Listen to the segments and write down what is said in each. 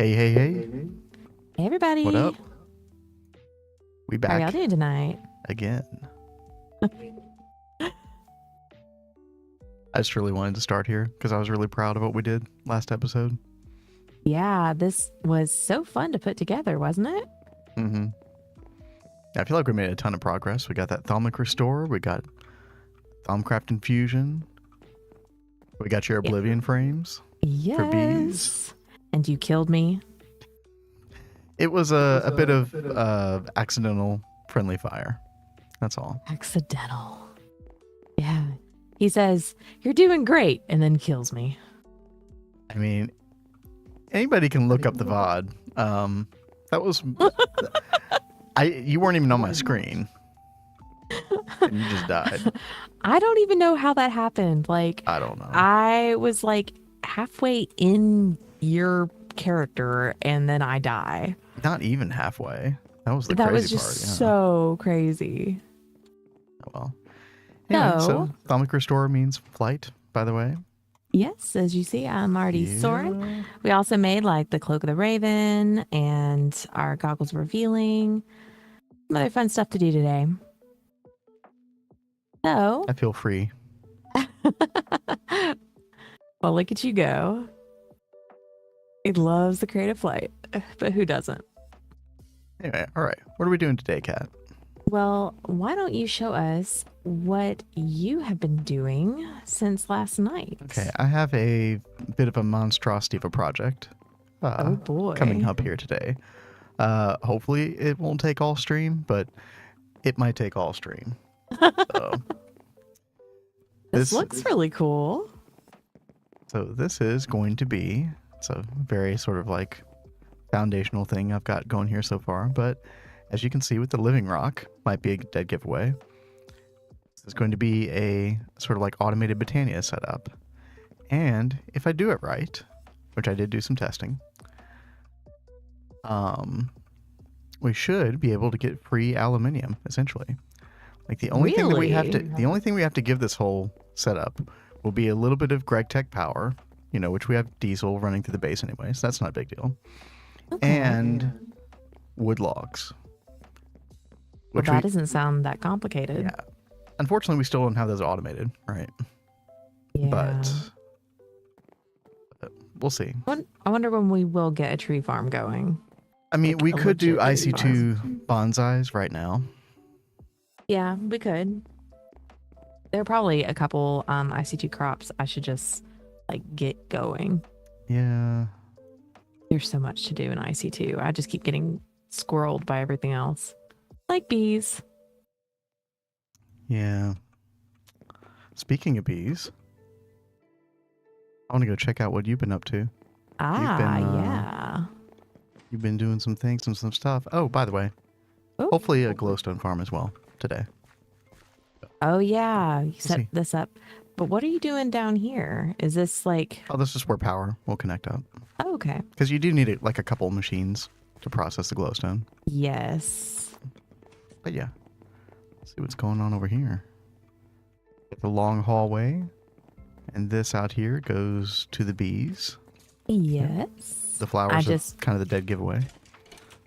Hey, hey, hey. Hey everybody. What up? We How are y'all back doing tonight? again. I just really wanted to start here because I was really proud of what we did last episode. Yeah, this was so fun to put together, wasn't it? Mm-hmm. I feel like we made a ton of progress. We got that Thalmic Restore. We got Thalmcraft Infusion. We got your Yeah. Oblivion frames for bees. Yes. And you killed me. It was a bit of accidental friendly fire. That's all. Accidental. Yeah. He says, "You're doing great," and then kills me. I mean, anybody can look up the VOD. That was... You weren't even on my screen. And you just died. I don't even know how that happened. Like, I don't know. I was like halfway in your character and then I die. Not even halfway. That was the That was crazy just part. Yeah. so crazy. Oh, well. Anyway, so So, Thalmic Restore means flight, by the way. yes, as you see, I'm already soaring. We also made like the Cloak of the Raven and our goggles revealing. Some other fun stuff to do today. So, I feel free. well, look at you go. He loves the creative flight, but who doesn't? Anyway, all right. What are we doing today, Kat? Well, why don't you show us what you have been doing since last night? Okay, I have a bit of a monstrosity of a project. Oh boy. Coming up here today. Hopefully it won't take all stream, but it might take all stream. So, this looks really cool. So this is going to be, it's a very sort of like foundational thing I've got going here so far, but as you can see with the living rock, might be a dead giveaway. This is going to be a sort of like automated Botania setup. And if I do it right, which I did do some testing, we should be able to get free aluminium, essentially. Like the only thing that we have to, the only thing we have to give this whole setup will be a little bit of Gregtech power, you know, which we have diesel running through the base anyway, so that's not a big deal. Okay. And wood logs. Well, that doesn't sound that complicated. Yeah. Unfortunately, we still don't have those automated, right? Yeah. But we'll see. I wonder when we will get a tree farm going. I mean, Like we a could do legit tree IC2 bonsais right now. Yeah, we could. There are probably a couple IC2 crops I should just like get going. Yeah. There's so much to do in IC2. I just keep getting squirreled by everything else. Like bees. Yeah. Speaking of bees, I want to go check out what you've been up to. Yeah. You've been doing some things and some stuff. Oh, by the way, hopefully a glowstone farm as well today. Oh, yeah. You set this up. But what are you doing down here? Is this like... Oh, this is where power will connect up. Oh, okay. Because you do need like a couple machines to process the glowstone. Yes. But yeah, let's see what's going on over here. The long hallway. And this out here goes to the bees. Yes. The flowers are kind of the dead giveaway.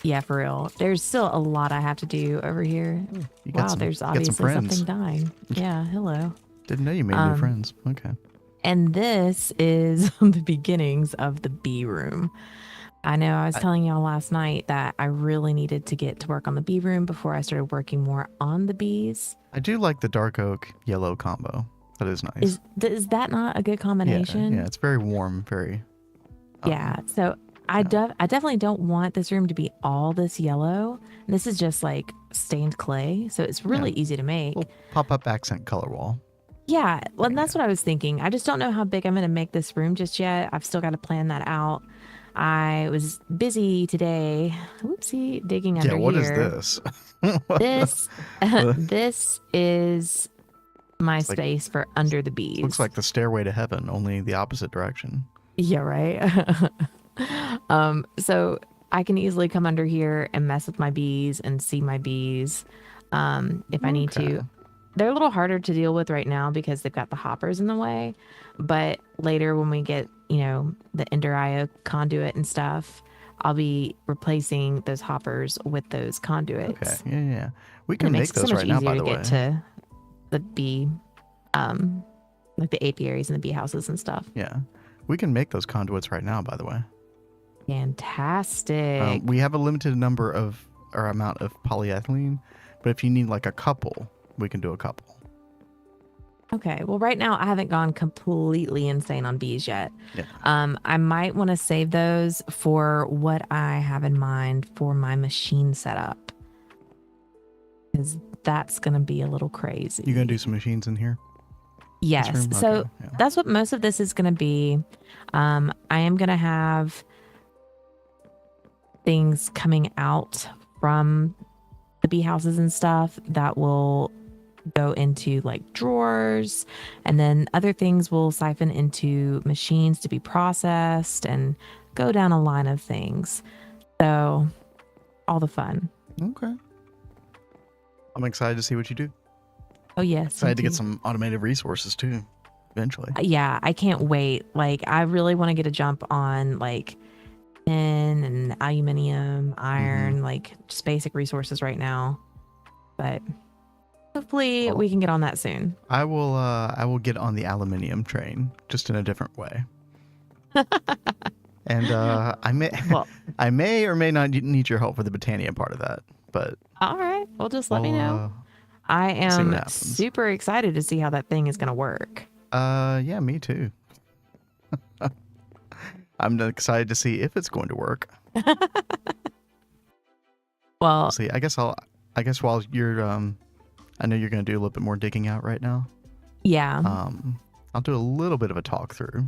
Yeah, for real. There's still a lot I have to do over here. Wow, there's obviously something dying. Yeah, hello. Didn't know you made new friends. Okay. And this is the beginnings of the bee room. I know I was telling y'all last night that I really needed to get to work on the bee room before I started working more on the bees. I do like the dark oak yellow combo. That is nice. Is that not a good combination? Yeah, it's very warm, very... yeah, so I definitely don't want this room to be all this yellow. This is just like stained clay, so it's really easy to make. Pop-up accent color wall. Yeah, well, that's what I was thinking. I just don't know how big I'm going to make this room just yet. I've still got to plan that out. I was busy today. Whoopsie, digging under here. Yeah, what is this? This is my space for under the bees. Looks like the stairway to heaven, only the opposite direction. Yeah, right. So I can easily come under here and mess with my bees and see my bees if I need to. They're a little harder to deal with right now because they've got the hoppers in the way. But later when we get, you know, the Ender IO conduit and stuff, I'll be replacing those hoppers with those Okay. conduits. Yeah. We And it can makes make it so those much right now, easier by to the get way. to the bee, like the apiaries and the bee houses and stuff. Yeah. We can make those conduits right now, by the way. Fantastic. We have a limited number of or amount of polyethylene, but if you need like a couple, we can do a couple. Okay. Well, right now I haven't gone completely insane on bees yet. Yeah. I might want to save those for what I have in mind for my machine setup, because that's going to be a little crazy. You gonna do some machines in here? Yes. This room? So Okay, yeah. that's what most of this is going to be. I am going to have things coming out from the bee houses and stuff that will go into like drawers, and then other things will siphon into machines to be processed and go down a line of things. So all the fun. Okay. I'm excited to see what you do. Oh yes. Excited to get some automated resources too, eventually. Yeah, I can't wait. Like I really want to get a jump on like tin and aluminium, iron, like just basic resources right now. But hopefully we can get on that soon. I will get on the aluminium train, just in a different way. And Well, I may or may not need your help for the Botania part of that, but all right. Well, just let me know. I see what am happens. super excited to see how that thing is going to work. Yeah, me too. I'm excited to see if it's going to work. Well, We'll see. I guess while you're I know you're going to do a little bit more digging out right now. yeah, I'll do a little bit of a talk through,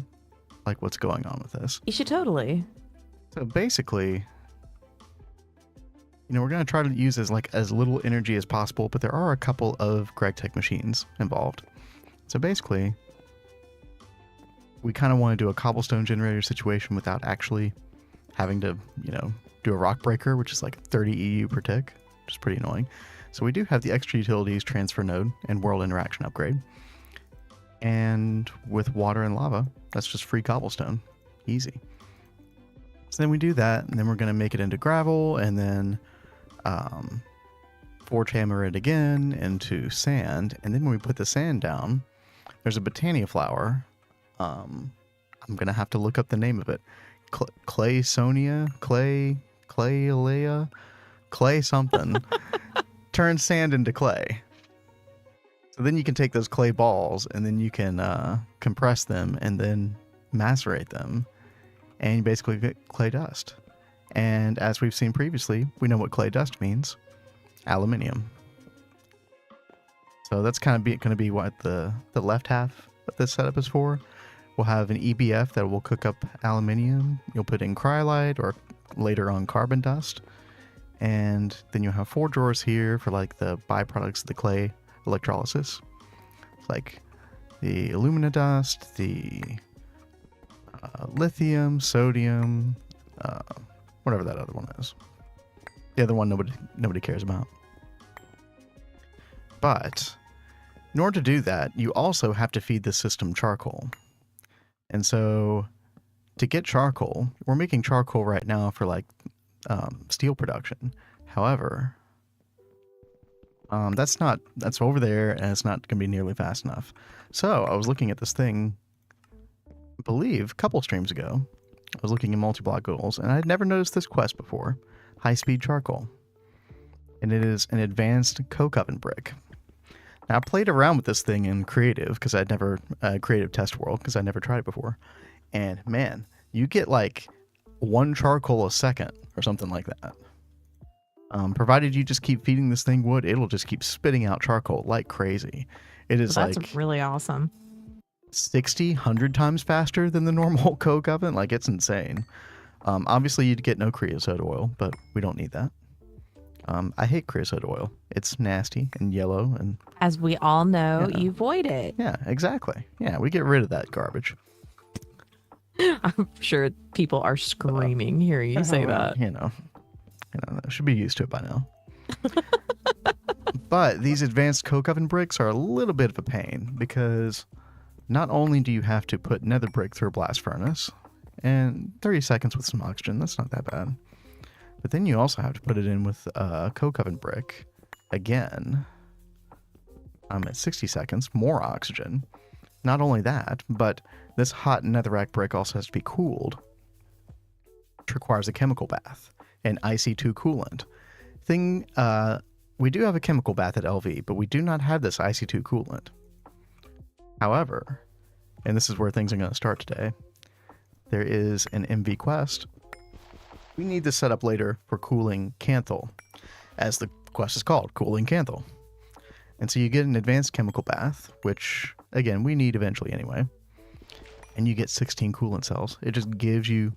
like what's going on with this. you should totally. So basically, we're going to try to use as little energy as possible, but there are a couple of Gregtech machines involved. So basically, we kind of want to do a cobblestone generator situation without actually having to, do a rock breaker, which is like 30 EU per tick, which is pretty annoying. So we do have the extra utilities transfer node and world interaction upgrade. And with water and lava, that's just free cobblestone. Easy. So then we do that, and then we're going to make it into gravel, and then forge hammer it again into sand. And then when we put the sand down, there's a Botania flower. I'm going to have to look up the name of it. Clay something. Turn sand into clay. So then you can take those clay balls and then you can compress them and then macerate them, and you basically get clay dust. And as we've seen previously, we know what clay dust means: aluminium. So that's kind of going to be what the left half of this setup is for. We'll have an EBF that will cook up aluminium. You'll put in cryolite or later on carbon dust. And then you'll have 4 drawers here for like the byproducts of the clay electrolysis. It's like the alumina dust, the lithium, sodium, whatever that other one is. The other one nobody cares about. But in order to do that, you also have to feed the system charcoal. And so to get charcoal, we're making charcoal right now for like steel production. However, that's over there, and it's not going to be nearly fast enough. So I was looking at this thing, I believe, a couple streams ago. I was looking at multi-block goals, and I had never noticed this quest before: high-speed charcoal. And it is an advanced coke oven brick. Now, I played around with this thing in creative because I'd never creative test world because I never tried it before, and man, you get like 1 charcoal a second or something like that. Provided you just keep feeding this thing wood, it'll just keep spitting out charcoal like crazy. It is That's like really awesome. 60, 100 times faster than the normal coke oven. Like, it's insane. Obviously, you'd get no creosote oil, but we don't need that. I hate creosote oil. It's nasty and yellow, and As we all know, you void it. yeah, exactly. Yeah, we get rid of that garbage. I'm sure people are screaming hearing you say that. Should be used to it by now. But these advanced coke oven bricks are a little bit of a pain because not only do you have to put nether brick through a blast furnace, And 30 seconds with some oxygen, that's not that bad. But then you also have to put it in with coke oven brick. Again, I'm at 60 seconds, more oxygen. Not only that, but this hot netherrack brick also has to be cooled, which requires a chemical bath and IC2 coolant. We do have a chemical bath at LV, but we do not have this IC2 coolant. However, and this is where things are going to start today, there is an MV quest. We need this set up later for cooling Canthal, as the quest is called, cooling Canthal. And so you get an advanced chemical bath, which, again, we need eventually anyway. And you get 16 coolant cells. It just gives you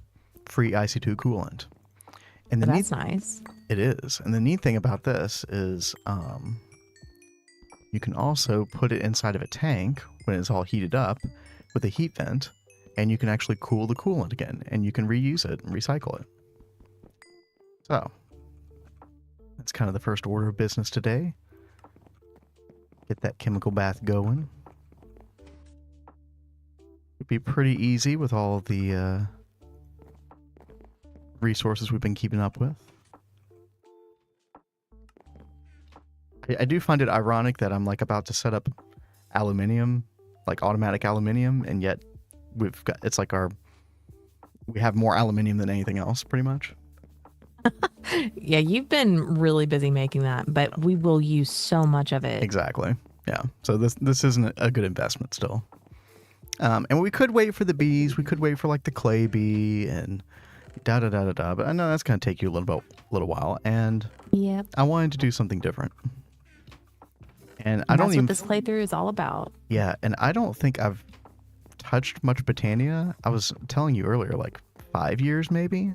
free IC2 coolant. And That's nice. It is. And the neat thing about this is you can also put it inside of a tank when it's all heated up with a heat vent, and you can actually cool the coolant again, and you can reuse it and recycle it. So, that's kind of the first order of business today. Get that chemical bath going. It'd be pretty easy with all the resources we've been keeping up with. I do find it ironic that I'm like about to set up aluminium, like automatic aluminium, and yet it's like we have more aluminium than anything else, pretty much. Yeah, you've been really busy making that, but we will use so much of it. Exactly. Yeah. So this isn't a good investment still. And we could wait for the bees. We could wait for like the clay bee and da da da da da. But I know that's going to take you a little while. And yep. I wanted to do something different. And that's what this playthrough is all about. Yeah, and I don't think I've touched much Botania. I was telling you earlier, like 5 years maybe.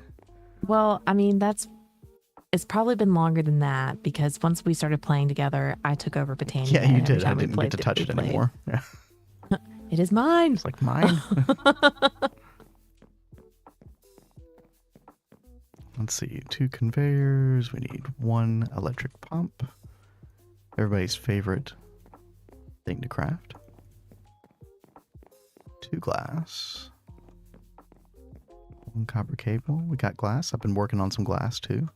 Well, I mean, it's probably been longer than that, because once we started playing together, I took over Botania. Yeah, you did. I didn't get to touch it anymore. Yeah. It is mine. It's like mine. Let's see. 2 conveyors. We need 1 electric pump. Everybody's favorite thing to craft. 2 glass. 1 copper cable. We got glass. I've been working on some glass too.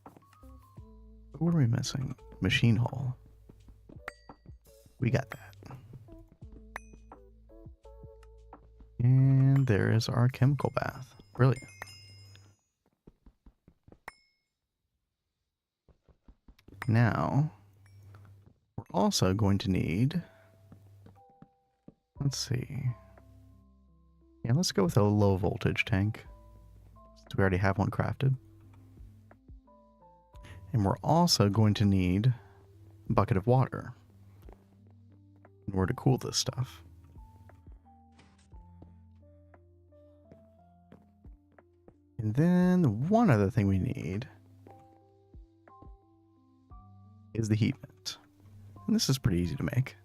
What are we missing? Machine hull. We got that. And there is our chemical bath. Brilliant. Now, we're also going to need, let's see. Yeah, let's go with a low voltage tank, since we already have one crafted. And we're also going to need a bucket of water in order to cool this stuff. And then one other thing we need is the heat vent. And this is pretty easy to make.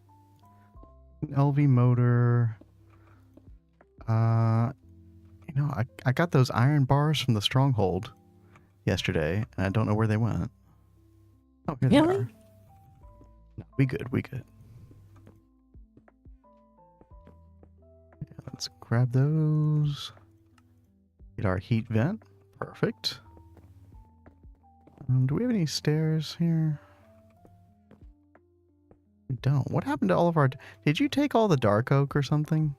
An LV motor. You know, I got those iron bars from the stronghold yesterday, and I don't know where they went. Oh, here they are. No, we good. Yeah, let's grab those. Get our heat vent. Perfect. Do we have any stairs here? We don't. What happened to all of our... Did you take all the dark oak or something?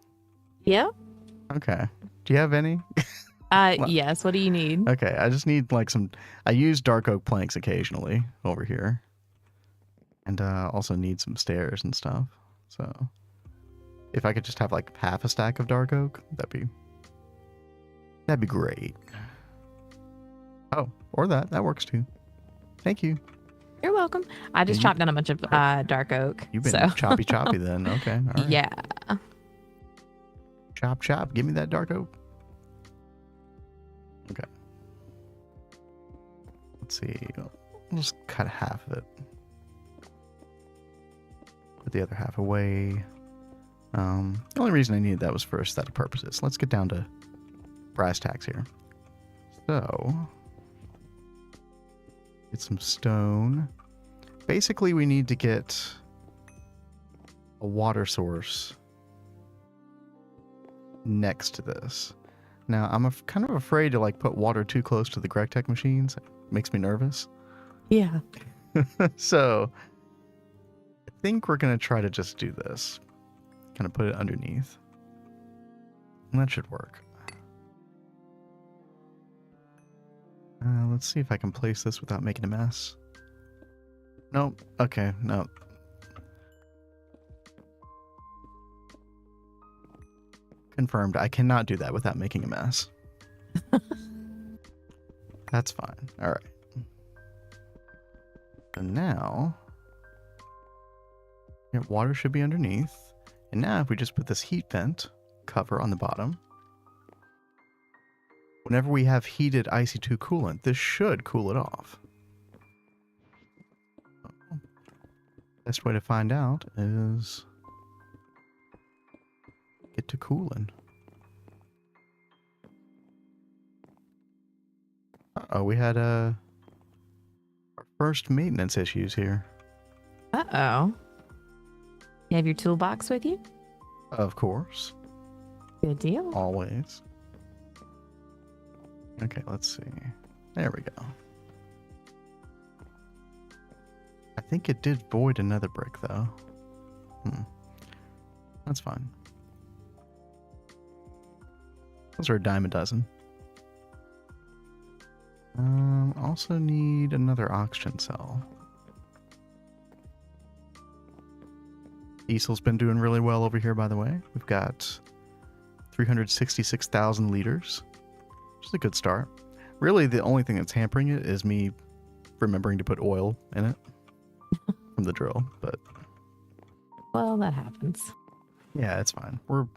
Yeah. Okay. Do you have any? Yes. What do you need? Okay. I just need like some... I use dark oak planks occasionally over here. And also need some stairs and stuff. So if I could just have like half a stack of dark oak, that'd be great. Oh, or that. That works too. Thank you. You're welcome. I just chopped down a bunch of dark oak. You've been choppy then. Okay. All right. Yeah. Chop. Give me that dark oak. Okay. Let's see. We'll just cut half of it. Put the other half away. The only reason I needed that was for aesthetic purposes. Let's get down to brass tacks here. So, get some stone. Basically, we need to get a water source next to this. Now, I'm kind of afraid to like put water too close to the Gregtech machines. It makes me nervous. Yeah. So I think we're going to try to just do this. Kind of put it underneath. And that should work. Let's see if I can place this without making a mess. Nope. Okay, no. Confirmed. I cannot do that without making a mess. That's fine. All right. And now, yeah, water should be underneath. And now if we just put this heat vent cover on the bottom, whenever we have heated IC2 coolant, this should cool it off. Best way to find out is get to cooling. Uh-oh, we had our first maintenance issues here. Uh-oh. You have your toolbox with you? Of course. Good deal. Always. Okay, let's see. There we go. I think it did void another brick, though. That's fine. Those are a dime a dozen. Also need another oxygen cell. Diesel's been doing really well over here, by the way. We've got 366,000 liters, which is a good start. Really, the only thing that's hampering it is me remembering to put oil in it from the drill, but... Well, that happens. Yeah, it's fine. We're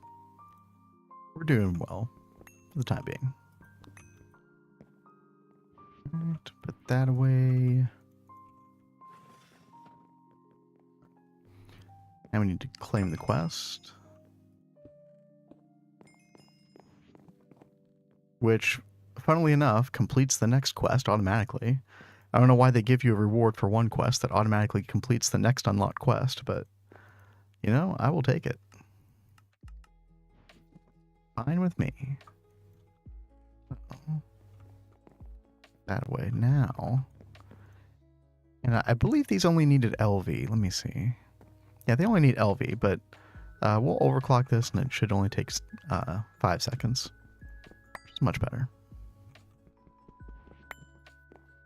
doing well for the time being. Alright, put that away. Now we need to claim the quest. Which, funnily enough, completes the next quest automatically. I don't know why they give you a reward for one quest that automatically completes the next unlocked quest, but, you know, I will take it. Fine with me. Uh-oh. That way now. And I believe these only needed LV. Let me see. Yeah, they only need LV, but we'll overclock this and it should only take 5 seconds. It's much better.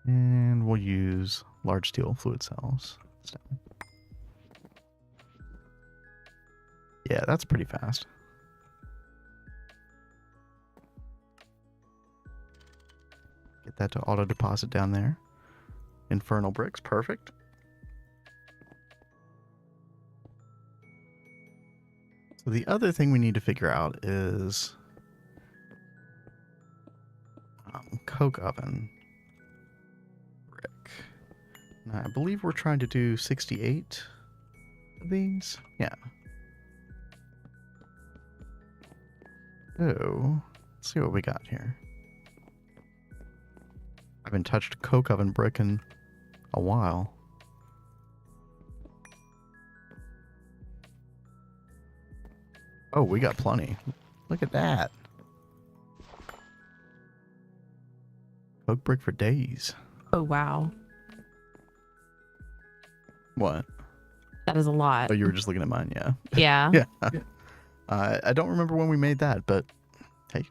And we'll use large steel fluid cells. Yeah, that's pretty fast. Get that to auto deposit down there. Infernal bricks, perfect. So the other thing we need to figure out is coke oven brick. Now, I believe we're trying to do 68 of these. Yeah. So, let's see what we got here. I haven't touched coke oven brick in a while. Oh, we got plenty. Look at that. Coke brick for days. Oh, wow. What? That is a lot. Oh, you were just looking at mine, yeah. Yeah. Yeah. I don't remember when we made that, but hey,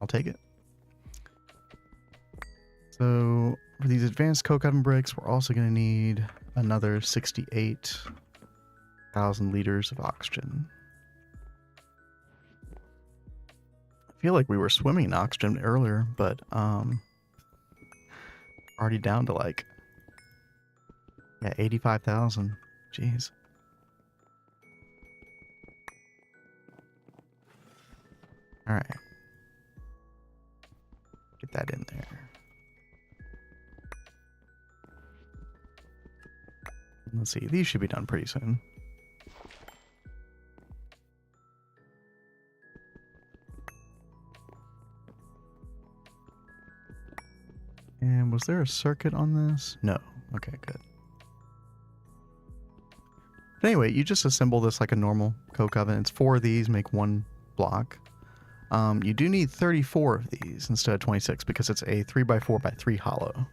I'll take it. So for these advanced coke oven bricks, we're also going to need another 68,000 liters of oxygen. I feel like we were swimming in oxygen earlier, but already down to like 85,000. Jeez. All right. Get that in there. Let's see. These should be done pretty soon. And was there a circuit on this? No. Okay, good. But anyway, you just assemble this like a normal coke oven. It's 4 of these, make 1 block. You do need 34 of these instead of 26 because it's a 3x4x3 hollow.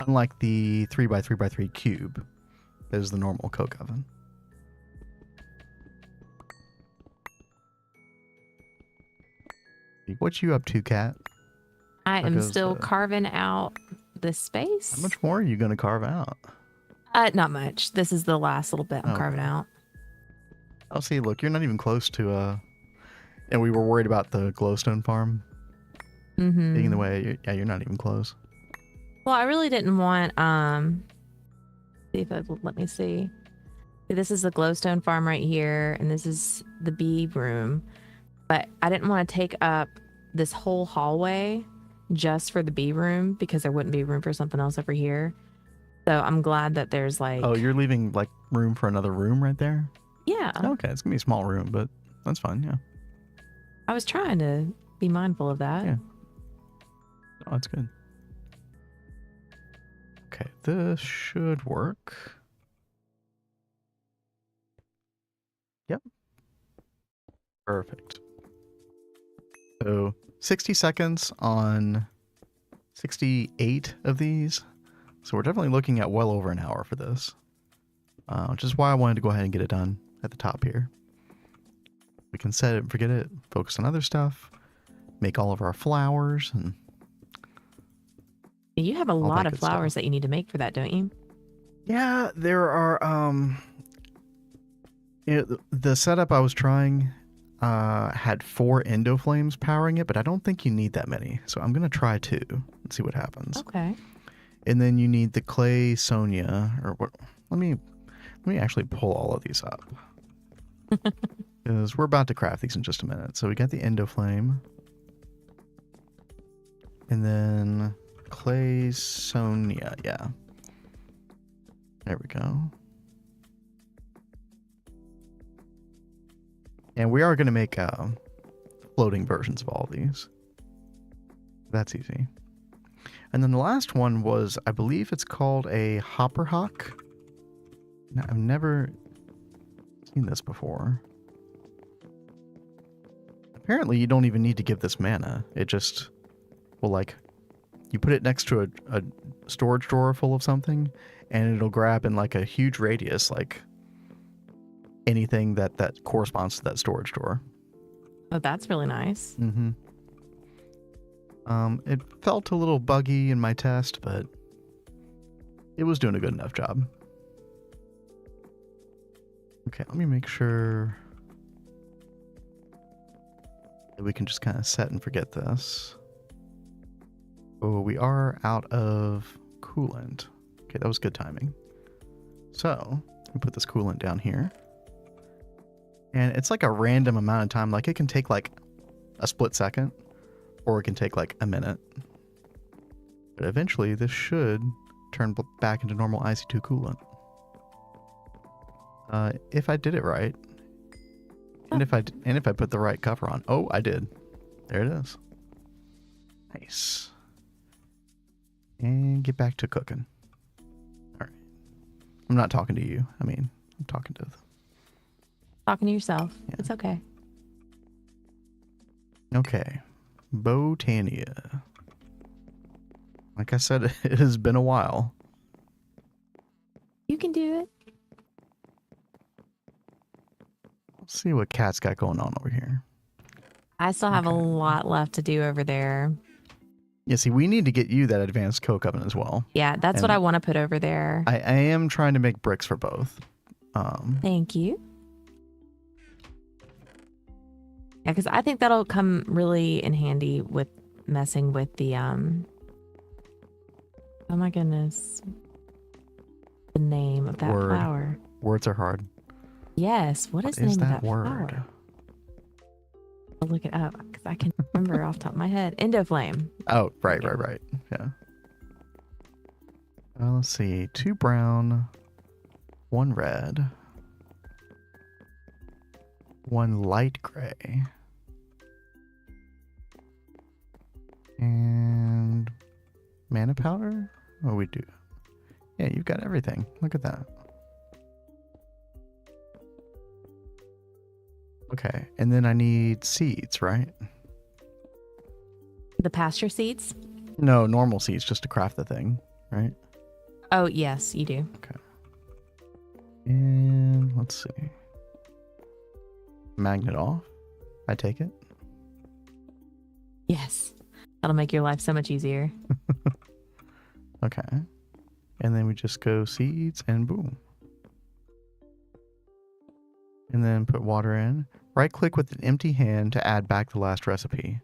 Unlike the 3x3x3 cube, that is the normal coke oven. What you up to, Kat? I am still carving out this space. How much more are you going to carve out? Not much. This is the last little bit I'm carving out. I'll see. Look, you're not even close to and we were worried about the glowstone farm being in the way. You're not even close. Well, I really didn't want see if it will let me see. This is the glowstone farm right here, and this is the bee room. But I didn't want to take up this whole hallway just for the bee room because there wouldn't be room for something else over here. So I'm glad that there's like... Oh, you're leaving like room for another room right there? Yeah. Okay, it's going to be a small room, but that's fine, yeah. I was trying to be mindful of that. Yeah. Oh, that's good. Okay, this should work. Yep. Perfect. So 60 seconds on 68 of these. So we're definitely looking at well over an hour for this. Which is why I wanted to go ahead and get it done at the top here. We can set it and forget it, focus on other stuff, make all of our flowers. And you have a lot of flowers that you need to make for that, don't you? Yeah, there are... the setup I was trying had 4 endo flames powering it, but I don't think you need that many. So I'm going to try 2 and see what happens. Okay. And then you need the clay Sonia, or what? Let me actually pull all of these up. Because we're about to craft these in just a minute. So we got the endo flame. And then clay Sonia, yeah. There we go. And we are going to make floating versions of all of these. That's easy. And then the last one was, I believe it's called a hopper hawk. Now, I've never seen this before. Apparently you don't even need to give this mana. It just will, like, you put it next to a storage drawer full of something and it'll grab in like a huge radius, like anything that corresponds to that storage drawer. Oh, that's really nice. Mm-hmm. It felt a little buggy in my test, but it was doing a good enough job. Okay, let me make sure that we can just kind of set and forget this. Oh, we are out of coolant. Okay, that was good timing. So, we put this coolant down here. And it's like a random amount of time. Like, it can take like a split second, or it can take like a minute. But eventually, this should turn back into normal IC2 coolant. If I did it right. And if I put the right cover on. Oh, I did. There it is. Nice. And get back to cooking. All right. I'm not talking to you. I mean, I'm talking to... Talking to yourself. Yeah. It's okay. Okay. Botania. Like I said, it has been a while. You can do it. Let's see what Kat's got going on over here. I still have a lot left to do over there. Yeah, see, we need to get you that advanced coke oven as well. Yeah, that's what I want to put over there. I am trying to make bricks for both. Thank you. Yeah, because I think that'll come really in handy with messing with the oh my goodness, the name of that flower. Words are hard. Yes, what is the name of that word? flower? I'll look it up because I can remember off the top of my head. Endoflame. Oh, right. Yeah. Let's see. 2 brown, 1 red, 1 light gray, and mana powder? Oh, we do. Yeah, you've got everything. Look at that. Okay, and then I need seeds, right? The pasture seeds? No, normal seeds just to craft the thing, right? Oh, yes, you do. Okay. And let's see. Magnet off. I take it. Yes. That'll make your life so much easier. Okay. And then we just go seeds and boom. And then put water in. Right click with an empty hand to add back the last recipe.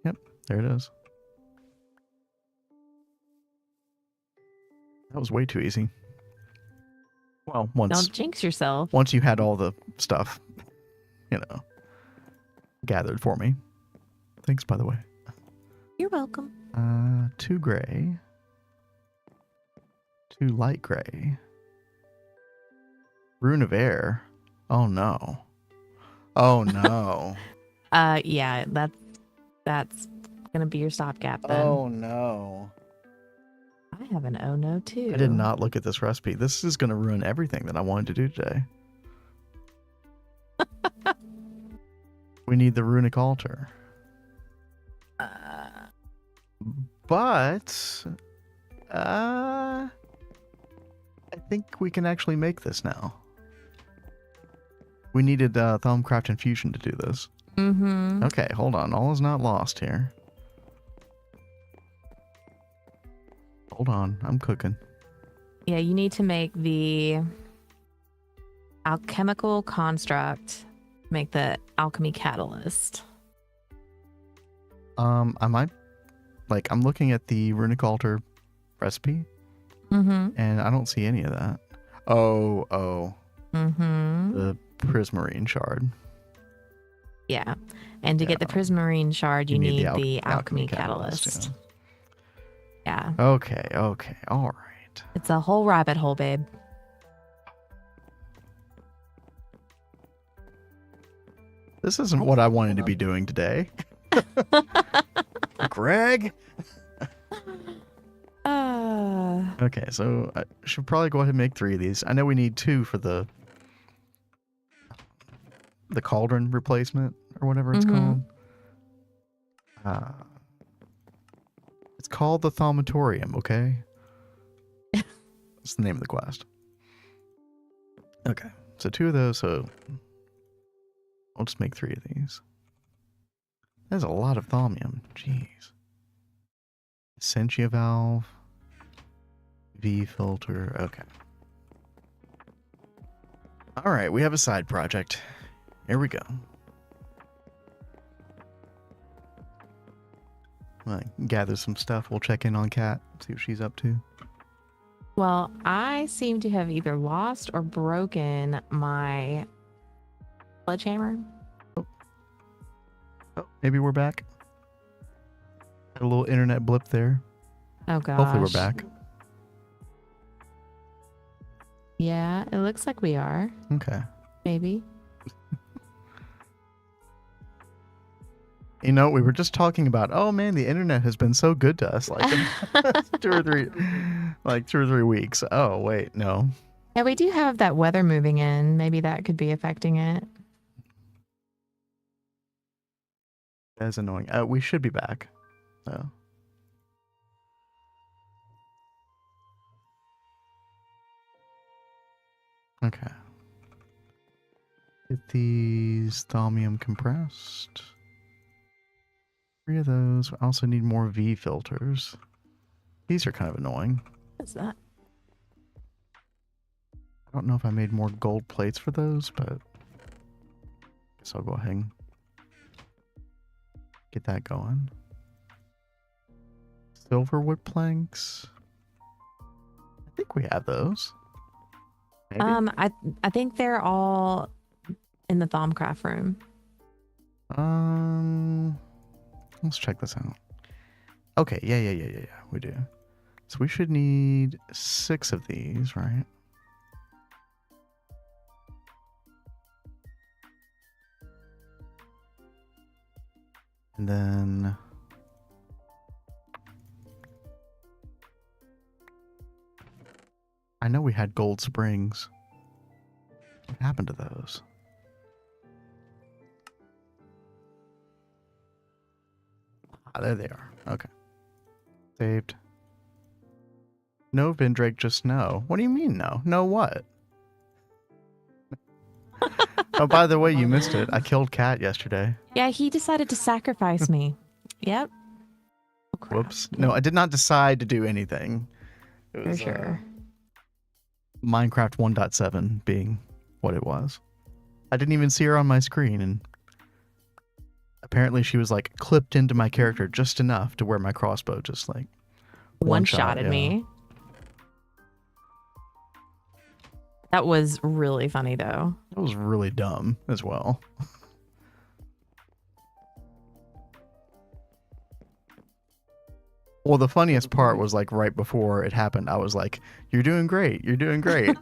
Yep, there it is. That was way too easy. Well, Don't jinx yourself. once you had all the stuff, gathered for me. Thanks, by the way. You're welcome. 2 gray. 2 light gray. Rune of air. Oh no. Oh no. Yeah, that's gonna be your stopgap then. Oh no. I have an oh no too. I did not look at this recipe. This is going to ruin everything that I wanted to do today. We need the runic altar. But I think we can actually make this now. We needed Thumbcraft Infusion to do this. Mm-hmm. Okay, hold on. All is not lost here. Hold on. I'm cooking. Yeah, you need to make the alchemical construct, make the alchemy catalyst. I might, I'm looking at the runic altar recipe, Mm-hmm. and I don't see any of that. Oh, Mm-hmm. the prismarine shard. Yeah. And to get the prismarine shard, you need the alchemy catalyst. Yeah. Okay, all right. It's a whole rabbit hole, babe. This isn't what I wanted to be doing today. Greg? Okay, so I should probably go ahead and make 3 of these. I know we need 2 for the cauldron replacement or whatever it's called. It's called the Thaumatorium, okay? It's the name of the quest. Okay, so 2 of those, so I'll just make 3 of these. That's a lot of thaumium. Jeez. Essentia valve. V filter. Okay. All right, we have a side project. Here we go. Well, gather some stuff. We'll check in on Kat, see what she's up to. Well, I seem to have either lost or broken my sledgehammer. Oh, maybe we're back. Had a little internet blip there. Oh gosh. Hopefully we're back. Yeah, it looks like we are. Okay. Maybe. You know, we were just talking about, oh man, the internet has been so good to us, like 2 or 3 weeks. Oh wait, no. Yeah, we do have that weather moving in. Maybe that could be affecting it. That's annoying. We should be back. So. Okay. Get these thaumium compressed. 3 of those. I also need more V filters. These are kind of annoying. What's that? I don't know if I made more gold plates for those, but guess I'll go ahead and get that going. Silver wood planks. I think we have those. Maybe? I think they're all in the Thomcraft room. Let's check this out. Okay, yeah, we do. So we should need 6 of these, right? And then I know we had gold springs. What happened to those? Ah, there they are. Okay. Saved. No, Vindrake, just no. What do you mean no? No what? Oh, by the way, you missed it. I killed Cat yesterday. Yeah, he decided to sacrifice me. Yep. Oh, crap. Whoops. No, I did not decide to do anything. It For was sure. Minecraft 1.7 being what it was. I didn't even see her on my screen, and apparently she was like clipped into my character just enough to where my crossbow just like One shot at me. That was really funny, though. That was really dumb as well. Well, the funniest part was like right before it happened, I was like, "You're doing great. You're doing great."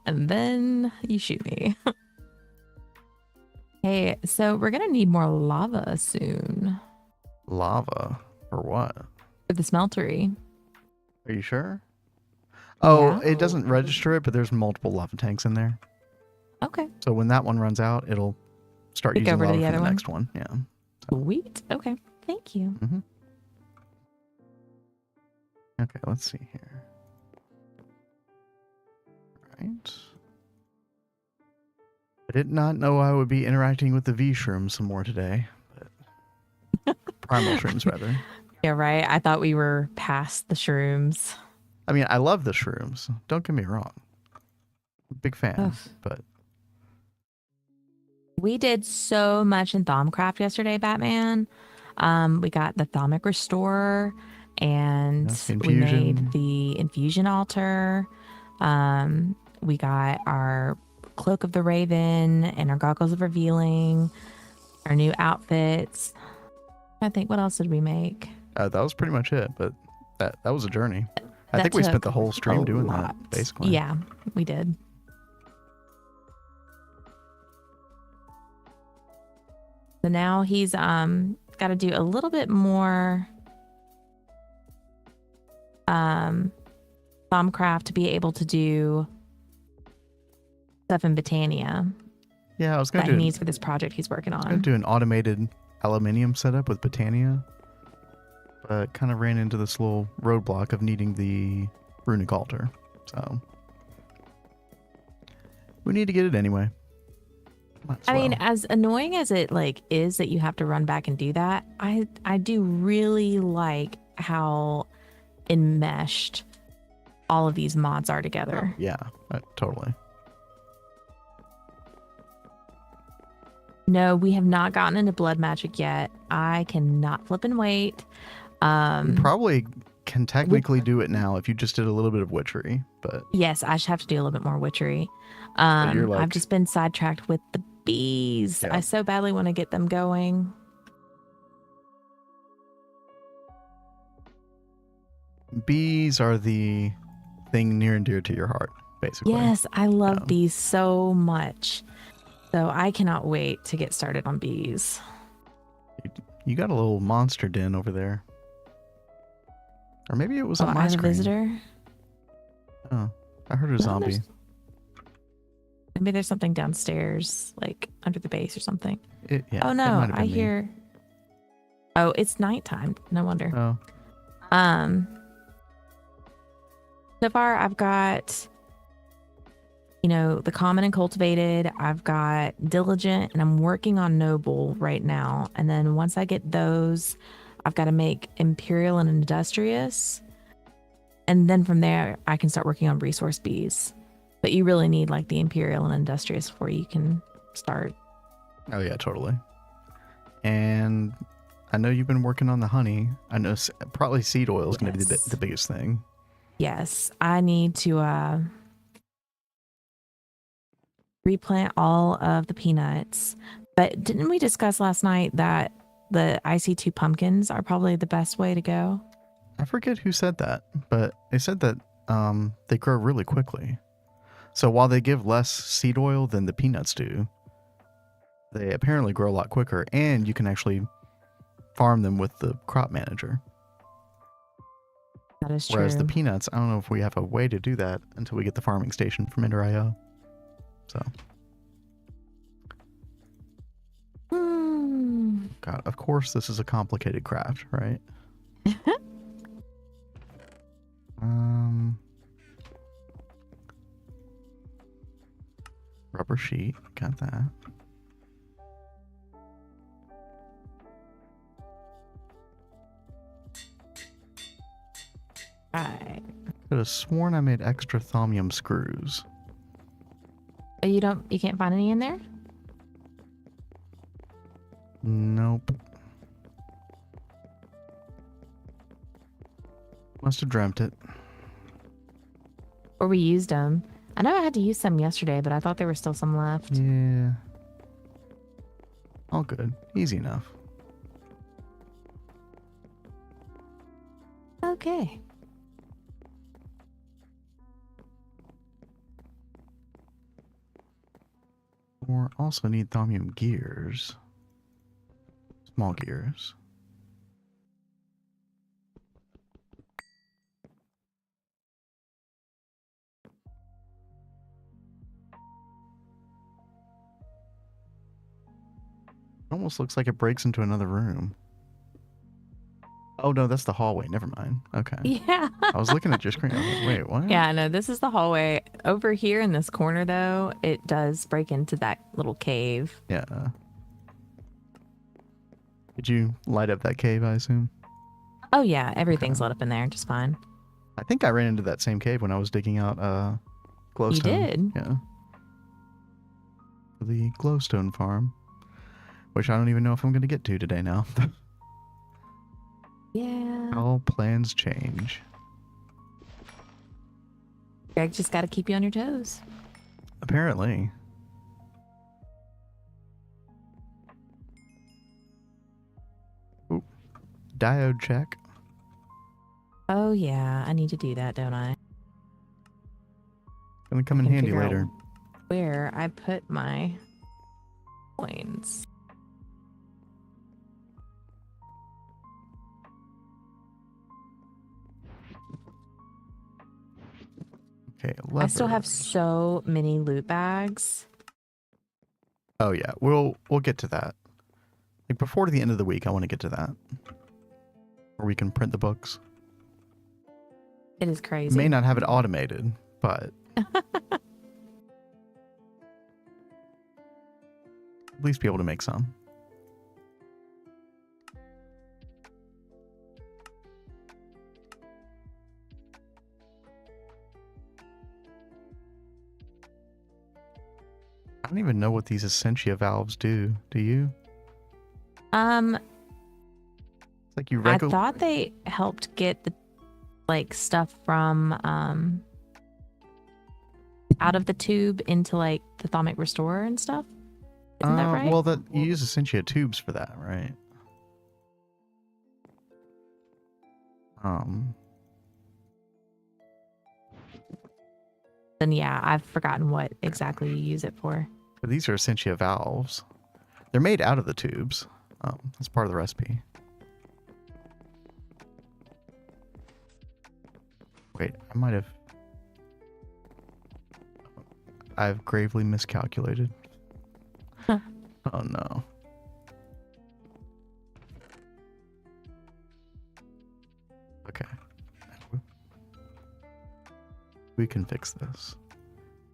And then you shoot me. Hey, so we're going to need more lava soon. Lava? For what? For the smeltery. Are you sure? Oh, Yeah. it doesn't register it, but there's multiple lava tanks in there. Okay. So when that one runs out, it'll start Kick using over to lava the for other the one? next one. Yeah. Sweet. Okay. Thank you. Mm-hmm. Okay, let's see here. Right. I did not know I would be interacting with the V shrooms some more today, but primal shrooms rather. Yeah, right. I thought we were past the shrooms. I mean, I love the shrooms. Don't get me wrong. Big fan, Ugh. but We did so much in Thaumcraft yesterday, Batman. We got the Thaumic Restorer, and Yes, we made infusion. the Infusion Altar. We got our Cloak of the Raven and our Goggles of Revealing, our new outfits. I think, what else did we make? That was pretty much it, but that was a journey. I That think we spent took the whole stream a doing lot. that, basically. Yeah, we did. So now he's got to do a little bit more Thaumcraft to be able to do stuff in Botania Yeah, I was that gonna he do. needs for this project he's working Gonna on. do an automated aluminium setup with Botania, but kind of ran into this little roadblock of needing the runic altar. So we need to get it anyway. Might as I mean, well. as annoying as it like is that you have to run back and do that, I do really like how enmeshed all of these mods are together. Yeah, totally. No, we have not gotten into blood magic yet. I cannot flip and wait. You probably can technically do it now if you just did a little bit of witchery, but Yes, I should have to do a little bit more witchery. you're like- I've just been sidetracked with the bees. Yeah. I so badly want to get them going. bees are the thing near and dear to your heart, basically. Yes, I love Yeah. bees so much. So I cannot wait to get started on bees. You got a little monster den over there. Or maybe it was Oh, on I my have a screen. visitor. Oh, I heard a No, zombie. Maybe there's something downstairs, like under the base or something. Yeah, Oh it no, might have I been me. hear. Oh, it's nighttime. No wonder. Oh, So far I've got, the common and cultivated. I've got diligent, and I'm working on noble right now. And then once I get those, I've got to make imperial and industrious. And then from there, I can start working on resource bees. But you really need like the imperial and industrious before you can start. oh yeah, totally. And I know you've been working on the honey. I know probably seed oil is going to be Yes. the biggest thing. Yes, I need to replant all of the peanuts. But didn't we discuss last night that the IC2 pumpkins are probably the best way to go? I forget who said that, but they said that they grow really quickly. So while they give less seed oil than the peanuts do, they apparently grow a lot quicker, and you can actually farm them with the crop manager. That is true. Whereas the peanuts, I don't know if we have a way to do that until we get the farming station from Ender.io. So, God, of course this is a complicated craft, right? Rubber sheet, got that. Right. Could have sworn I made extra thaumium screws. You can't find any in there? Nope. Must have dreamt it. Or we used them. I know I had to use some yesterday, but I thought there were still some left. Yeah. All good. Easy enough. Okay. Or also need thaumium gears. Small gears. Almost looks like it breaks into another room. Oh no, that's the hallway. Never mind. Okay. Yeah. I was looking at your screen. I was like, wait, what? Yeah, no, this is the hallway. Over here in this corner, though, it does break into that little cave. Yeah. Did you light up that cave, I assume? Oh, yeah, everything's Okay. lit up in there just fine. I think I ran into that same cave when I was digging out glowstone. You did? Yeah. For the glowstone farm. Which I don't even know if I'm going to get to today now. Yeah. All plans change. Greg just got to keep you on your toes. Apparently. Ooh. Diode check. Oh, yeah, I need to do that, don't I? Gonna come in can handy figure out later. Where I put my coins. Okay, I still have levers. so many loot bags. Oh yeah, we'll get to that. Like before the end of the week, I want to get to that. Or we can print the books. It is crazy. May not have it automated, but at least be able to make some. I don't even know what these Essentia valves do. Do you? It's like you I thought they helped get the stuff from out of the tube into like the Thaumic Restorer and stuff. Isn't that right? Well, that you use Essentia tubes for that, right? Then yeah, I've forgotten what exactly you use it for. But these are Essentia valves. They're made out of the tubes. That's part of the recipe. Wait, I've gravely miscalculated. Huh. Oh no. Okay. We can fix this.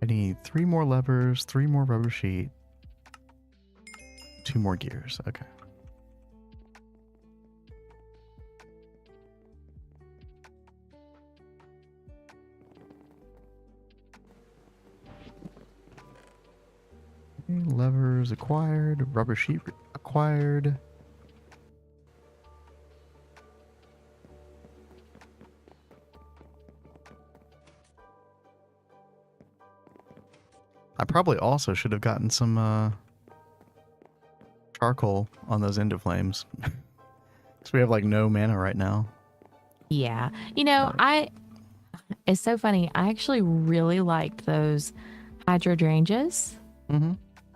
I need 3 more levers, 3 more rubber sheet, 2 more gears. Okay. Levers acquired, rubber sheet acquired. I probably also should have gotten some charcoal on those ender flames. Because we have like no mana right now. Yeah. You know, it's so funny. I actually really liked those hydrydrangeas. Mm-hmm.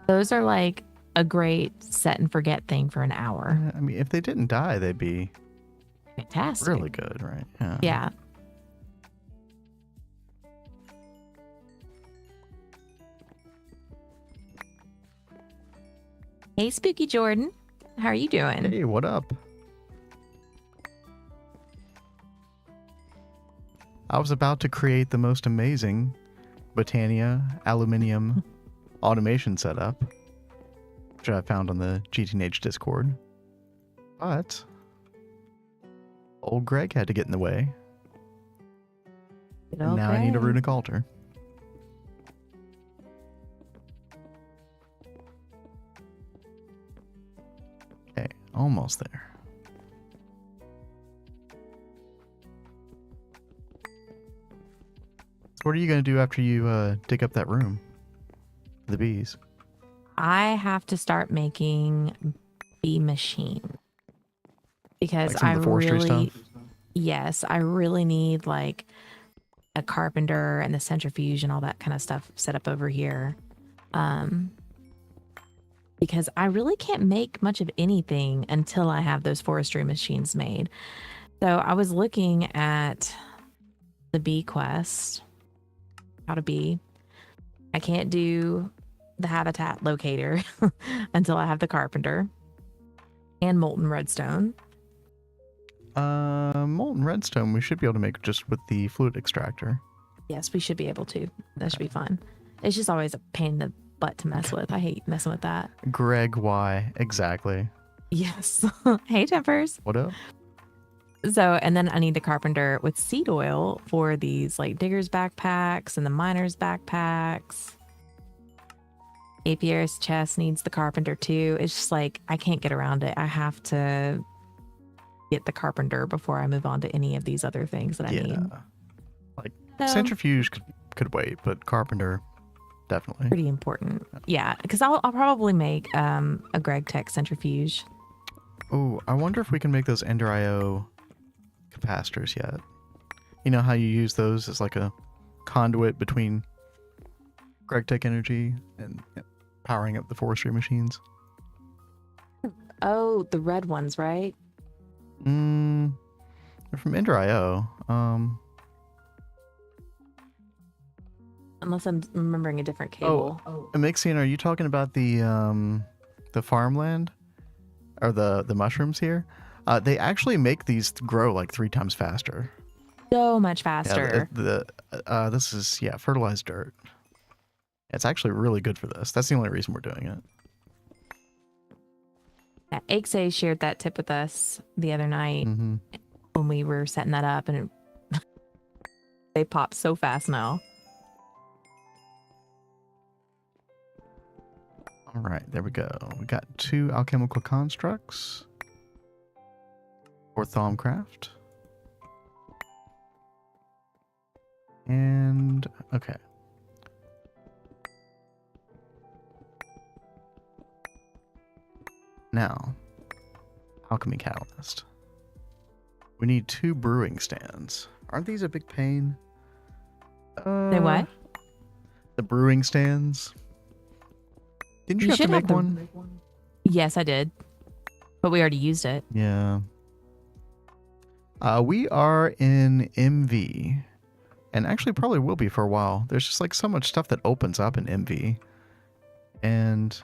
Those are like a great set and forget thing for an hour. I mean, if they didn't die, they'd be Fantastic. really good, right? Yeah. Yeah. Hey, Spooky Jordan. How are you doing? Hey, what up? I was about to create the most amazing Botania Aluminium automation setup, which I found on the GTNH Discord. But old Greg had to get in the way. And now I need a runic altar. Okay, almost there. So what are you going to do after you dig up that room for the bees? I have to start making bee machine because Like some of the forestry stuff? Yes, I really need like a carpenter and the centrifuge and all that kind of stuff set up over here. Because I really can't make much of anything until I have those forestry machines made. So I was looking at the bee quest, how to bee. I can't do the habitat locator until I have the carpenter and molten redstone. Molten redstone we should be able to make just with the fluid extractor. Yes, we should be able to. That should be fun. It's just always a pain in the butt to mess with. I hate messing with that. Greg, why? Exactly. Yes. Hey, Tempers. What up? So, and then I need the carpenter with seed oil for these like digger's backpacks and the miner's backpacks. Apier's chest needs the carpenter too. It's just like, I can't get around it. I have to get the carpenter before I move on to any of these other things that I need. Like centrifuge could wait, but carpenter definitely. Pretty important. Yeah, because I'll probably make a Gregtech centrifuge. Oh, I wonder if we can make those Ender IO capacitors yet. You know how you use those as like a conduit between Gregtech energy and powering up the forestry machines? Oh, the red ones, right? They're from Ender IO. Unless I'm remembering a different cable. Mixian, are you talking about the farmland or the mushrooms here? They actually make these grow like 3 times faster. So much faster. Yeah, this is fertilized dirt. It's actually really good for this. That's the only reason we're doing it. Yeah, Ixay shared that tip with us the other night when we were setting that up, and they pop so fast now. All right, there we go. We got 2 alchemical constructs for Thaumcraft. And okay. Now, alchemy catalyst. We need 2 brewing stands. Aren't these a big pain? They what? The brewing stands. Didn't you have to make one? Yes, I did. But we already used it. Yeah. We are in MV. And actually probably will be for a while. There's just like so much stuff that opens up in MV. And,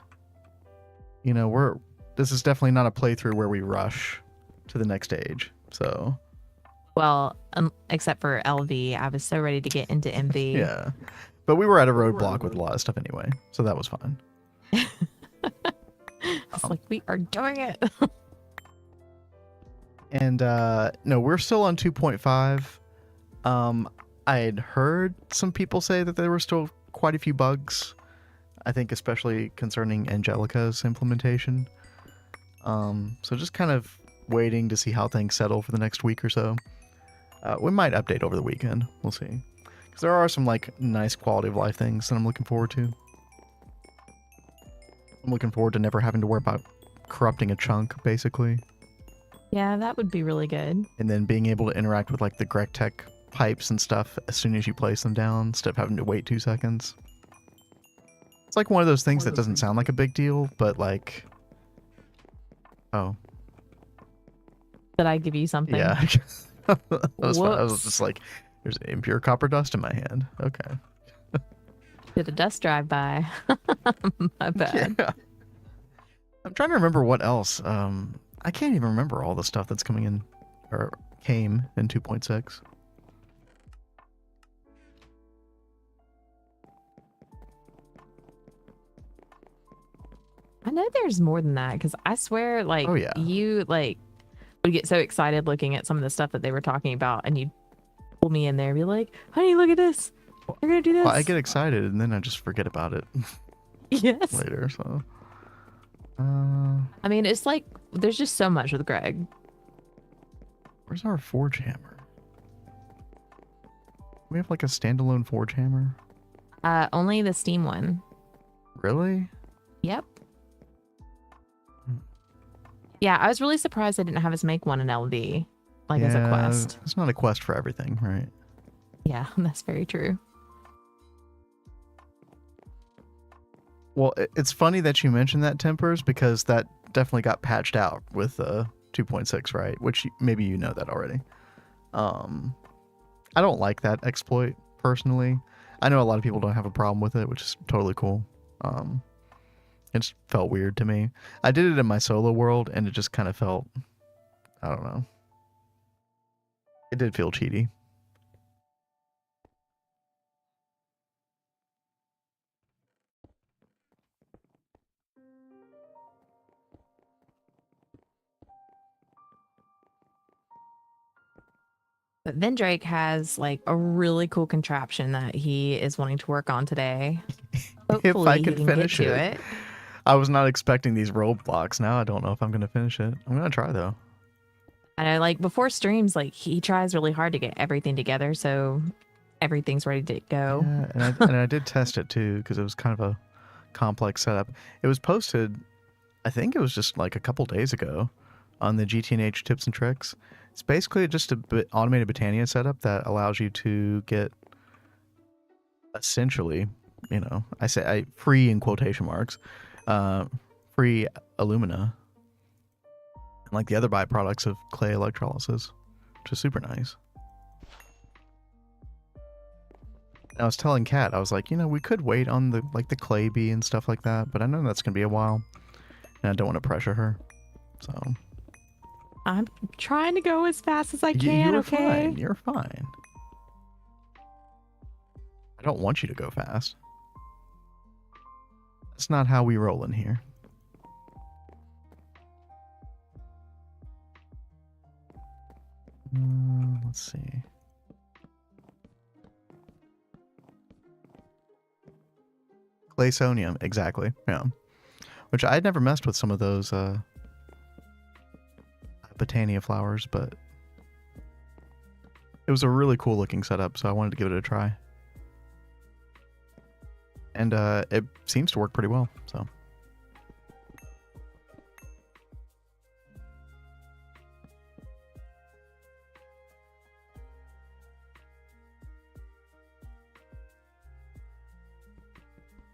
you know, this is definitely not a playthrough where we rush to the next stage. So. Well, except for LV, I was so ready to get into MV. Yeah. But we were at a roadblock with a lot of stuff anyway. So that was fun. It's like, we are doing it. And no, we're still on 2.5. I had heard some people say that there were still quite a few bugs. I think especially concerning Angelica's implementation. So just kind of waiting to see how things settle for the next week or so. We might update over the weekend. We'll see. Because there are some like nice quality of life things that I'm looking forward to. I'm looking forward to never having to worry about corrupting a chunk, basically. Yeah, that would be really good. And then being able to interact with like the Gregtech pipes and stuff as soon as you place them down, instead of having to wait 2 seconds. It's like one of those things that doesn't sound like a big deal, but like... Oh. Did I give you something? Yeah. That was fun. I was just like, there's impure copper dust in my hand. Okay. Did a dust drive by. My bad. I'm trying to remember what else. I can't even remember all the stuff that's coming in or came in 2.6. I know there's more than that because I swear, like, Oh yeah. you like would get so excited looking at some of the stuff that they were talking about, and you'd pull me in there and be like, "Honey, look at this. They're gonna do Well, I this." get excited and then I just forget about it Yes. later. So, I mean, it's like there's just so much with Greg. where's our forge hammer? We have like a standalone forge hammer. Only the Steam one. Really? Yep. Yeah, I was really surprised they didn't have us make one in LD, like as a quest. It's not a quest for everything, right? Yeah, that's very true. Well, it's funny that you mentioned that, Tempers, because that definitely got patched out with 2.6, right? Which maybe you know that already. I don't like that exploit personally. I know a lot of people don't have a problem with it, which is totally cool. It just felt weird to me. I did it in my solo world, and it just kind of felt, I don't know. It did feel cheaty. But then Drake has like a really cool contraption that he is wanting to work on today. If I Hopefully he could can get finish to it. it. I was not expecting these roadblocks. Now I don't know if I'm going to finish it. I'm going to try, though. And I like before streams, like he tries really hard to get everything together so everything's ready to go. Yeah, and I did test it, too, because it was kind of a complex setup. It was posted, I think it was just like a couple days ago on the GTNH tips and tricks. It's basically just a automated Botania setup that allows you to get essentially, you know, free in quotation marks, free alumina, and like the other byproducts of clay electrolysis, which is super nice. And I was telling Kat, I was like, you know, we could wait on the clay bee and stuff like that, but I know that's gonna be a while, and I don't want to pressure her, so. I'm trying to go as fast as I can, You're okay? fine. You're fine. I don't want you to go fast. That's not how we roll in here. Let's see. Claysonium, exactly. Yeah. Which I'd never messed with some of those Botania flowers, but it was a really cool looking setup, so I wanted to give it a try. And it seems to work pretty well, so.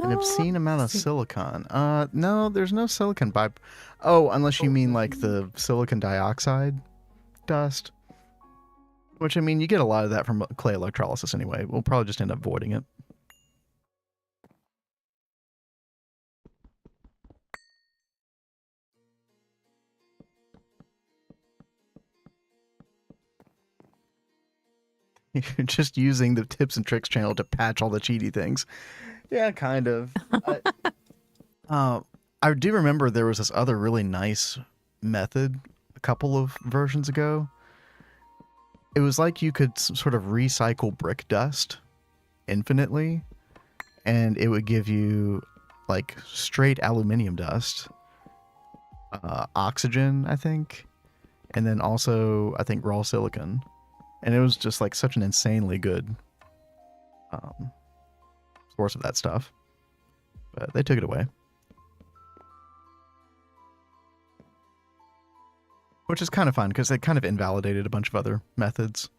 An obscene amount of silicon. No, there's no silicon by. Oh, unless you mean like the silicon dioxide dust. Which, I mean, you get a lot of that from clay electrolysis anyway. We'll probably just end up voiding it. You're just using the tips and tricks channel to patch all the cheaty things. Yeah, kind of. I do remember there was this other really nice method a couple of versions ago. It was like you could sort of recycle brick dust infinitely, and it would give you like straight aluminium dust, oxygen, I think, and then also I think raw silicon. And it was just like such an insanely good source of that stuff. But they took it away. Which is kind of fun because they kind of invalidated a bunch of other methods.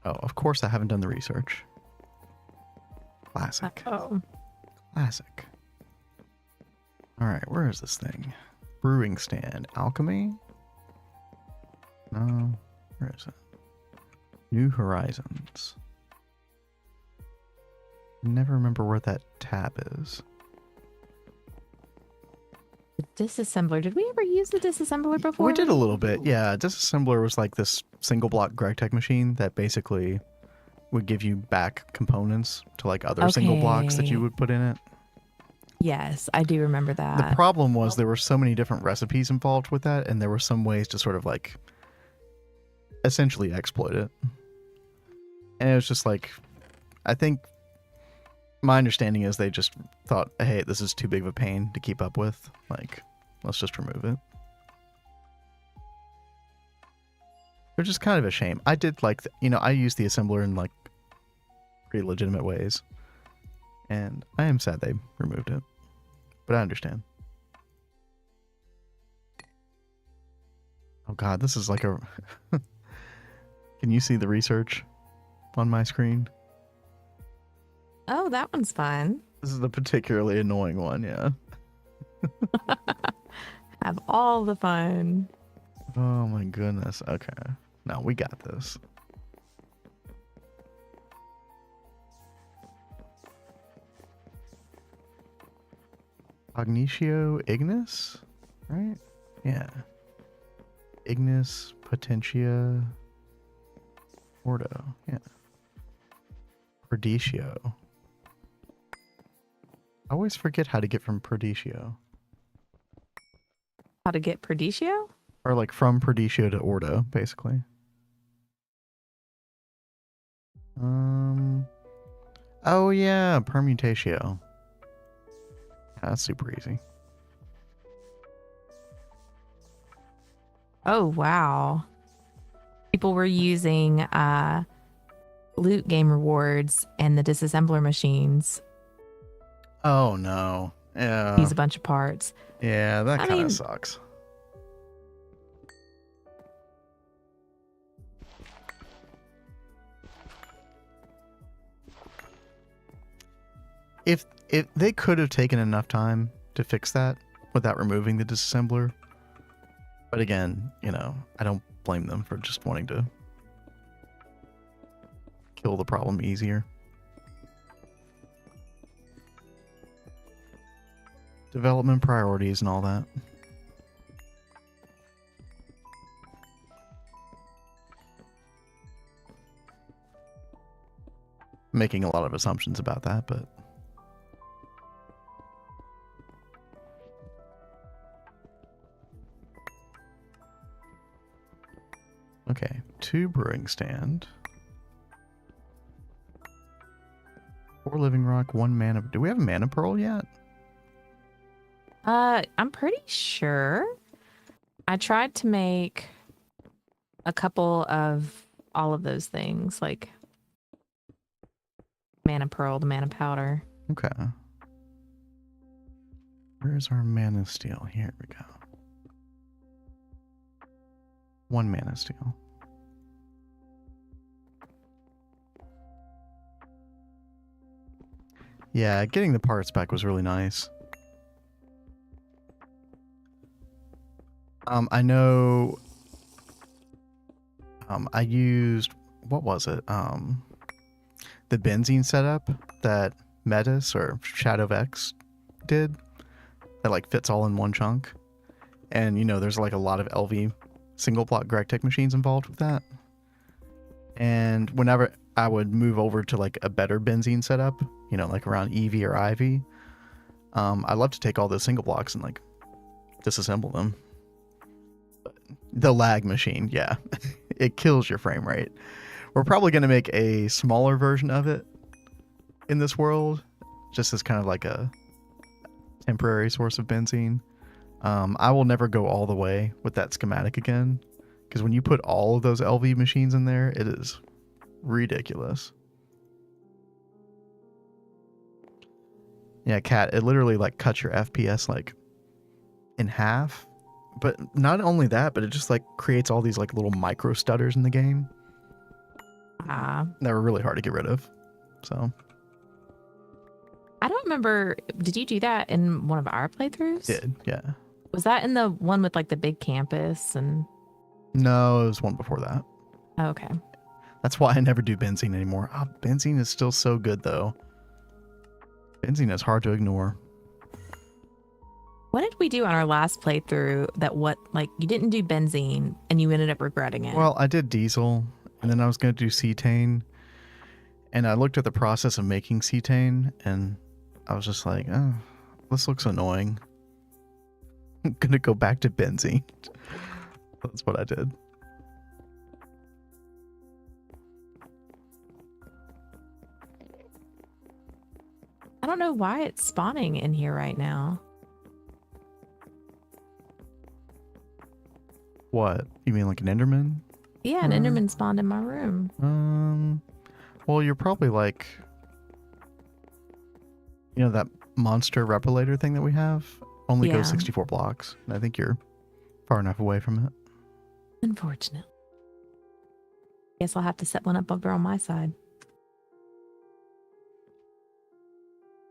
Oh, of course I haven't done the research. Classic. Oh. Classic. Alright, where is this thing? Brewing stand. Alchemy? No. Where is it? New Horizons. Never remember where that tab is. The disassembler. Did we ever use the disassembler before? We did a little bit, yeah. Disassembler was like this single block Gregtech machine that basically would give you back components to like other single blocks that you would put in it. Yes, I do remember The that. problem was there were so many different recipes involved with that, and there were some ways to sort of like essentially exploit it. And it was just like, I think my understanding is they just thought, hey, this is too big of a pain to keep up with. Like, let's just remove it. Which is kind of a shame. I did like, I used the assembler in like pretty legitimate ways. And I am sad they removed it. But I understand. Oh god, this is like a... Can you see the research on my screen? Oh, that one's fun. This is a particularly annoying one, yeah. Have all the fun. Oh my goodness. Okay. No, we got this. Cognitio Ignis? Right? Yeah. Ignis, Potentia, Ordo. Yeah. Perditio. I always forget how to get from Perditio. How to get Perditio? Or like from Perditio to Ordo, basically. Oh yeah, Permutatio. That's super easy. Oh, wow. People were using loot game rewards and the disassembler machines. Oh no. Yeah. Use a bunch of parts. Yeah, that kind of sucks. If they could have taken enough time to fix that without removing the disassembler. But again, I don't blame them for just wanting to kill the problem easier. Development priorities and all that. Making a lot of assumptions about that, but... Okay, 2 brewing stand. 4 living rock, 1 mana... Do we have a mana pearl yet? I'm pretty sure. I tried to make a couple of all of those things, like mana pearl, the mana powder. Okay. Where's our mana steel? Here we go. 1 mana steel. Yeah, getting the parts back was really nice. I know I used, what was it? The benzene setup that Metis or Shadow Vex did that like fits all in one chunk. And there's like a lot of LV single block Gregtech machines involved with that. And whenever I would move over to like a better benzene setup, like around EV or IV, I love to take all those single blocks and like disassemble them. The lag machine, yeah. It kills your frame rate. We're probably going to make a smaller version of it in this world, just as kind of like a temporary source of benzene. I will never go all the way with that schematic again, because when you put all of those LV machines in there, it is ridiculous. Yeah, Cat, it literally like cuts your FPS like in half. But not only that, but it just like creates all these like little micro stutters in the game. That were really hard to get rid of. So I don't remember. Did you do that in one of our playthroughs? Did, yeah. Was that in the one with like the big campus and? No, it was one before that. Okay. That's why I never do benzene anymore. Oh, benzene is still so good, though. Benzene is hard to ignore. What did we do on our last playthrough like you didn't do benzene and you ended up regretting it? Well, I did diesel, and then I was going to do cetane. And I looked at the process of making cetane, and I was just like, oh, this looks annoying. I'm going to go back to benzene. That's what I did. I don't know why it's spawning in here right now. What? You mean like an Enderman? Yeah, an Enderman spawned in my room. Well, you're probably like, you know, that monster replicator thing that we have only goes 64 blocks. And I think you're far enough away from it. Unfortunate. Guess I'll have to set one up over on my side.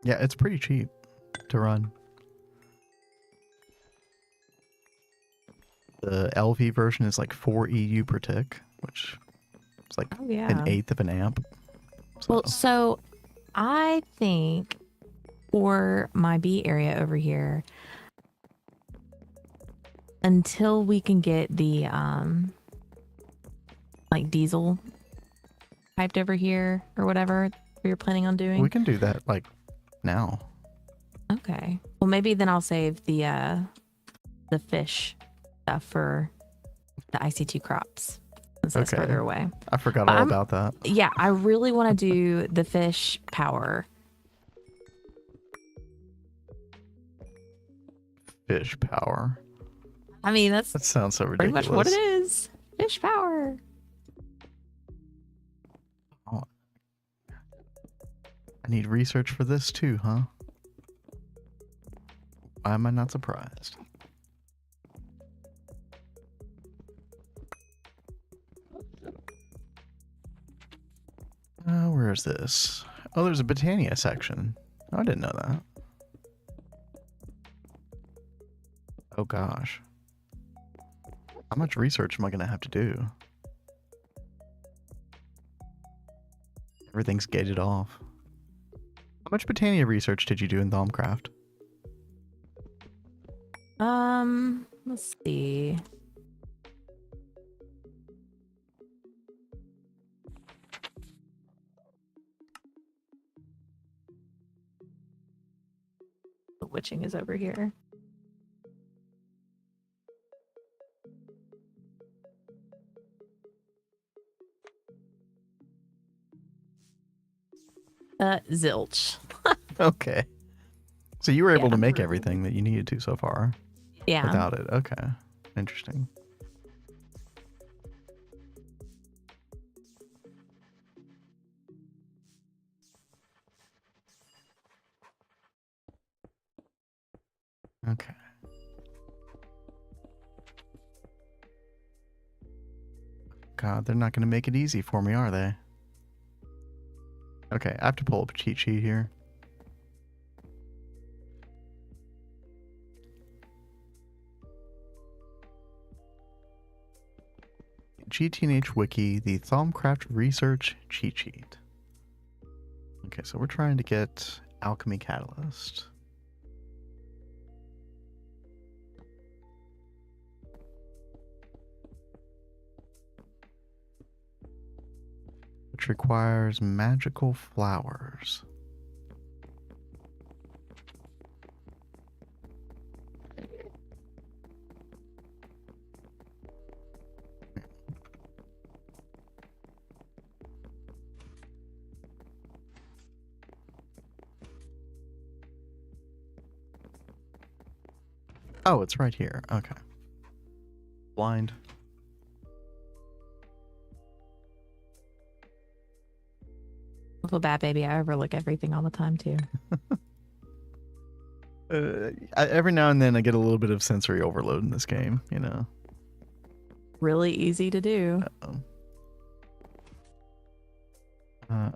Yeah, it's pretty cheap to run. The LV version is like 4 EU per tick, which is like an eighth of an amp. So. Well, so I think for my bee area over here, until we can get the like diesel piped over here or whatever we were planning on doing. We can do that like now. Okay. Well, maybe then I'll save the fish stuff for the IC2 crops since that's further away. I forgot all about that. Yeah, I really want to do the fish power. Fish power. I mean, that sounds so ridiculous. Pretty much what it is. Fish power. Oh. I need research for this too, huh? Why am I not surprised? Where is this? Oh, there's a Botania section. Oh, I didn't know that. Oh gosh. How much research am I going to have to do? Everything's gated off. How much Botania research did you do in Thaumcraft? Let's see. The witching is over here. Zilch. Okay. So you were able to make everything that you needed to so far. Yeah. Without it. Okay. Interesting. Okay. God, they're not going to make it easy for me, are they? Okay, I have to pull up a cheat sheet here. GTNH Wiki, the Thaumcraft Research Cheat Sheet. Okay, so we're trying to get Alchemy Catalyst. Which requires magical flowers. Oh, it's right here. Okay. Blind. I feel bad, baby. I overlook everything all the time, too. Every now and then I get a little bit of sensory overload in this game, you know. Really easy to do.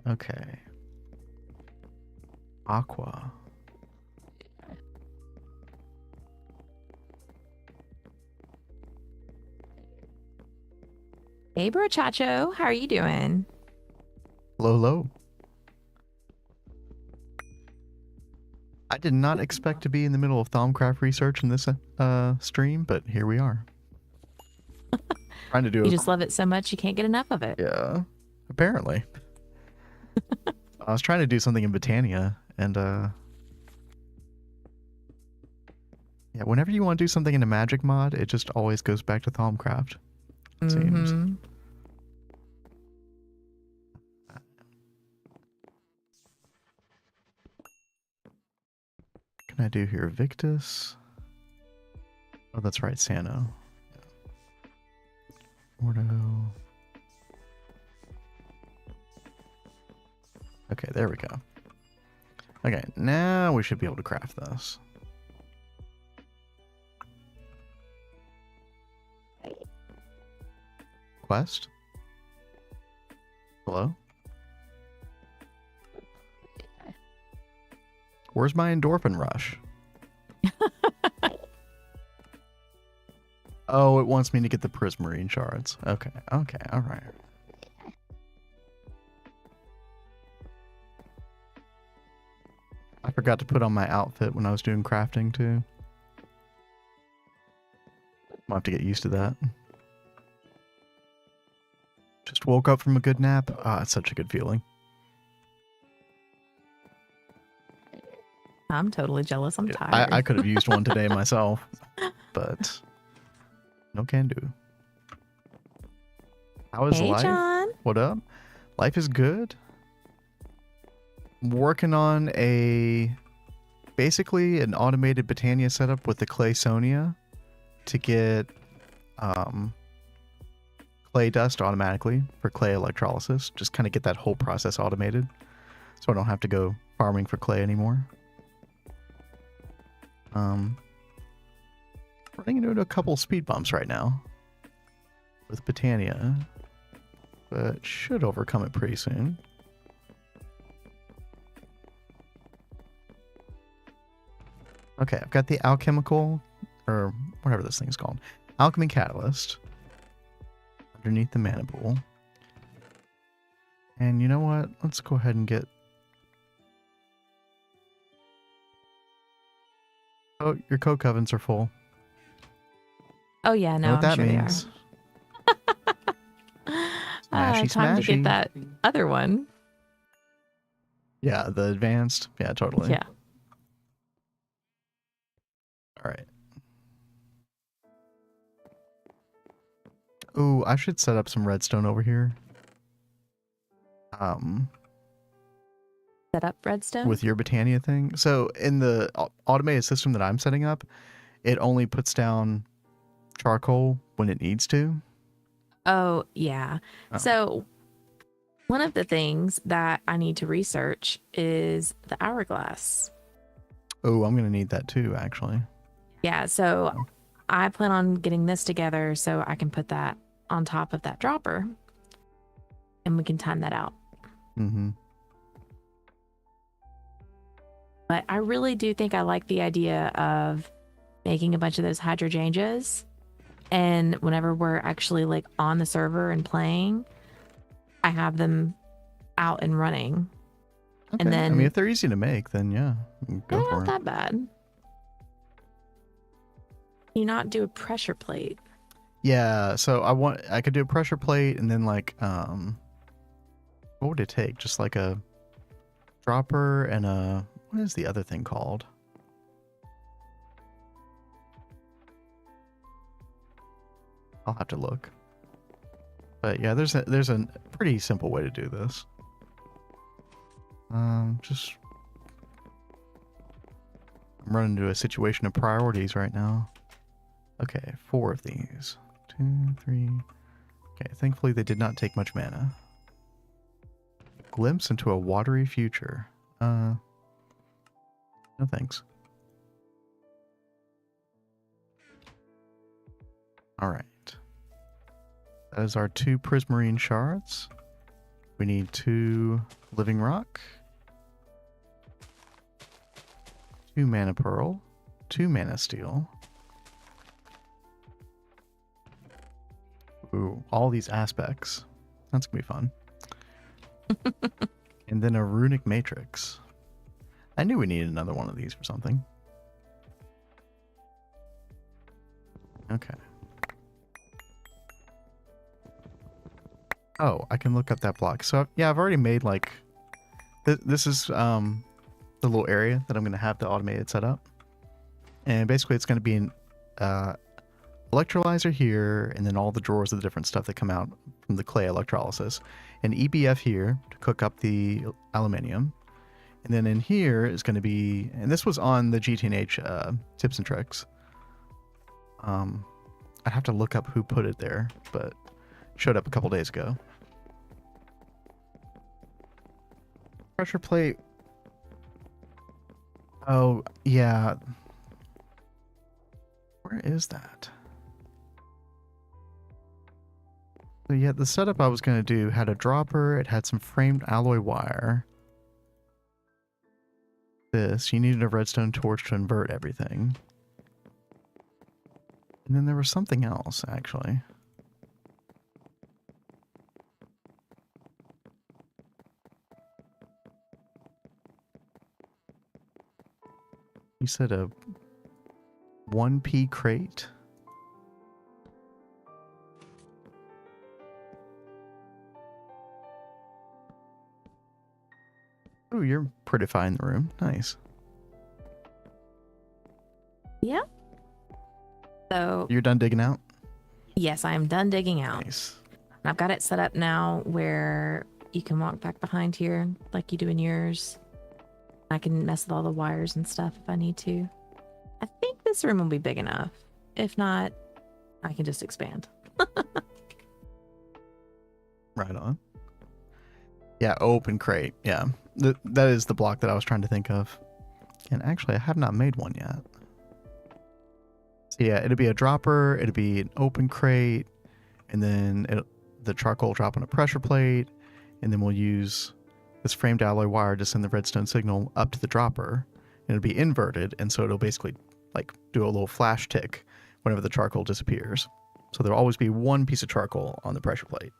Okay. Aqua. Hey, Brochacho, how are you doing? Hello, hello. I did not expect to be in the middle of Thaumcraft research in this stream, but here we are. Trying to do You a... just love it so much you can't get enough of it. Yeah, apparently. I was trying to do something in Botania, and yeah, whenever you want to do something in a magic mod, it just always goes back to Thaumcraft, it seems. Mm-hmm. Can I do here? Victus? Oh, that's right, Sano. Ordo. Okay, there we go. Okay, now we should be able to craft this. Quest? Hello? Where's my endorphin rush? Oh, it wants me to get the prismarine shards. Okay, okay, alright. I forgot to put on my outfit when I was doing crafting too. I'll have to get used to that. Just woke up from a good nap. Ah, it's such a good feeling. I'm totally jealous. I'm tired. I could have used one today myself, but no can do. How is Hey, life? John. What up? Life is good. I'm working on basically an automated Botania setup with the clay Sonia to get clay dust automatically for clay electrolysis. Just kind of get that whole process automated so I don't have to go farming for clay anymore. Running into a couple speed bumps right now with Botania, but should overcome it pretty soon. Okay, I've got the alchemical, or whatever this thing's called, alchemy catalyst underneath the mana pool. And you know what? Let's go ahead and get... Oh, your code covens are full. Oh, yeah, You no, know what I'm that sure means? they are. Smashy, Time to get smashy. that other one. Yeah, the advanced. Yeah, totally. Yeah. All right. Ooh, I should set up some redstone over here. Set up redstone. With your Botania thing. So in the automated system that I'm setting up, it only puts down charcoal when it needs to. Oh, yeah. Oh. So one of the things that I need to research is the hourglass. Oh, I'm going to need that too, actually. Yeah, so I plan on getting this together so I can put that on top of that dropper and we can time that out. Mm-hmm. But I really do think I like the idea of making a bunch of those hydrangeas. And whenever we're actually like on the server and playing, I have them out and running. Okay. And then I mean, if they're easy to make, then yeah, go they're for not it. that bad. Can you not do a pressure plate? Yeah, so I could do a pressure plate and then like what would it take? Just like a dropper and a, what is the other thing called? I'll have to look. But yeah, there's a pretty simple way to do this. Just I'm running into a situation of priorities right now. Okay, 4 of these. 2, 3. Okay, thankfully they did not take much mana. Glimpse into a watery future. No thanks. Alright. That is our 2 prismarine shards. We need 2 living rock. 2 mana pearl. 2 mana steel. Ooh, all these aspects. That's gonna be fun. And then a runic matrix. I knew we needed another one of these for something. Okay. Oh, I can look up that block. So yeah, I've already made like this is the little area that I'm going to have the automated setup. And basically it's going to be an electrolyzer here, and then all the drawers of the different stuff that come out from the clay electrolysis. An EBF here to cook up the aluminium. And then in here is going to be, and this was on the GTNH tips and tricks. I'd have to look up who put it there, but it showed up a couple days ago. Pressure plate. Oh, yeah. Where is that? So yeah, the setup I was going to do had a dropper. It had some framed alloy wire. This, you needed a redstone torch to invert everything. And then there was something else, actually. You said a 1P crate? Oh, you're prettifying the room. Nice. Yeah. So You're done digging out? yes, I am done digging out. Nice. I've got it set up now where you can walk back behind here like you do in yours. I can mess with all the wires and stuff if I need to. I think this room will be big enough. If not, I can just expand. Right on. Yeah, open crate. Yeah. That is the block that I was trying to think of. And actually, I have not made one yet. So yeah, it'll be a dropper, it'll be an open crate, and then the charcoal will drop on a pressure plate, and then we'll use this framed alloy wire to send the redstone signal up to the dropper, and it'll be inverted, and so it'll basically like do a little flash tick whenever the charcoal disappears. So there'll always be one piece of charcoal on the pressure plate.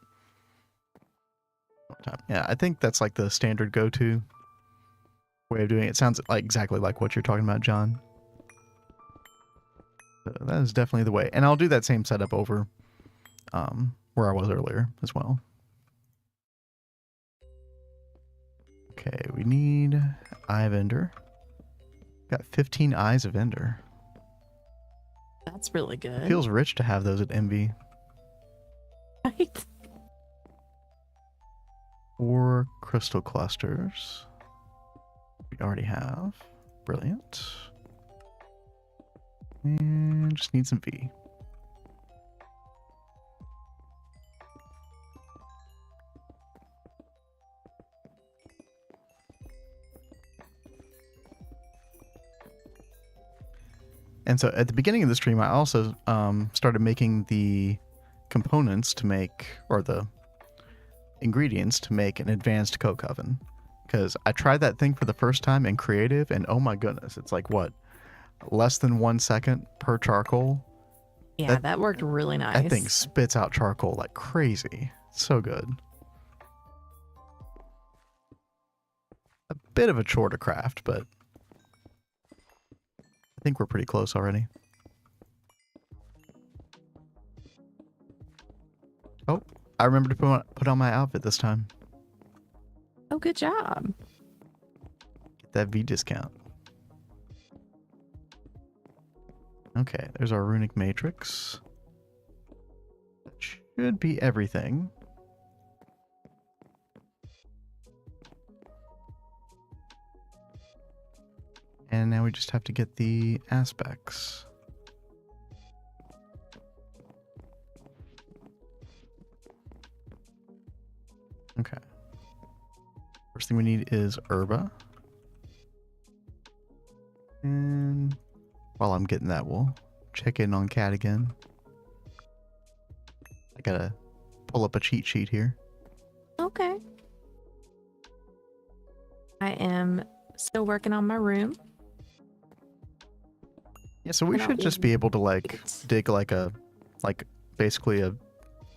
Yeah, I think that's like the standard go-to way of doing it. It sounds like exactly like what you're talking about, John. So that is definitely the way. And I'll do that same setup over where I was earlier as well. Okay, we need eye of ender. Got 15 eyes of ender. That's really good. It feels rich to have those at MV. Right? 4 crystal clusters. We already have. Brilliant. And just need some V. And so at the beginning of the stream, I also started making the components to make, or the ingredients to make an advanced coke oven. Because I tried that thing for the first time in creative, and oh my goodness, it's like what? Less than 1 second per charcoal. Yeah, that worked really nice. That thing spits out charcoal like crazy. So good. A bit of a chore to craft, but I think we're pretty close already. Oh, I remember to put on my outfit this time. Oh, good job. Get that V discount. Okay, there's our runic matrix. That should be everything. And now we just have to get the aspects. Okay. First thing we need is herba. And while I'm getting that, we'll check in on Cat again. I gotta pull up a cheat sheet here. Okay. I am still working on my room. Yeah, so we should just be able to like dig like basically a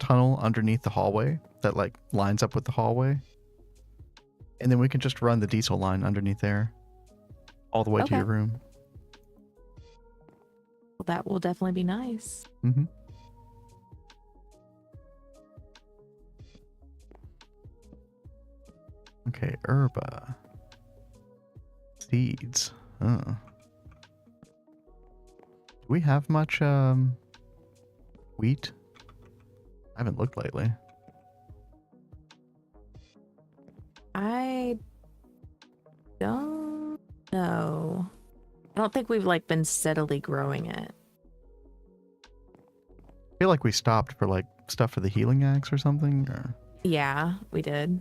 tunnel underneath the hallway that like lines up with the hallway. And then we can just run the diesel line underneath there all the way to Okay. your room. Well, that will definitely be nice. Mm-hmm. Okay, herba. Seeds. Do we have much wheat? I haven't looked lately. I don't know. I don't think we've like been steadily growing it. I feel like we stopped for like stuff for the healing axe or something. Or Yeah, we did.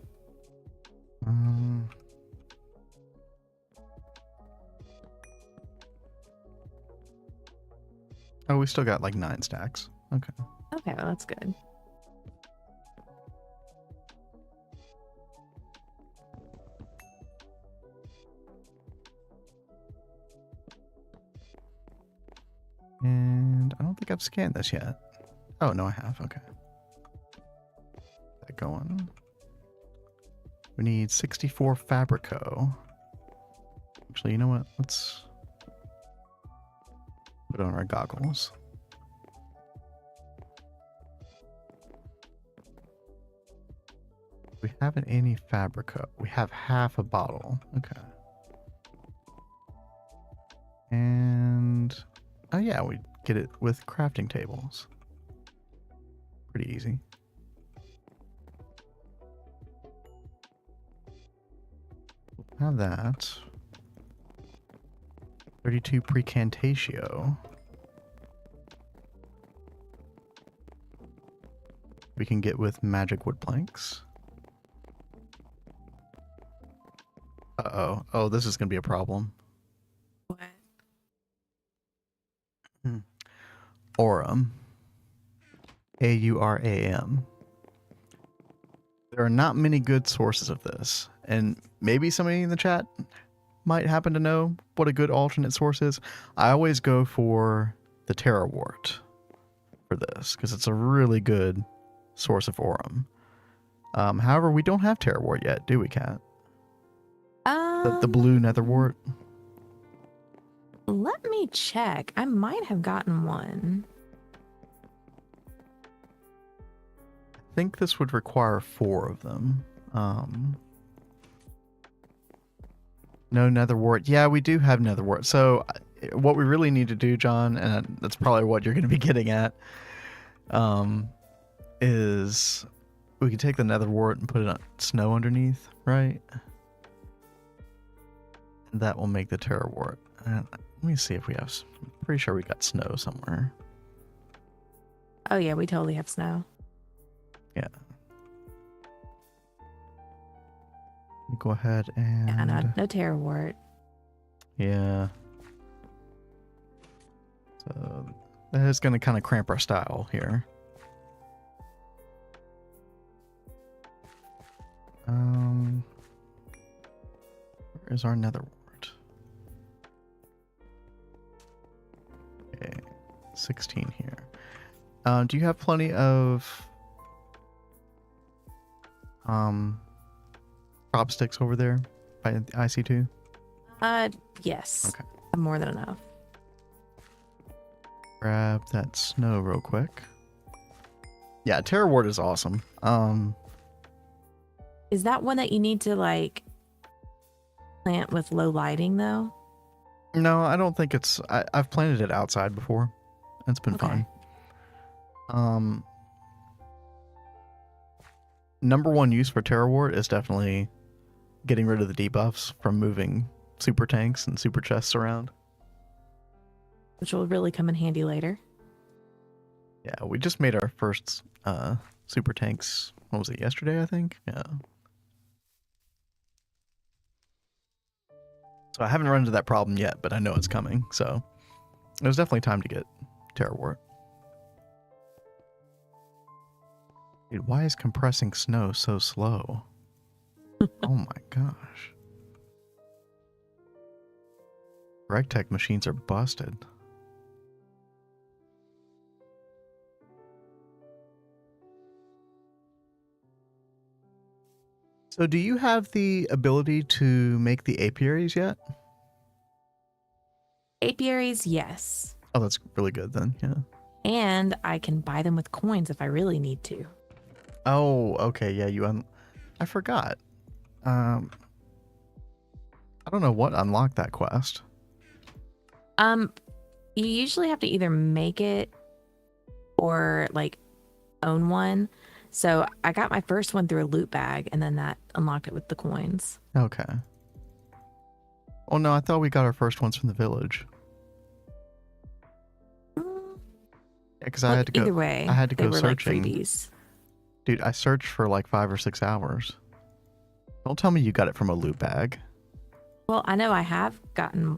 Oh, we still got like 9 stacks. Okay. Okay, well, that's good. And I don't think I've scanned this yet. Oh, no, I have. Okay. That going. We need 64 Fabrico. Actually, you know what? Let's put on our goggles. We haven't any Fabrico. We have half a bottle. Okay. And oh yeah, we get it with crafting tables. Pretty easy. Have that. 32 Precantatio. We can get with magic wood planks. Uh-oh. Oh, this is going to be a problem. What? Aurum. A-U-R-A-M. There are not many good sources of this, and maybe somebody in the chat might happen to know what a good alternate source is. I always go for the Terrawort for this, because it's a really good source of Aurum. However, we don't have Terrawort yet, do we, Kat? The blue netherwort? Let me check. I might have gotten one. I think this would require 4 of them. No netherwort. Yeah, we do have netherwort. So what we really need to do, John, and that's probably what you're going to be getting at, is we can take the netherwort and put it on snow underneath, right? That will make the terrawort. Let me see if we have. I'm pretty sure we got snow somewhere. Oh yeah, we totally have snow. Yeah. Let me go ahead and. Yeah, no terrawort. Yeah. So that is going to kind of cramp our style here. Where is our netherwort? Okay, 16 here. Do you have plenty of crop sticks over there by IC2? Yes. Okay. I have more than enough. Grab that snow real quick. Yeah, terrawort is awesome. Is that one that you need to like plant with low lighting though? No, I don't think it's. I've planted it outside before. It's been fine. Number one use for terrawort is definitely getting rid of the debuffs from moving super tanks and super chests around. Which will really come in handy later. Yeah, we just made our first super tanks. What was it, yesterday, I think? Yeah. So I haven't run into that problem yet, but I know it's coming. So it was definitely time to get terrawort. Dude, why is compressing snow so slow? Oh my gosh. Gregtech machines are busted. So do you have the ability to make the apiaries yet? Apiaries, yes. Oh, that's really good then. Yeah. And I can buy them with coins if I really need to. Oh, okay. Yeah, I forgot. I don't know what unlocked that quest. You usually have to either make it or like own one. So I got my first one through a loot bag, and then that unlocked it with the coins. Okay. Oh no, I thought we got our first ones from the village. Yeah, because I had to go. Either way, I had to they go were searching. like freebies. Dude, I searched for like 5 or 6 hours. Don't tell me you got it from a loot bag. Well, I know I have gotten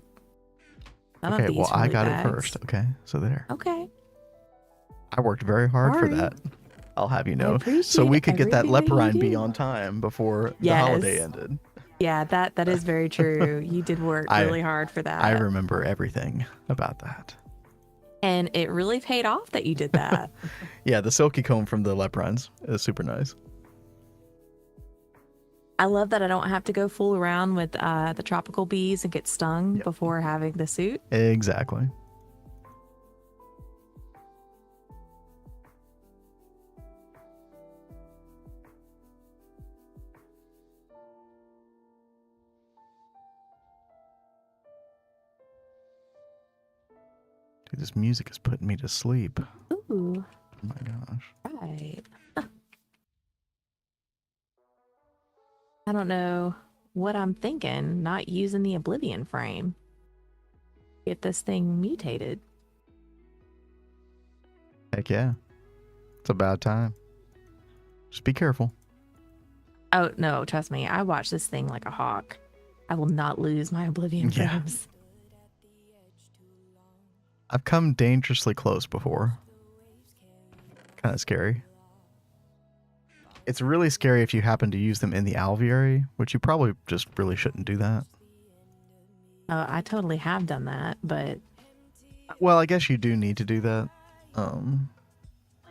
some of Okay, these well from I loot got bags. it first. Okay, so there. Okay. I worked very hard for Sorry. that. I'll have you I know. appreciate So we could get that everything that you leporine bee do. on time before the Yes. holiday ended. Yeah, that is very true. You did work really hard for that. I remember everything about that. And it really paid off that you did that. Yeah, the silky comb from the leporines is super nice. I love that I don't have to go fool around with the tropical bees and get stung before having the suit. Exactly. Dude, this music is putting me to sleep. Ooh. Oh my gosh. Right. I don't know what I'm thinking, not using the Oblivion frame. Get this thing mutated. Heck yeah. It's about time. Just be careful. Oh, no, trust me. I watch this thing like a hawk. I will not lose my Oblivion Yeah. frames. I've come dangerously close before. Kind of scary. It's really scary if you happen to use them in the alveary, which you probably just really shouldn't do that. I totally have done that, but Well, I guess you do need to do that.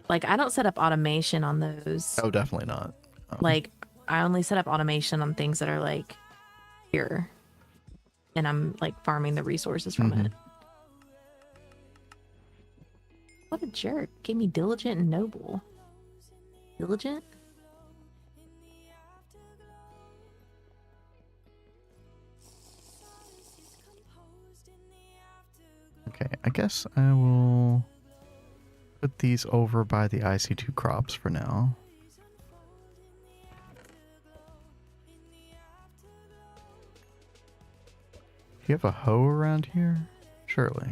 like I don't set up automation on those. Oh, definitely not. Like I only set up automation on things that are like here. And I'm like farming the resources from it. What a jerk. Gave me diligent and noble. Diligent? Okay, I guess I will put these over by the IC2 crops for now. Do you have a hoe around here? Surely.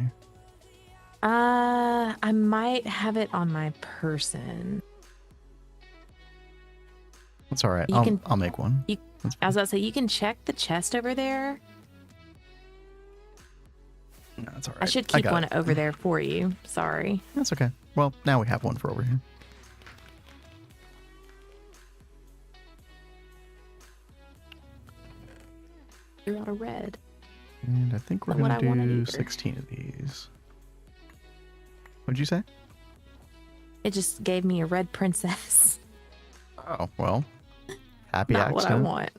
I might have it on my person. That's all right. You I'll make one. I was about to say, you can check the chest over there. No, that's all right. I should keep got one it. over there for you. Sorry. That's okay. Well, now we have one for over here. Threw out a red. And I think we're Not what going I to wanted do either. 16 of these. What'd you say? It just gave me a red princess. Oh, well. Happy Not what I accident. want.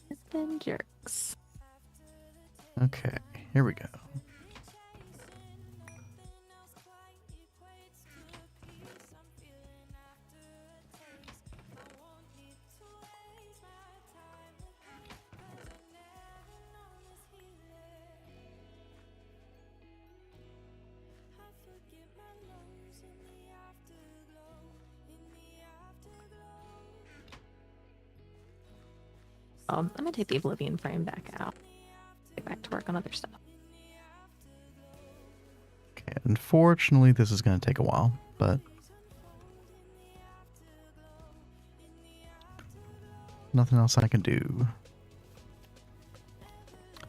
It's been jerks. Okay, here we go. I'm gonna take the Oblivion frame back out. Get back to work on other stuff. Okay, unfortunately, this is going to take a while, but nothing else I can do.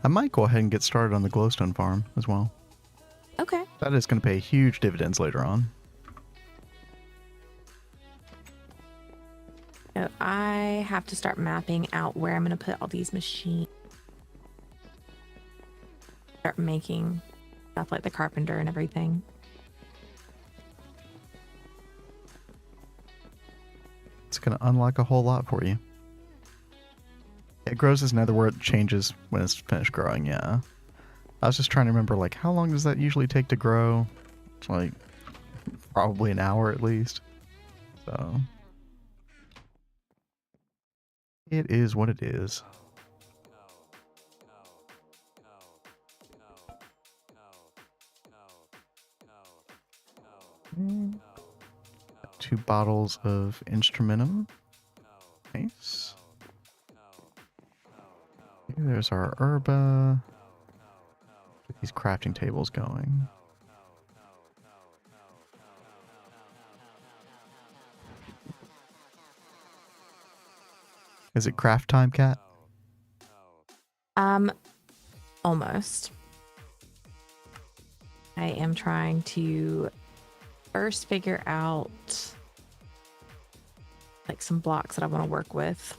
I might go ahead and get started on the glowstone farm as well. Okay. That is going to pay huge dividends later on. So I have to start mapping out where I'm going to put all these machines. Start making stuff like the carpenter and everything. It's going to unlock a whole lot for you. It grows as nether where it changes when it's finished growing, yeah. I was just trying to remember, like, how long does that usually take to grow? It's like, probably an hour at least. So, it is what it is. Got 2 bottles of instrumentum. Nice. Okay, there's our herba. Get these crafting tables going. Is it craft time, Cat? Almost. I am trying to first figure out like some blocks that I want to work with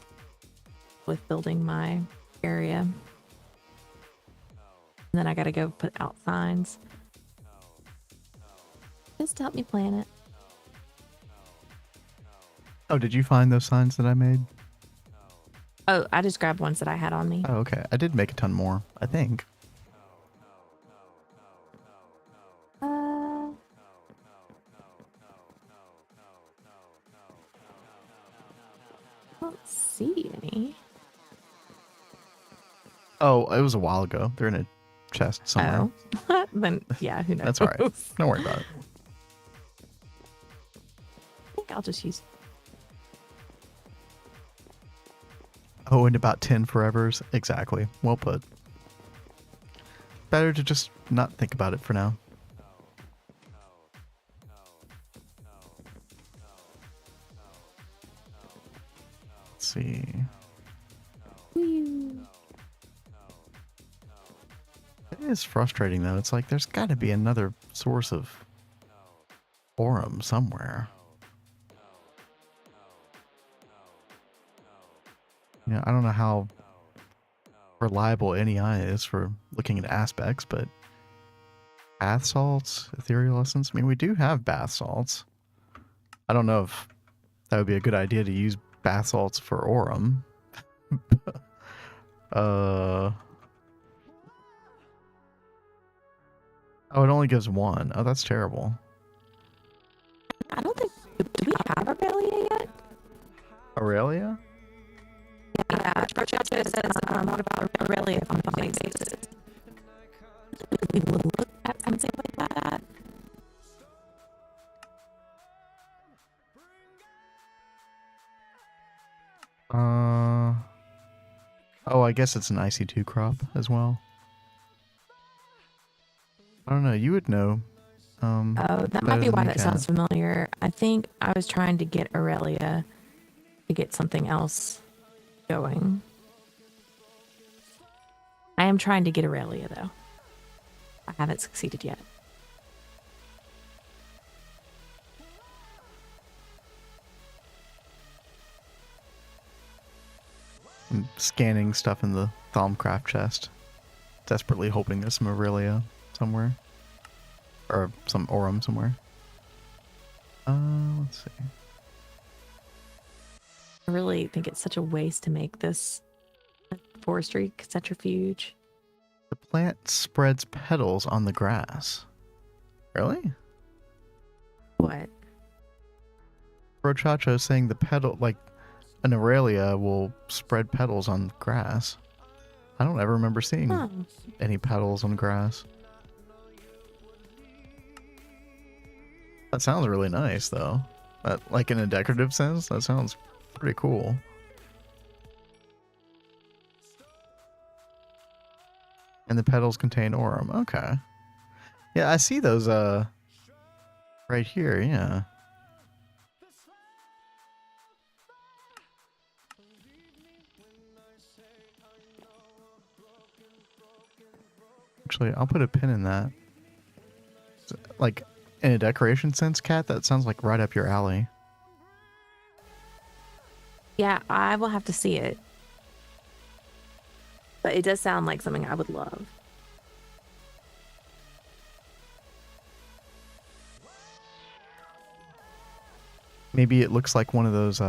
building my area. And then I got to go put out signs. Just help me plan it. Oh, did you find those signs that I made? Oh, I just grabbed ones that I had on me. Oh, okay. I did make a ton more, I think. I don't see any. Oh, it was a while ago. They're in a chest somewhere. Oh, then yeah, who knows? That's all right. Don't worry about it. I think I'll just use. Oh, and about 10 forevers. Exactly. Well put. Better to just not think about it for now. Let's see. It is frustrating though. It's like there's got to be another source of aurum somewhere. You know, I don't know how reliable NEI is for looking at aspects, but bath salts, ethereal essence. I mean, we do have bath salts. I don't know if that would be a good idea to use bath salts for aurum. Oh, it only gives 1. Oh, that's terrible. I don't think. Do we have Aurelia yet? Aurelia? Yeah, Gregtech says, what about Aurelia on a basis? We look at something like that. Oh, I guess it's an IC2 crop as well. I don't know. You would know. Oh, that might be why that sounds familiar. I think I was trying to get Aurelia to get something else going. I am trying to get Aurelia, though. I haven't succeeded yet. I'm scanning stuff in the Thalmcraft chest. Desperately hoping there's some Aurelia somewhere. Or some aurum somewhere. Let's see. I really think it's such a waste to make this forestry centrifuge. The plant spreads petals on the grass. Really? What? Brochacho is saying the petal, like an Aurelia, will spread petals on grass. I don't ever remember seeing any petals on grass. That sounds really nice, though. Like in a decorative sense, that sounds pretty cool. And the petals contain aurum. Okay. Yeah, I see those right here, yeah. Actually, I'll put a pin in that. Like, in a decoration sense, Kat, that sounds like right up your alley. Yeah, I will have to see it. But it does sound like something I would love. Maybe it looks like one of those,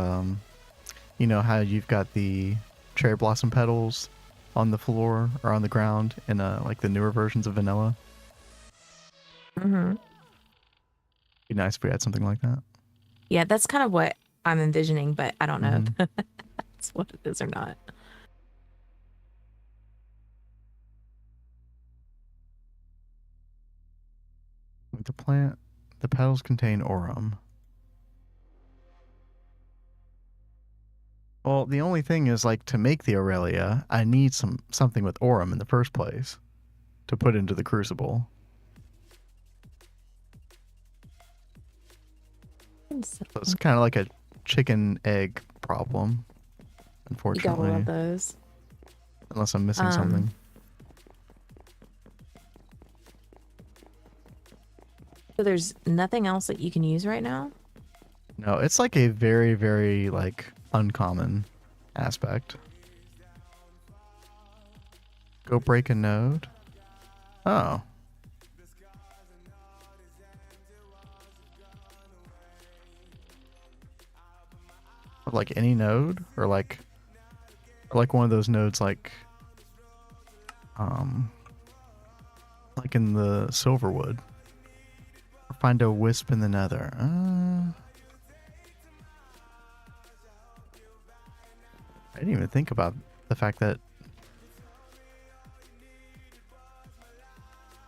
you know how you've got the cherry blossom petals on the floor or on the ground in like the newer versions of vanilla. Mm-hmm. Be nice if we had something like that. Yeah, that's kind of what I'm envisioning, but I don't know Mm-hmm. if that's what it is or not. With the plant, the petals contain aurum. Well, the only thing is, like, to make the Aurelia, I need something with aurum in the first place to put into the crucible. So it's kind of like a chicken egg problem, You gotta love unfortunately, those. unless I'm missing something. So there's nothing else that you can use right now? No, it's like a very, very, like, uncommon aspect. Go break a node. Oh. Like any node, or like one of those nodes, like in the Silverwood. Or find a wisp in the Nether. I didn't even think about the fact that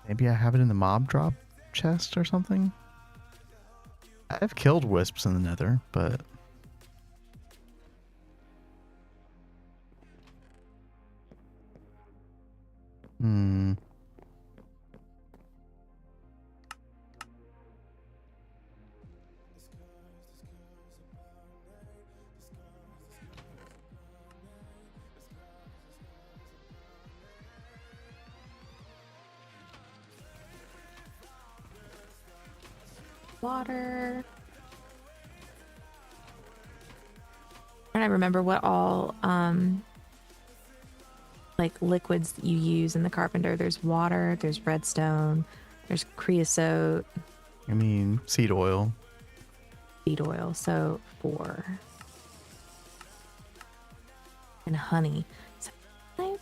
maybe I have it in the mob drop chest or something. I've killed wisps in the Nether, but Water. And I remember what all like liquids that you use in the carpenter. There's water, there's redstone, there's creosote, I mean seed oil. seed oil. So 4. And honey. So, am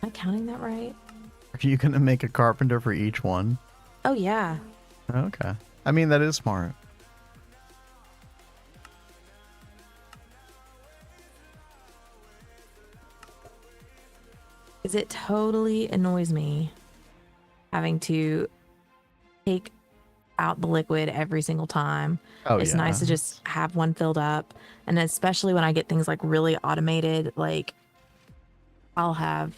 I counting that right? Are you gonna make a carpenter for each one? Oh yeah. Okay. I mean, that is smart. Because it totally annoys me having to take out the liquid every single time. Oh, It's yeah. nice to just have one filled up. And especially when I get things like really automated, like I'll have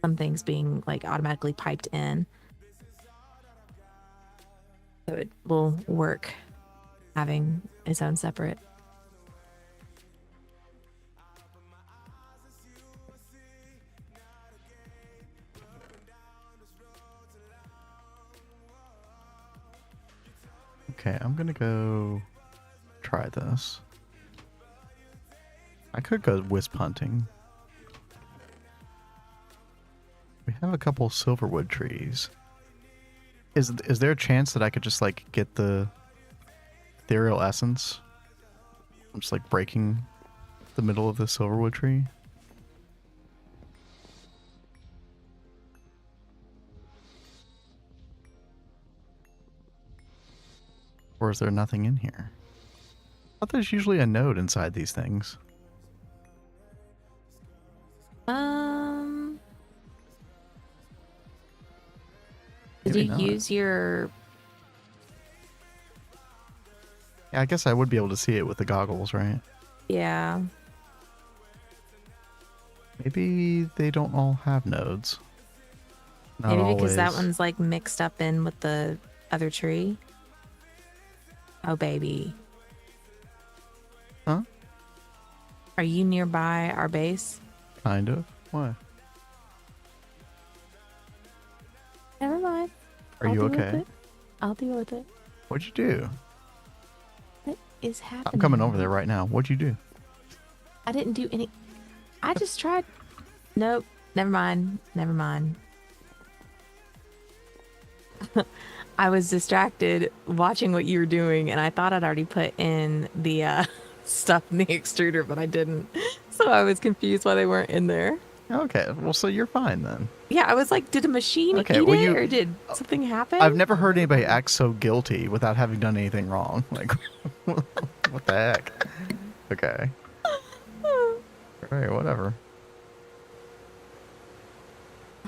some things being like automatically piped in. So it will work having its own separate. Okay, I'm gonna go try this. I could go wisp hunting. We have a couple silverwood trees. Is there a chance that I could just like get the ethereal essence? I'm just like breaking the middle of the silverwood tree. Or is there nothing in here? I thought there's usually a node inside these things. Did Maybe you not. use your... Yeah, I guess I would be able to see it with the goggles, right? Yeah. Maybe they don't all have nodes. Not Maybe because that always. one's like mixed up in with the other tree. Oh, baby. Huh? Are you nearby our base? Kind of. Why? Never mind. Are you okay? I'll deal with it. What'd you do? What is happening? I'm coming over there right now. What'd you do? I didn't do any. I just tried. Nope. Never mind. Never mind. I was distracted watching what you were doing, and I thought I'd already put in the stuff in the extruder, but I didn't. So I was confused why they weren't in there. Okay, well, so you're fine then. Yeah, I was like, did a machine Okay, eat well, it, or did something I've happen? never heard anybody act so guilty without having done anything wrong. Like, what the heck? Okay. All right, whatever.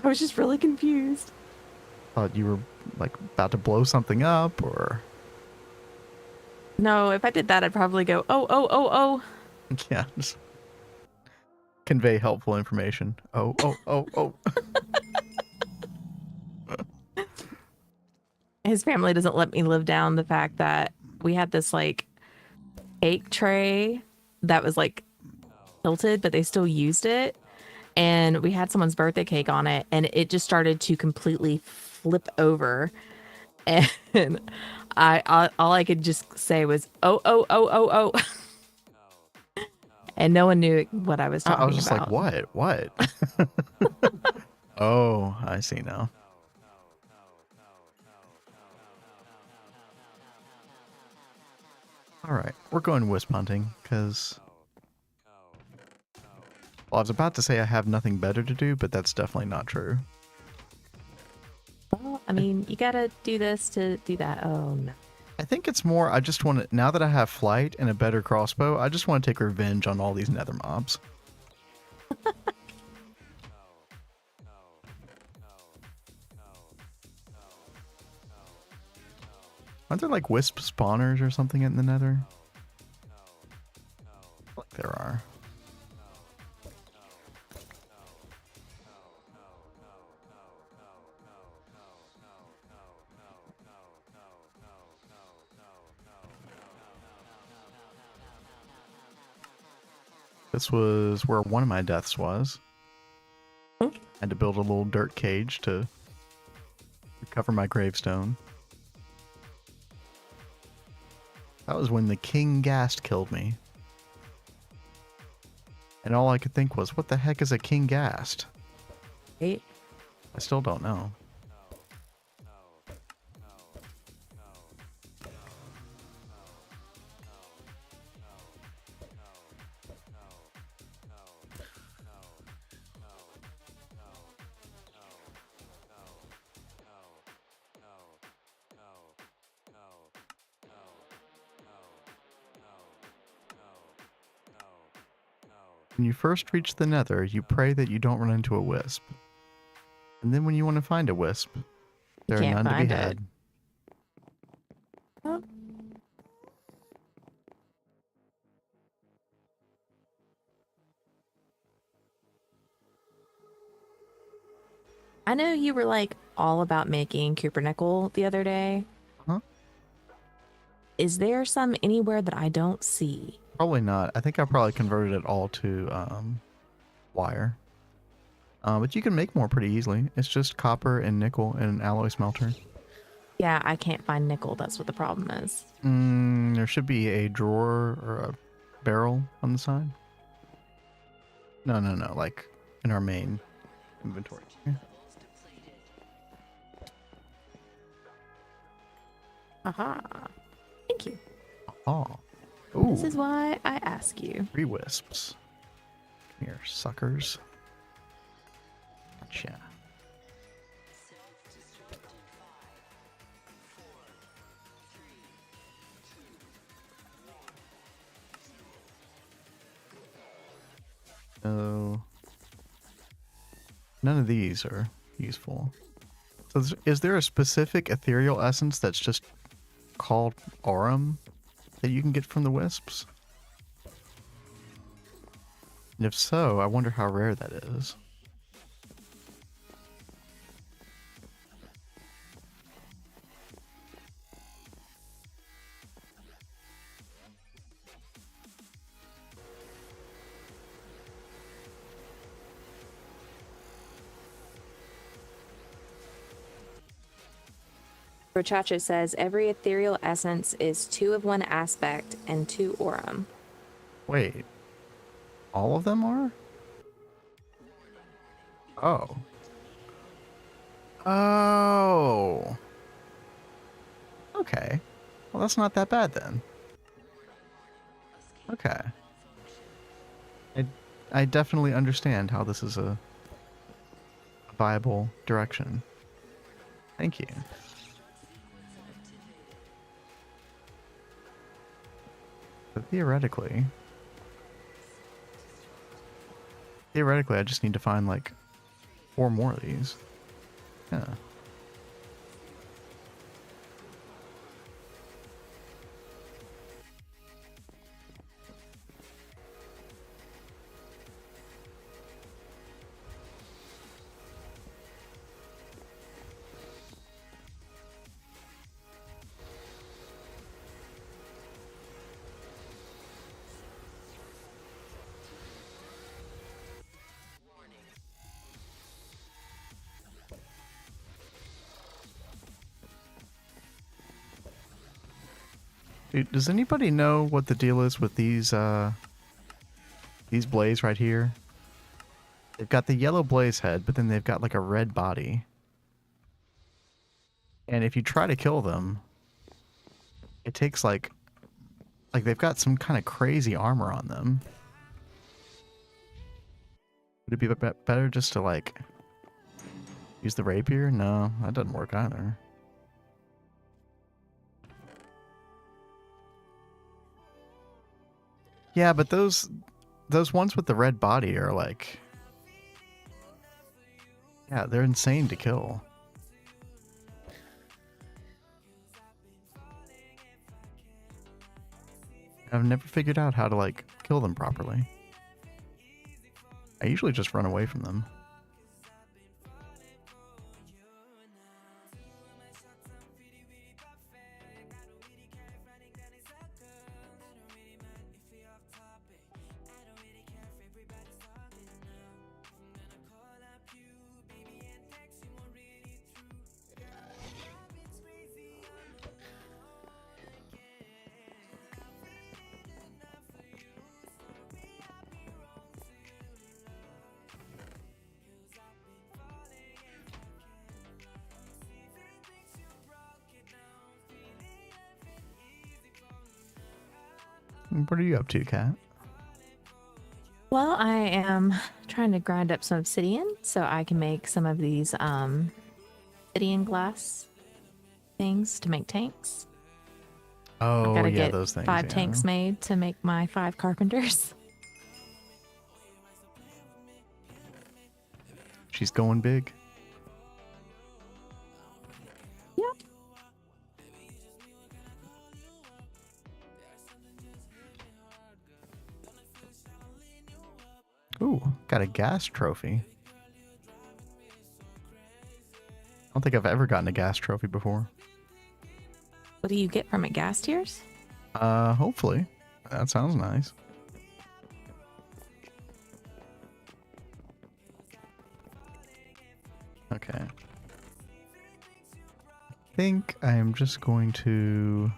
I was just really confused. Thought you were like about to blow something up, or No, if I did that, I'd probably go, oh, oh, oh, oh. yeah, just convey helpful information. Oh, oh, oh, oh. His family doesn't let me live down the fact that we had this like cake tray that was like tilted, but they still used it. And we had someone's birthday cake on it, and it just started to completely flip over. And all I could just say was, oh, oh, oh, oh, oh. And no one knew what I was talking about. I was just like, what? What? Oh, I see now. All right, we're going wisp hunting because, well, I was about to say I have nothing better to do, but that's definitely not true. Well, I mean, you gotta do this to do that. Oh, no. I think it's more, I just want to, now that I have flight and a better crossbow, I just want to take revenge on all these nether mobs. Aren't there like wisp spawners or something in the nether? Like there are. This was where one of my deaths was. I had to build a little dirt cage to recover my gravestone. That was when the King Ghast killed me. And all I could think was, what the heck is a King Ghast? Right? I still don't know. When you first reach the nether, you pray that you don't run into a wisp. And then when you want to find a wisp, there are none to be had. Oh. I know you were like all about making Coopernickel the other day. Huh? Is there some anywhere that I don't see? Probably not. I think I probably converted it all to wire. But you can make more pretty easily. It's just copper and nickel and an alloy smelter. Yeah, I can't find nickel. That's what the problem is. There should be a drawer or a barrel on the side. No, like in our main inventory. Aha. Thank you. Oh. Ooh. This is why I ask you. 3 wisps. Come here, suckers. Gotcha. So, none of these are useful. So is there a specific ethereal essence that's just called aurum that you can get from the wisps? And if so, I wonder how rare that is. Rochacho says every ethereal essence is 2 of one aspect and 2 aurum. Wait. All of them are? Oh. Oh. Okay. Well, that's not that bad then. Okay. I definitely understand how this is a viable direction. Thank you. But theoretically, I just need to find like 4 more of these. Yeah. Dude, does anybody know what the deal is with these blaze right here? They've got the yellow blaze head, but then they've got like a red body. And if you try to kill them, it takes like they've got some kind of crazy armor on them. Would it be better just to like use the rapier? No, that doesn't work either. Yeah, but those ones with the red body are like, yeah, they're insane to kill. I've never figured out how to like kill them properly. I usually just run away from them. What are you up to, Kat? Well, I am trying to grind up some obsidian so I can make some of these obsidian glass things to make tanks. Oh, I've got to yeah, get those things. 5 yeah. tanks made to make my 5 carpenters. She's going big. Yep. Ooh, got a gas trophy. I don't think I've ever gotten a gas trophy before. What do you get from it? Gas tiers? Hopefully. That sounds nice. Okay. I think I am just going to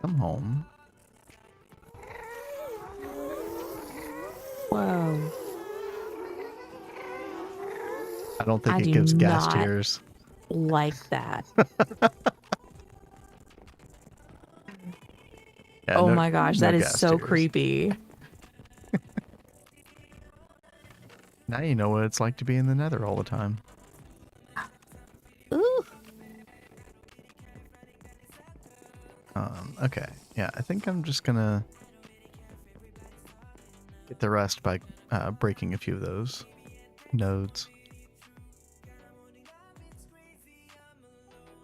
come home. Whoa. I don't think I it do gives gas not tiers. like that. Yeah, Oh no- my gosh, no that is gas so tiers. creepy. Now you know what it's like to be in the nether all the time. Ooh. Okay. Yeah, I think I'm just gonna get the rest by breaking a few of those nodes.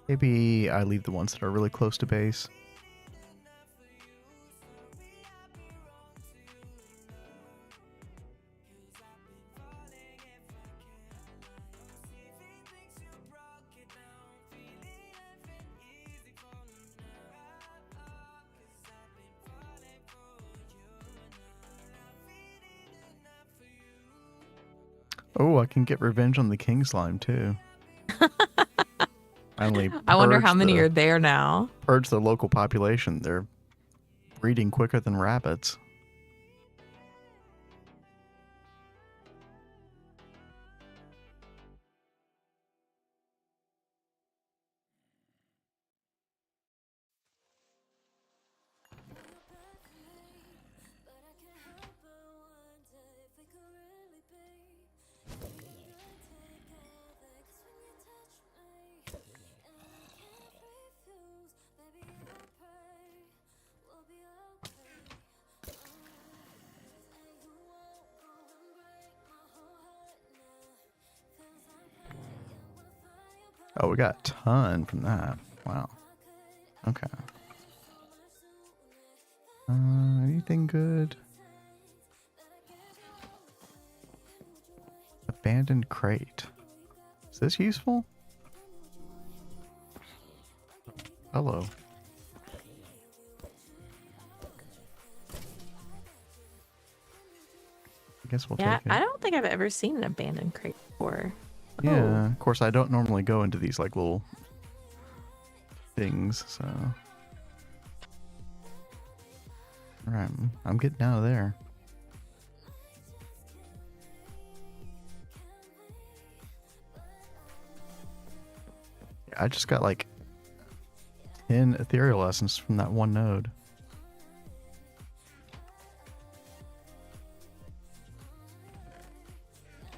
Maybe I leave the ones that are really close to base. Oh, I can get revenge on the king slime too. Finally, I wonder how many are there now. Purge the local population. They're breeding quicker than rabbits. Oh, we got a ton from that. Wow. Okay. Anything good? Abandoned crate. Is this useful? Hello. I guess we'll Yeah, take it. I don't think I've ever seen an abandoned crate before. Yeah, Oh, of course I don't normally go into these like little things, so. Alright, I'm getting out of there. I just got like 10 ethereal essence from that one node.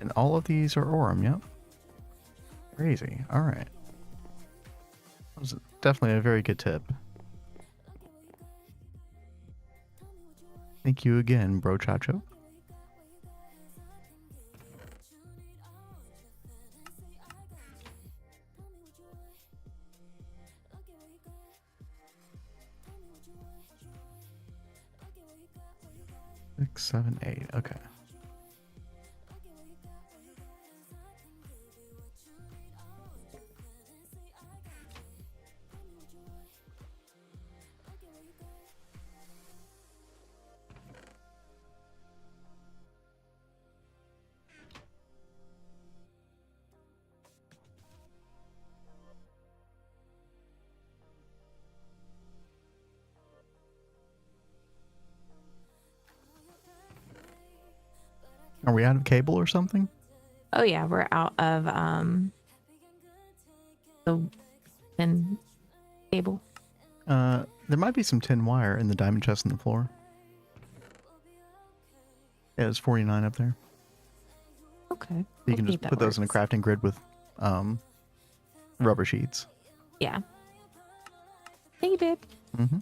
And all of these are Aurum, yep. Crazy. Alright. That was definitely a very good tip. Thank you again, Bro Chacho. Six, 7, 8. Okay. Are we out of cable or something? oh yeah, we're out of the tin cable. There might be some tin wire in the diamond chest on the floor. Yeah, it's 49 up there. Okay. You We'll can see just if that put those in a works. crafting grid with rubber sheets. Yeah. Thank you, babe. Mm-hmm.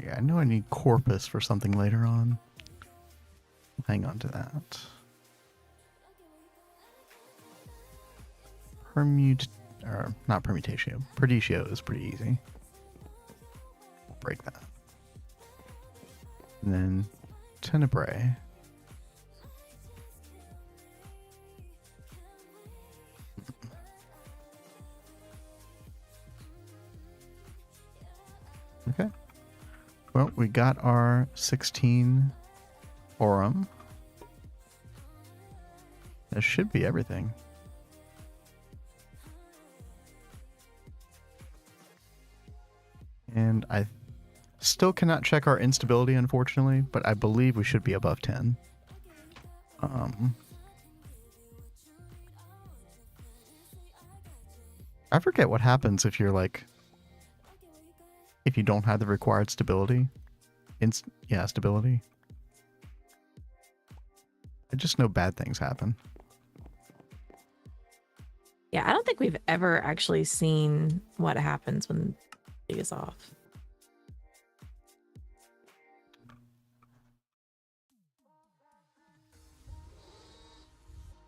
Yeah, I know I need corpus for something later on. Hang on to that. Or not permutatio. Perditio is pretty easy. Break that. And then tenebrae. Okay. Well, we got our 16 Aurum. That should be everything. And I still cannot check our instability, unfortunately, but I believe we should be above 10. I forget what happens if you're like, if you don't have the required stability. Yeah, stability. I just know bad things happen. Yeah, I don't think we've ever actually seen what happens when it is off.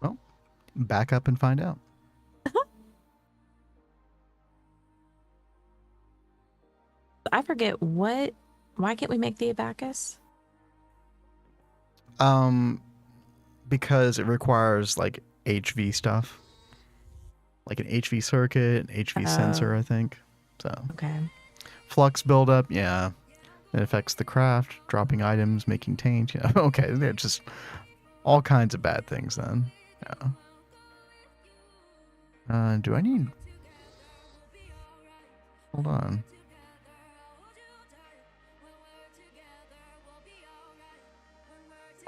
Well, back up and find out. I forget why can't we make the abacus? Because it requires like HV stuff. Like an HV circuit, HV sensor, I think. So Okay. flux buildup, yeah. It affects the craft, dropping items, making taint. Yeah, okay. They're just all kinds of bad things then. Yeah. Do I need... Hold on.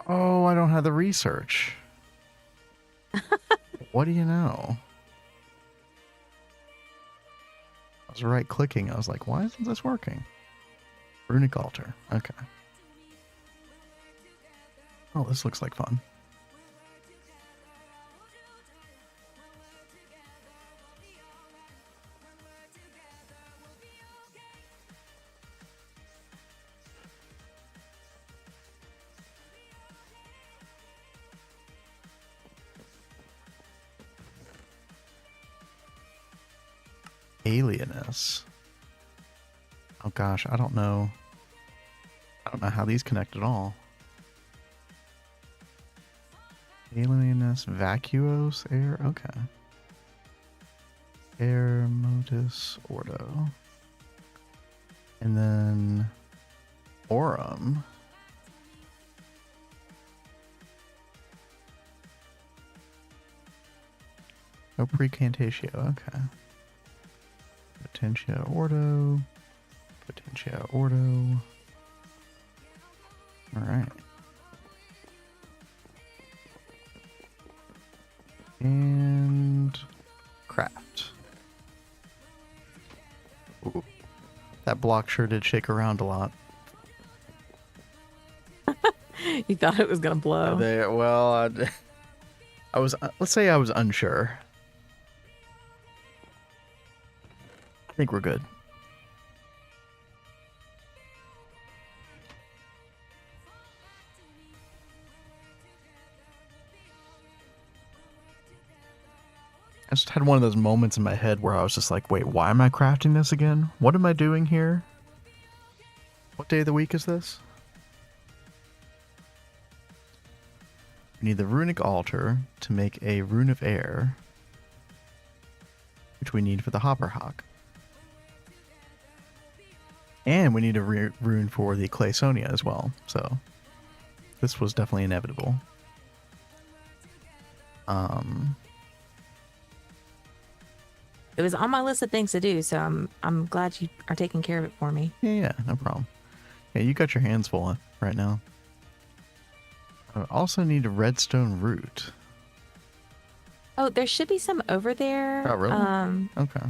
Oh, I don't have the research. What do you know? I was right clicking. I was like, why isn't this working? Runic altar. Okay. Oh, this looks like fun. alienus. Oh gosh, I don't know. I don't know how these connect at all. Alienus vacuos air. Okay. Air modus ordo. And then aurum. Oh, precantatio. Okay. Potentia ordo. Potentia ordo. All right. And craft. Ooh. That block sure did shake around a lot. You thought it was gonna blow. I was, let's say I was unsure. I think we're good. I just had one of those moments in my head where I was just like, wait, why am I crafting this again? What am I doing here? What day of the week is this? We need the runic altar to make a rune of air, which we need for the hopper hawk. And we need a rune for the Claysonia as well. So this was definitely inevitable. It was on my list of things to do, so I'm glad you are taking care of it for me. Yeah, no problem. Yeah, you got your hands full right now. I also need a redstone root. Oh, there should be some over there. Oh, really? Okay.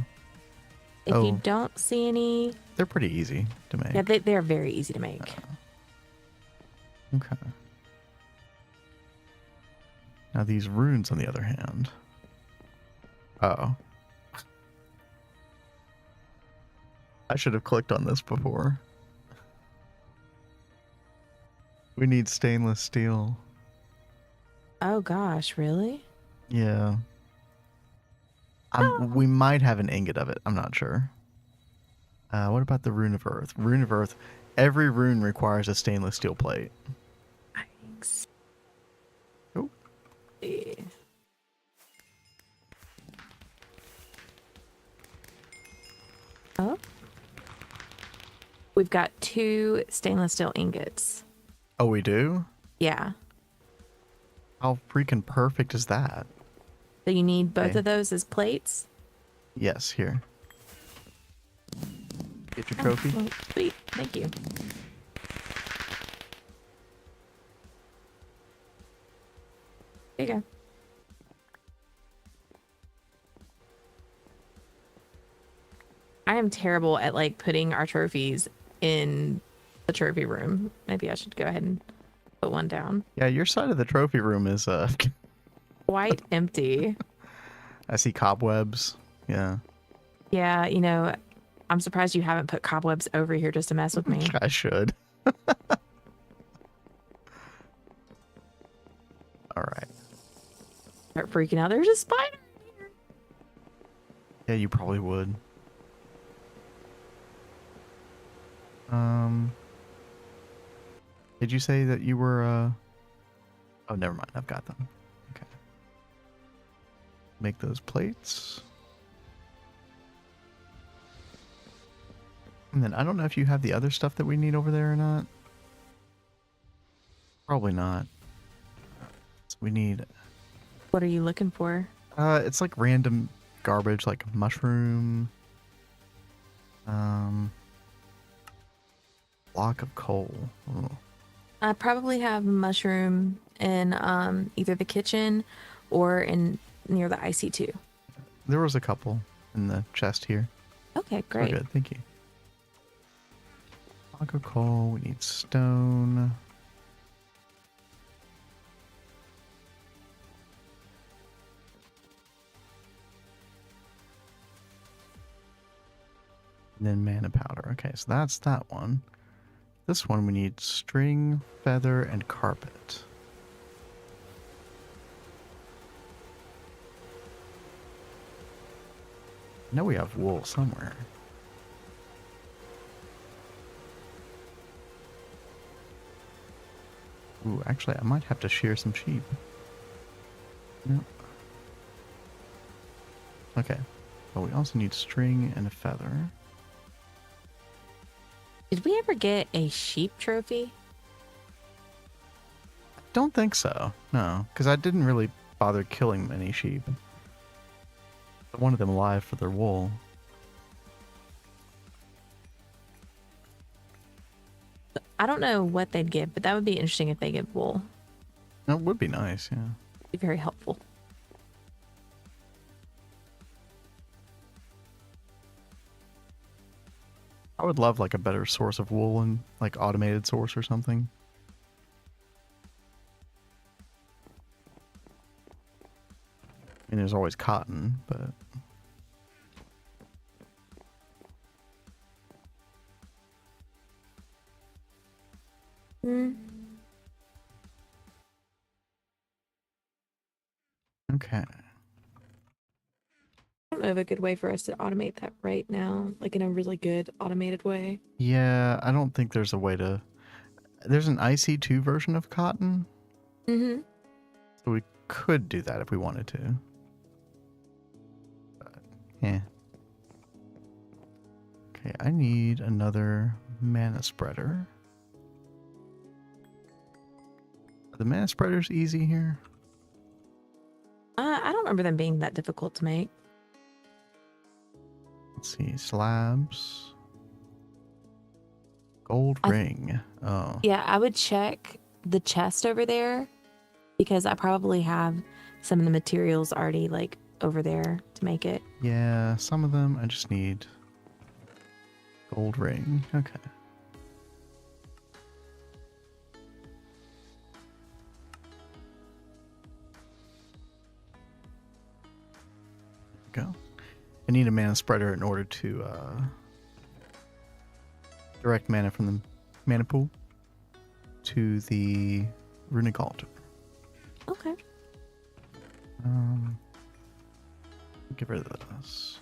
If you don't see any, they're pretty easy to make. yeah, they're very easy to make. Okay. Now these runes, on the other hand. Oh. I should have clicked on this before. We need stainless steel. Oh gosh, really? Yeah. We might have an ingot of it. I'm not sure. What about the rune of earth? Rune of earth. Every rune requires a stainless steel plate. Thanks. Oh. Yeah. Oh. We've got 2 stainless steel ingots. Oh, we do? Yeah. How freaking perfect is that? So you need both of those as plates? Yes, here. Get your trophy. Oh, sweet. Thank you. There you go. I am terrible at like putting our trophies in the trophy room. Maybe I should go ahead and put one down. Yeah, your side of the trophy room is Quite empty. I see cobwebs. Yeah. Yeah, you know, I'm surprised you haven't put cobwebs over here just to mess with me. I should. All right. Start freaking out. There's a spider here. Yeah, you probably would. Did you say that you were oh, never mind. I've got them. Okay. Make those plates. And then I don't know if you have the other stuff that we need over there or not. Probably not. So we need... What are you looking for? It's like random garbage, like mushroom. Block of coal. Ooh. I probably have mushroom in either the kitchen or in near the IC2. There was a couple in the chest here. Okay, great. We're good, thank you. Block of coal. We need stone. And then mana powder. Okay, so that's that one. This one we need string, feather, and carpet. I know we have wool somewhere. Ooh, actually, I might have to shear some sheep. No. Okay. But we also need string and a feather. Did we ever get a sheep trophy? Don't think so. No, because I didn't really bother killing many sheep. I wanted them alive for their wool. I don't know what they'd give, but that would be interesting if they give wool. That would be nice, yeah. Be very helpful. I would love like a better source of wool and like automated source or something. I mean, there's always cotton, but Mm. okay. I don't know of a good way for us to automate that right now, like in a really good automated way. Yeah, I don't think there's a way to. There's an IC2 version of cotton, Mm-hmm. so we could do that if we wanted to. But, yeah. Okay, I need another mana spreader. Are the mana spreaders easy here? I don't remember them being that difficult to make. Let's see, slabs. Gold ring. Oh. Yeah, I would check the chest over there because I probably have some of the materials already like over there to make it. Yeah, some of them I just need gold ring. Okay. Go. I need a mana spreader in order to direct mana from the mana pool to the runic altar. Okay. Get rid of this.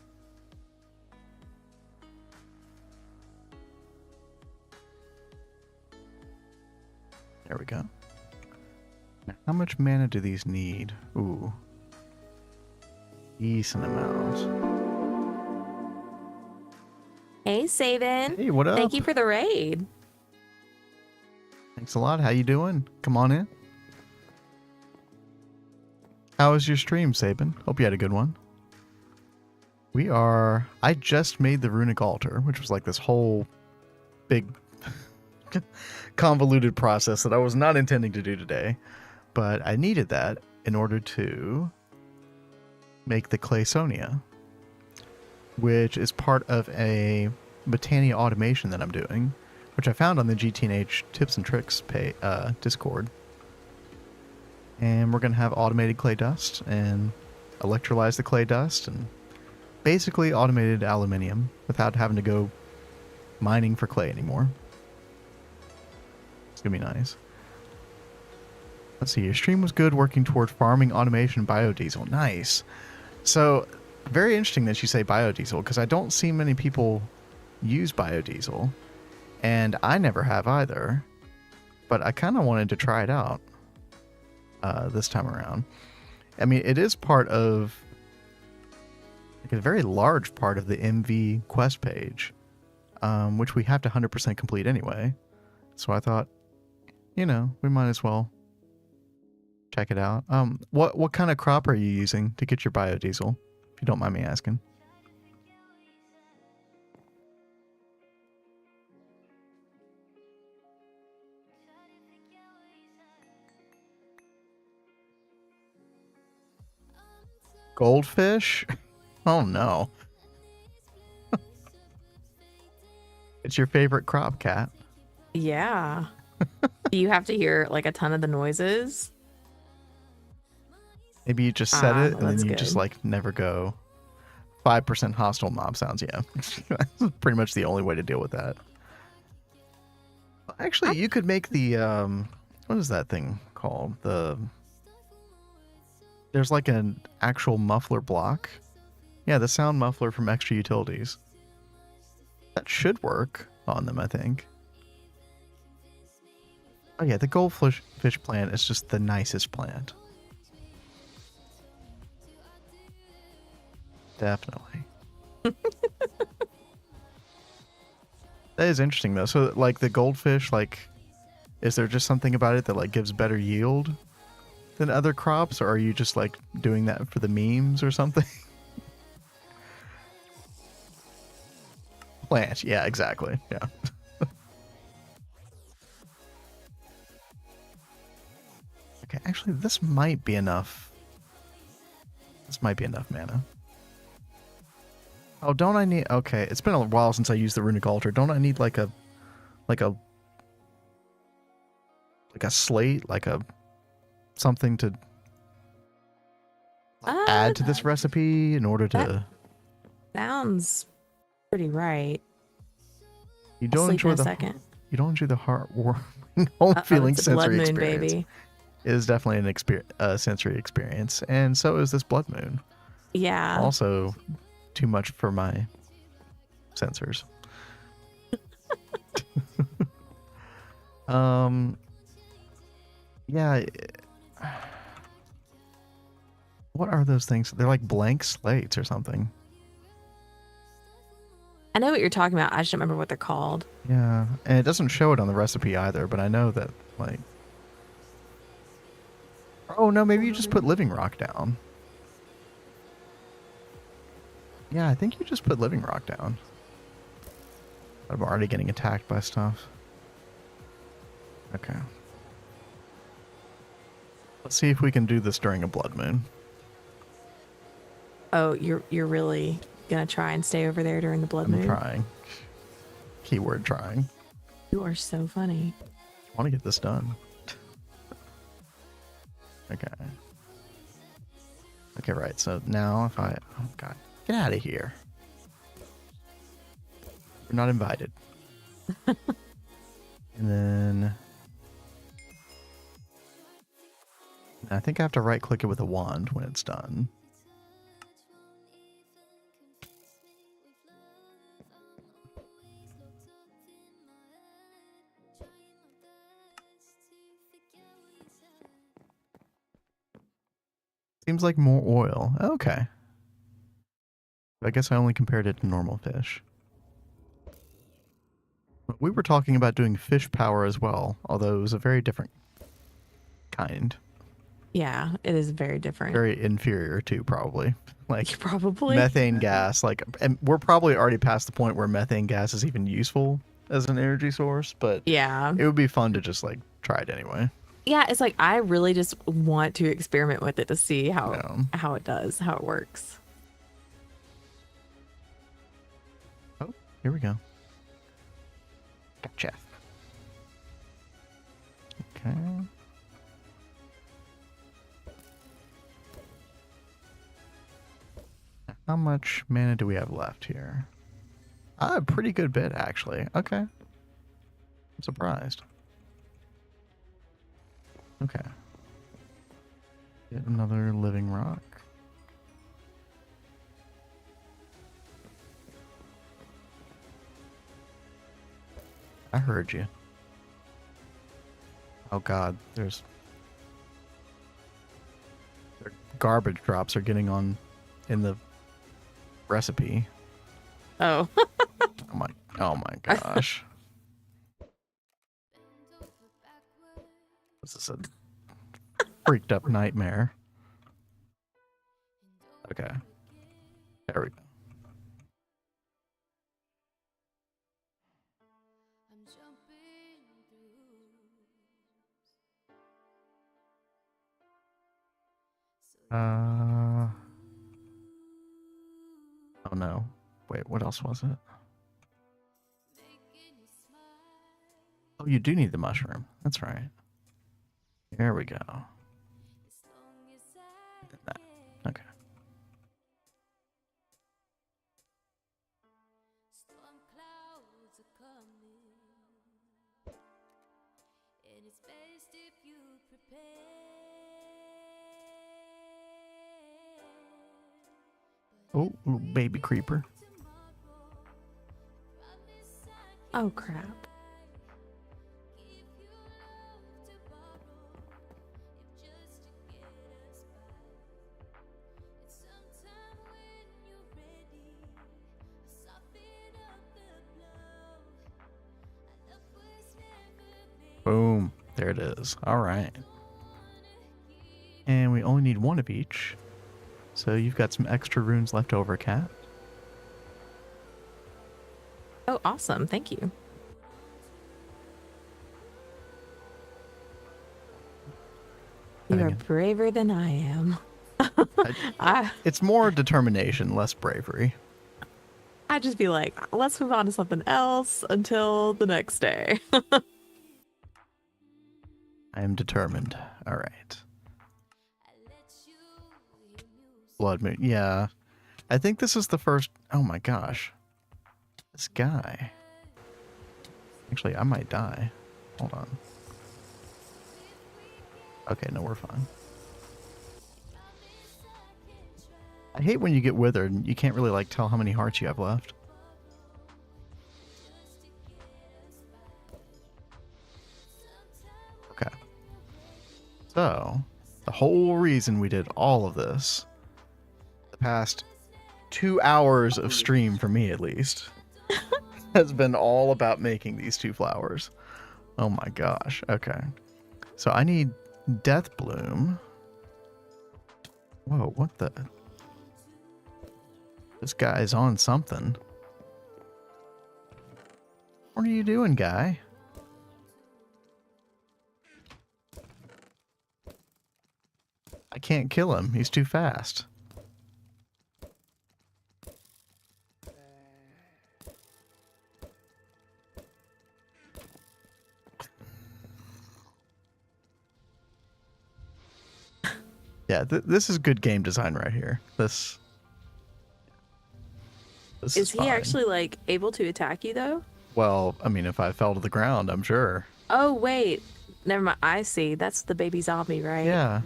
There we go. Now, how much mana do these need? Ooh. Decent amount. Hey, Saban. Hey, what up? Thank you for the raid. Thanks a lot. How you doing? Come on in. How was your stream, Sabin? Hope you had a good one. I just made the runic altar, which was like this whole big convoluted process that I was not intending to do today. But I needed that in order to make the Claysonia, which is part of a Botania automation that I'm doing, which I found on the GTNH tips and tricks Discord. And we're going to have automated clay dust and electrolyze the clay dust and basically automated aluminium without having to go mining for clay anymore. It's going to be nice. Let's see, your stream was good working toward farming automation biodiesel. Nice. So, very interesting that you say biodiesel, because I don't see many people use biodiesel, and I never have either, but I kind of wanted to try it out this time around. I mean, it is part of, like, a very large part of the MV quest page, which we have to 100% complete anyway, so I thought, you know, we might as well check it out. What kind of crop are you using to get your biodiesel, if you don't mind me asking? Goldfish? Oh no. It's your favorite crop, Cat. Yeah. Do you have to hear like a ton of the noises? Maybe you just set it and that's then you good. just like never go. 5% hostile mob sounds, yeah. That's pretty much the only way to deal with that. Actually, you could make the what is that thing called? There's like an actual muffler block Yeah, the sound muffler from Extra Utilities. That should work on them, I think. Oh yeah, the goldfish plant is just the nicest plant. Definitely. That is interesting though. So like the goldfish, like, is there just something about it that like gives better yield than other crops, or are you just like doing that for the memes or something? Plant, yeah, exactly. Yeah. Okay, actually this might be enough. This might be enough mana. Oh, don't I need... Okay, it's been a while since I used the runic altar. Don't I need like a... Like a slate? Like a... Something to add to this recipe in order to... Sounds pretty right. You I'll don't sleep enjoy in a the... second. You don't enjoy the heartwarming home feeling It's a blood sensory moon, experience. baby. It is definitely an sensory experience, and so is this blood moon. Yeah. Also, too much for my sensors. Yeah. What are those things? They're like blank slates or something. I know what you're talking about. I just don't remember what they're called. Yeah, and it doesn't show it on the recipe either, but I know that, like... Oh, no, maybe you just put living rock down. Yeah, I think you just put living rock down. I'm already getting attacked by stuff. Okay. Let's see if we can do this during a blood moon. Oh, you're really gonna try and stay over there during the blood moon? I'm trying. Keyword trying. You are so funny. I want to get this done. Okay. Okay, right. So now if I... Oh, God. Get out of here. You're not invited. And then... I think I have to right-click it with a wand when it's done. Seems like more oil. Okay. I guess I only compared it to normal fish. But we were talking about doing fish power as well, although it was a very different kind. Yeah, it is very different. Very inferior too, probably. Like Probably. methane gas, like, and we're probably already past the point where methane gas is even useful as an energy source, but Yeah. it would be fun to just like try it anyway. Yeah, it's like I really just want to experiment with it to see how it does, how it works. Oh, here we go. Gotcha. Okay. How much mana do we have left here? A pretty good bit, actually. Okay. I'm surprised. Okay. Get another living rock. I heard you. Oh God, their garbage drops are getting on in the recipe. Oh. Oh my gosh. This is a freaked up nightmare. Okay. There we go. Oh no. Wait, what else was it? Oh, you do need the mushroom. That's right. There we go. Okay. Oh, little baby creeper. Oh, crap. Boom. There it is. All right. And we only need one of each. So you've got some extra runes left over, Cat. Oh, awesome. Thank you. You are braver than I am. It's more determination, less bravery. I'd just be like, let's move on to something else until the next day. I am determined. All right. Blood moon. Yeah. I think this is the first. Oh my gosh. This guy. Actually, I might die. Hold on. Okay, no, we're fine. I hate when you get withered and you can't really like tell how many hearts you have left. Okay. So, the whole reason we did all of this, the past 2 hours of stream for me at least, has been all about making these 2 flowers. Oh my gosh. Okay. So I need Death Bloom. Whoa, what the? This guy's on something. What are you doing, guy? I can't kill him. He's too fast. Yeah, this is good game design right here. This Is he fine. actually like able to attack you though? Well, I mean, if I fell to the ground, I'm sure. Oh, wait. Never mind. I see. That's the baby zombie, right? Yeah.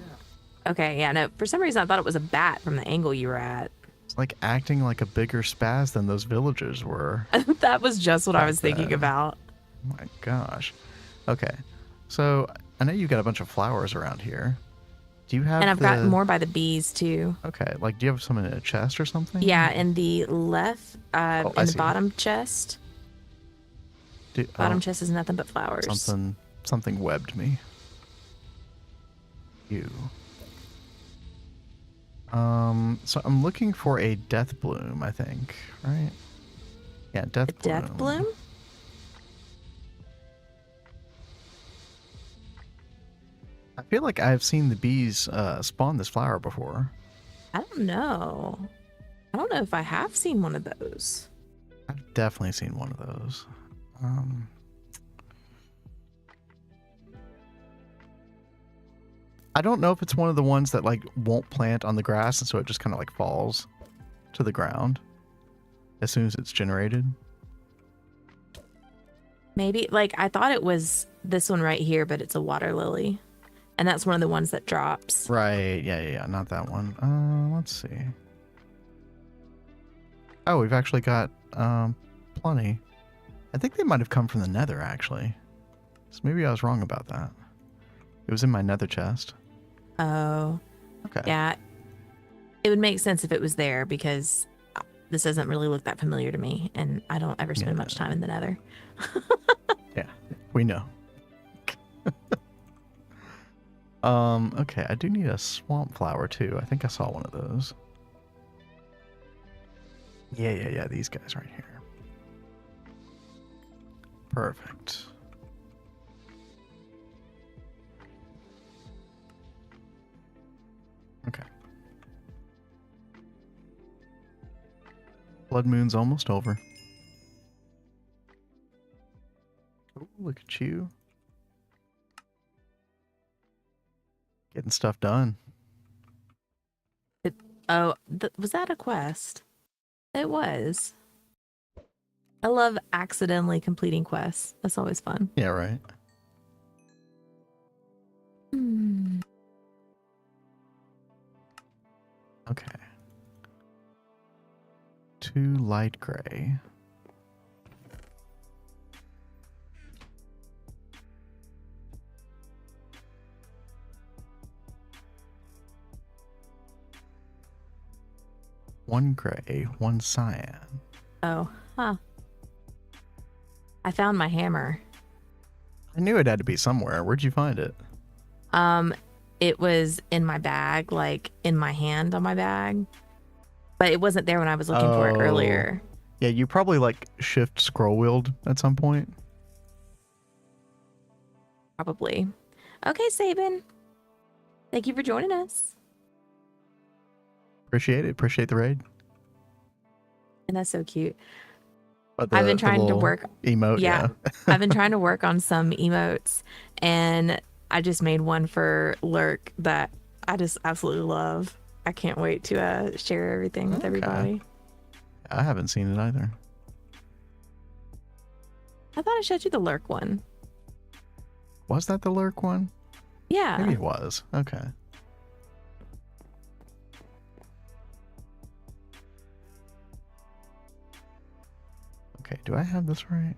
Okay, yeah, no. For some reason, I thought it was a bat from the angle you were at. It's like acting like a bigger spaz than those villagers were. That was just what I was thinking about. Oh my gosh. Okay. So, I know you got a bunch of flowers around here. Do you have And I've got more by the bees, too. Okay, like, do you have some in a chest or something? Yeah, in the left, in the bottom chest. Bottom chest is nothing but flowers. Something webbed me. You. So I'm looking for a death bloom, I think, right? Yeah, death bloom. Death bloom? I feel like I've seen the bees spawn this flower before. I don't know. I don't know if I have seen one of those. I've definitely seen one of those. I don't know if it's one of the ones that like won't plant on the grass and so it just kind of like falls to the ground as soon as it's generated. Maybe, like, I thought it was this one right here, but it's a water lily. And that's one of the ones that drops. Right, yeah, not that one. Let's see. Oh, we've actually got plenty. I think they might have come from the nether, actually. So maybe I was wrong about that. It was in my nether chest. Oh. Okay. Yeah. It would make sense if it was there because this doesn't really look that familiar to me, and I don't ever spend much time in the nether. Yeah, we know. Okay, I do need a swamp flower too. I think I saw one of those. Yeah, these guys right here. Perfect. Okay. Blood moon's almost over. Ooh, look at you. Getting stuff done. Was that a quest? It was. I love accidentally completing quests. That's always fun. Yeah, right. Okay. 2 light gray. One gray, 1 cyan. Oh, huh. I found my hammer. I knew it had to be somewhere. Where'd you find it? It was in my bag, like in my hand on my bag, but it wasn't there when I was looking for it earlier. Yeah, you probably like shift scroll wheeled at some point. Probably. Okay, Sabin. Thank you for joining us. Appreciate it. Appreciate the raid. And that's so cute. But I've been trying to work. Emote, yeah. I've been trying to work on some emotes, and I just made one for Lurk that I just absolutely love. I can't wait to share everything with everybody. I haven't seen it either. I thought I showed you the Lurk one. Was that the Lurk one? Yeah. Maybe it was. Okay. Okay, do I have this right?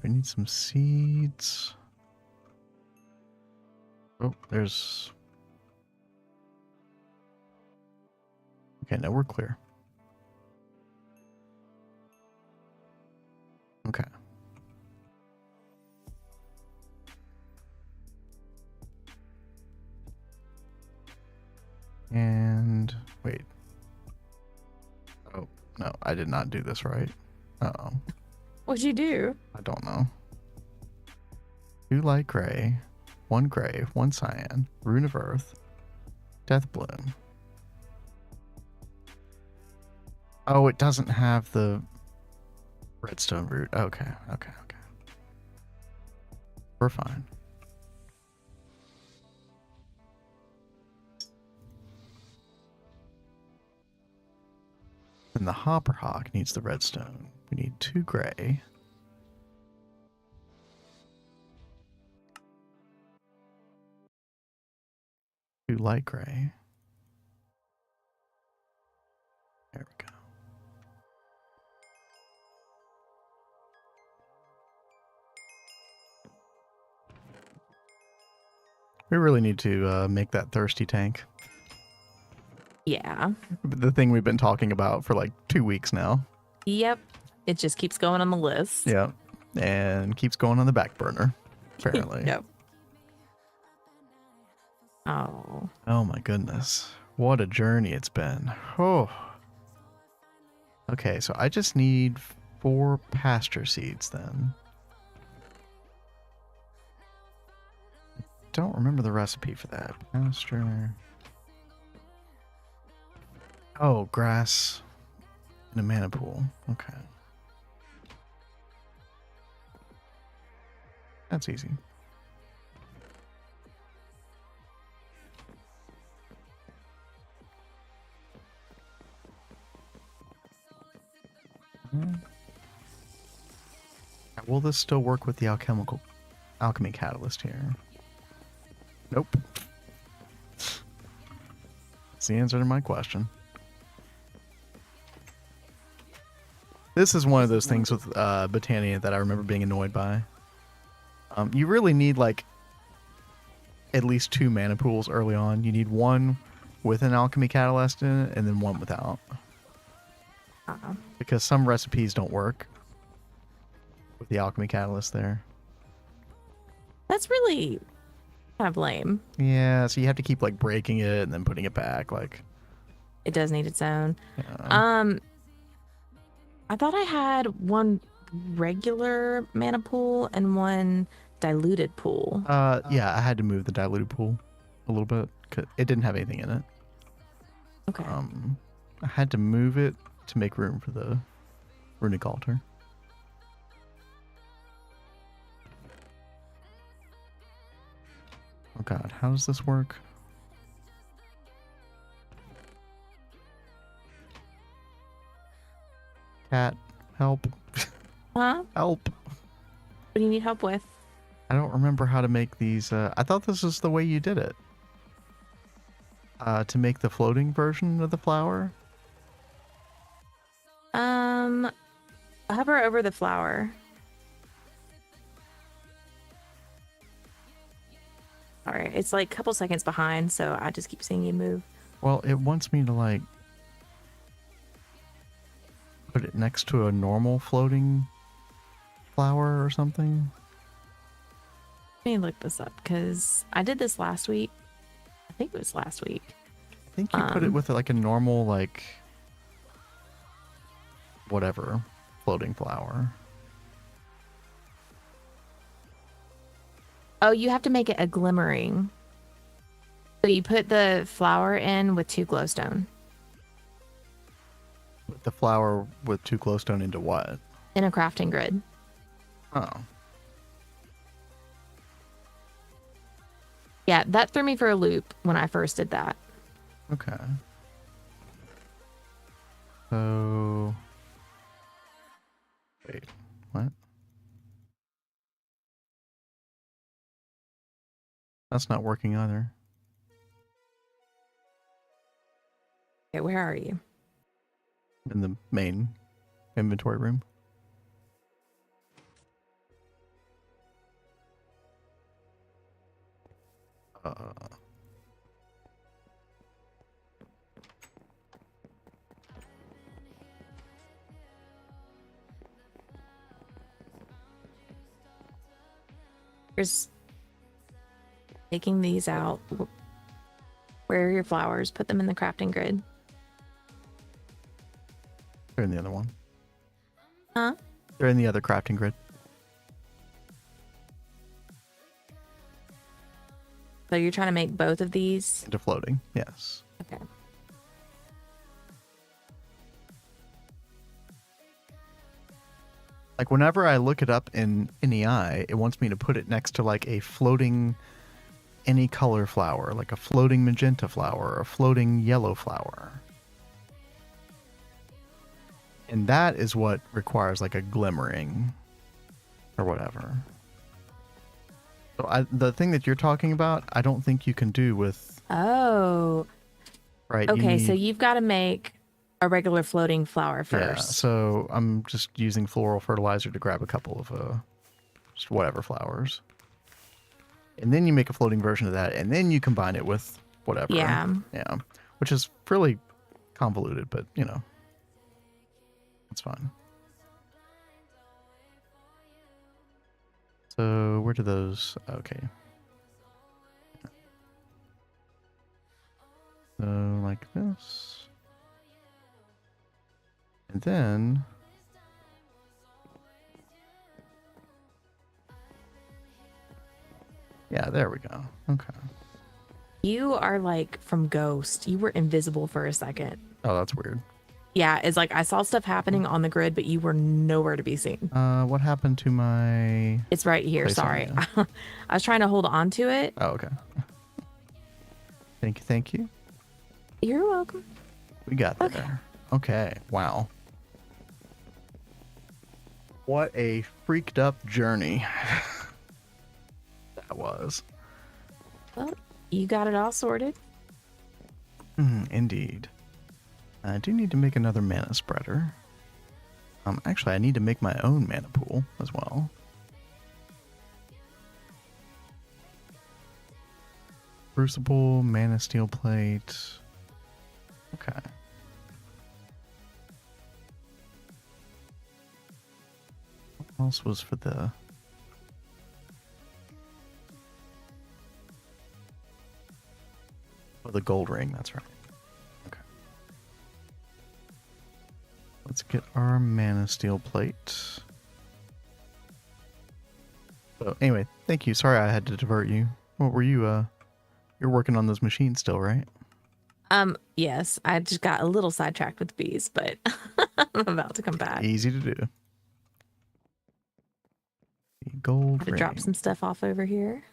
We need some seeds. Oh, there's... Okay, now we're clear. Okay. And wait. Oh, no, I did not do this right. Uh-oh. What'd you do? I don't know. 2 light gray, 1 gray, 1 cyan, rune of earth, death bloom. Oh, it doesn't have the redstone root. Okay. We're fine. And the hopper hawk needs the redstone. We need 2 gray. Two light gray. There we go. We really need to make that thirsty tank. Yeah. The thing we've been talking about for like 2 weeks now. Yep. It just keeps going on the list. Yeah. And keeps going on the back burner, apparently. Yep. Oh. Oh my goodness. What a journey it's been. Oh. Okay, so I just need 4 pasture seeds then. Don't remember the recipe for that. Pasture. Oh, grass in a mana pool. Okay. That's easy. Will this still work with the alchemy catalyst here? Nope. That's the answer to my question. This is one of those things with Botania that I remember being annoyed by. You really need like at least 2 mana pools early on. You need one with an alchemy catalyst in it and then one without. Because some recipes don't work with the alchemy catalyst there. That's really kind of lame. Yeah, so you have to keep like breaking it and then putting it back. Like it does need its own. Yeah. I thought I had one regular mana pool and one diluted pool. Yeah, I had to move the diluted pool a little bit because it didn't have anything in it. Okay. I had to move it to make room for the runic altar. Oh god, how does this work? Cat, help. Huh? Help. What do you need help with? I don't remember how to make these. I thought this is the way you did it. To make the floating version of the flower? Hover over the flower. All right, it's like a couple seconds behind, so I just keep seeing you move. Well, it wants me to like put it next to a normal floating flower or something. Let me look this up because I did this last week. I think it was last week. I think you put it with like a normal, like, whatever, floating flower. Oh, you have to make it a glimmering. So you put the flower in with 2 glowstone. Put the flower with 2 glowstone into what? In a crafting grid. Oh. Yeah, that threw me for a loop when I first did that. Okay. So... Wait, what? That's not working either. Okay, where are you? In the main inventory room. Here's taking these out. Where are your flowers? Put them in the crafting grid. They're in the other one. Huh? They're in the other crafting grid. So you're trying to make both of these? Into floating, yes. Okay. Like whenever I look it up in NEI, it wants me to put it next to like a floating any color flower, like a floating magenta flower or a floating yellow flower. And that is what requires like a glimmering or whatever. So the thing that you're talking about, I don't think you can do with... Oh. Right. Okay, so you've got to make a regular floating flower first. Yeah, so I'm just using floral fertilizer to grab a couple of just whatever flowers. And then you make a floating version of that, and then you combine it with whatever. Yeah. Yeah. Which is really convoluted, but, you know, it's fine. So, where do those... Okay. So, like this. And then... Yeah, there we go. Okay. You are like from Ghost. You were invisible for a second. Oh, that's weird. Yeah, it's like I saw stuff happening on the grid, but you were nowhere to be seen. What happened to my... It's right here. place on Sorry. here? I was trying to hold on to it. Oh, okay. Thank you, thank you. You're welcome. We got Okay. there. Okay, wow. What a freaked up journey that was. Well, you got it all sorted. Indeed. I do need to make another mana spreader. Actually, I need to make my own mana pool as well. Crucible, mana steel plate. Okay. What else was for the... Oh, the gold ring, that's right. Okay. Let's get our mana steel plate. So anyway, thank you. Sorry I had to divert you. What were you, you're working on those machines still, right? Yes, I just got a little sidetracked with bees, but I'm about to come back. Easy to do. The gold To ring. drop some stuff off over here.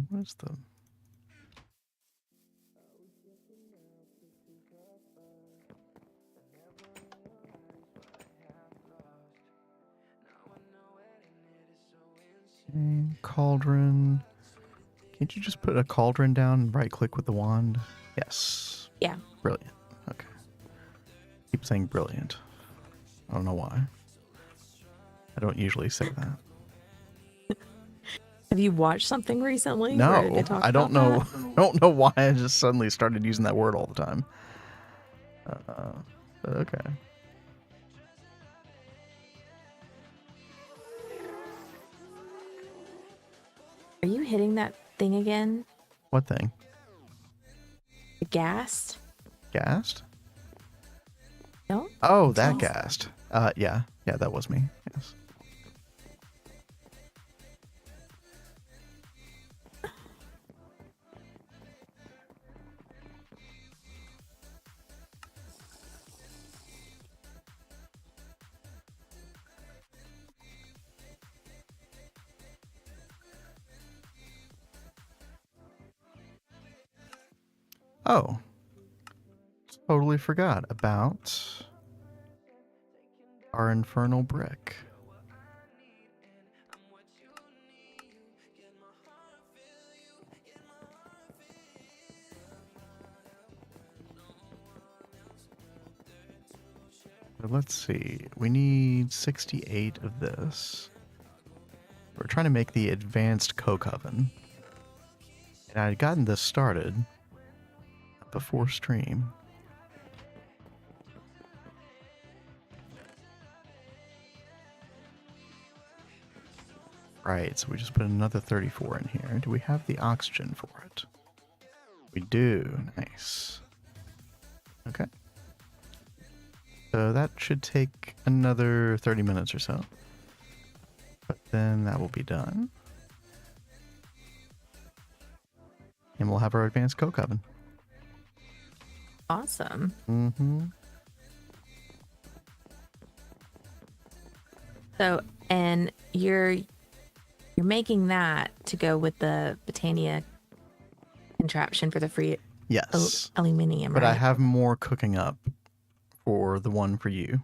What is the... Cauldron, Can't you just put a cauldron down and right click with the wand? Yes. Yeah. Brilliant. Okay. Keep saying brilliant. I don't know why. I don't usually say that. Have you watched something recently where they No, talk I don't about know. that? I don't know why I just suddenly started using that word all the time. But okay. Are you hitting that thing again? What thing? The gas? Gassed? No? Oh, that Jeez. gassed. Yeah, that was me. Yes. Oh, totally forgot about our infernal brick. So let's see. We need 68 of this. We're trying to make the advanced coke oven. And I had gotten this started before stream. Right, so we just put another 34 in here. Do we have the oxygen for it? We do. Nice. Okay. So that should take another 30 minutes or so. But then that will be done. And we'll have our advanced coke oven. Awesome. Mm-hmm. So, and you're making that to go with the Botania contraption for the free Yes. aluminium, But right? I have more cooking up for the one for you,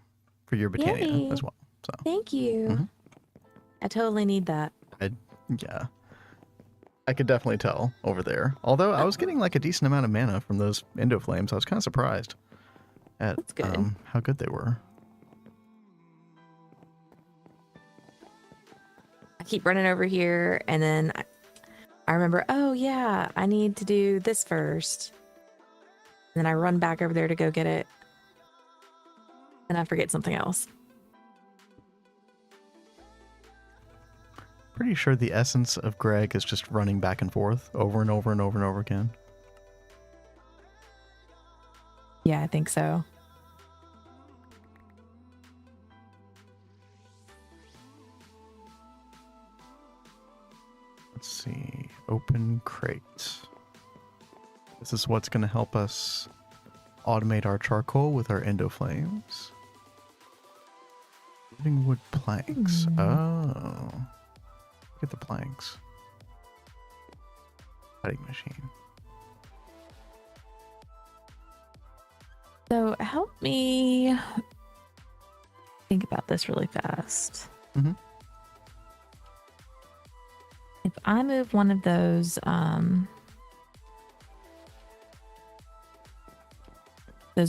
for your Botania Yay. as well. So Thank you. Mhm. I totally need that. yeah, I could definitely tell over there. Although I was getting like a decent amount of mana from those endo flames, I was kind of surprised at That's good. how good they were. I keep running over here, and then I remember, oh yeah, I need to do this first. And then I run back over there to go get it, and I forget something else. Pretty sure the essence of Greg is just running back and forth over and over and over and over again. Yeah, I think so. Let's see. Open crate. This is what's going to help us automate our charcoal with our endo flames. Living wood planks. Oh. Look at the planks. Cutting machine. So help me think about this really fast. Mm-hmm. If I move one of those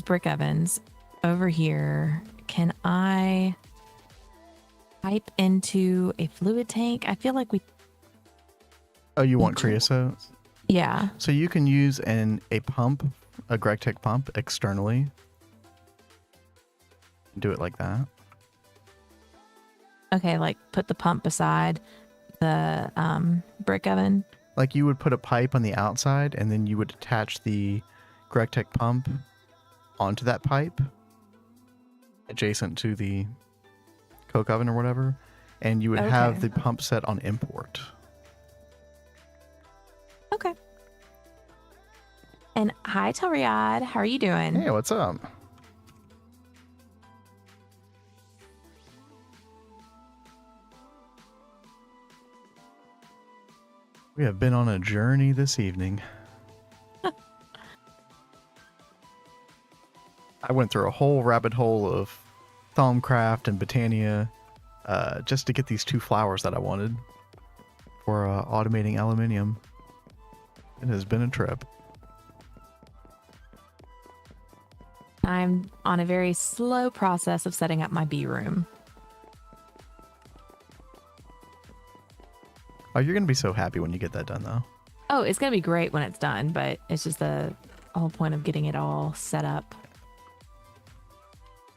brick ovens over here, can I pipe into a fluid tank? I feel like Oh, you want creosote? yeah. So you can use a pump, a Gregtech pump externally. Do it like that. Okay, like put the pump beside the brick oven. Like you would put a pipe on the outside and then you would attach the Gregtech pump onto that pipe adjacent to the coke oven or whatever. And you would have the pump set on import. Okay. And hi, Tariad. How are you doing? Hey, what's up? We have been on a journey this evening. I went through a whole rabbit hole of Thaumcraft and Botania just to get these two flowers that I wanted for automating aluminium. It has been a trip. I'm on a very slow process of setting up my bee room. Oh, you're going to be so happy when you get that done, though. Oh, it's going to be great when it's done, but it's just the whole point of getting it all set up.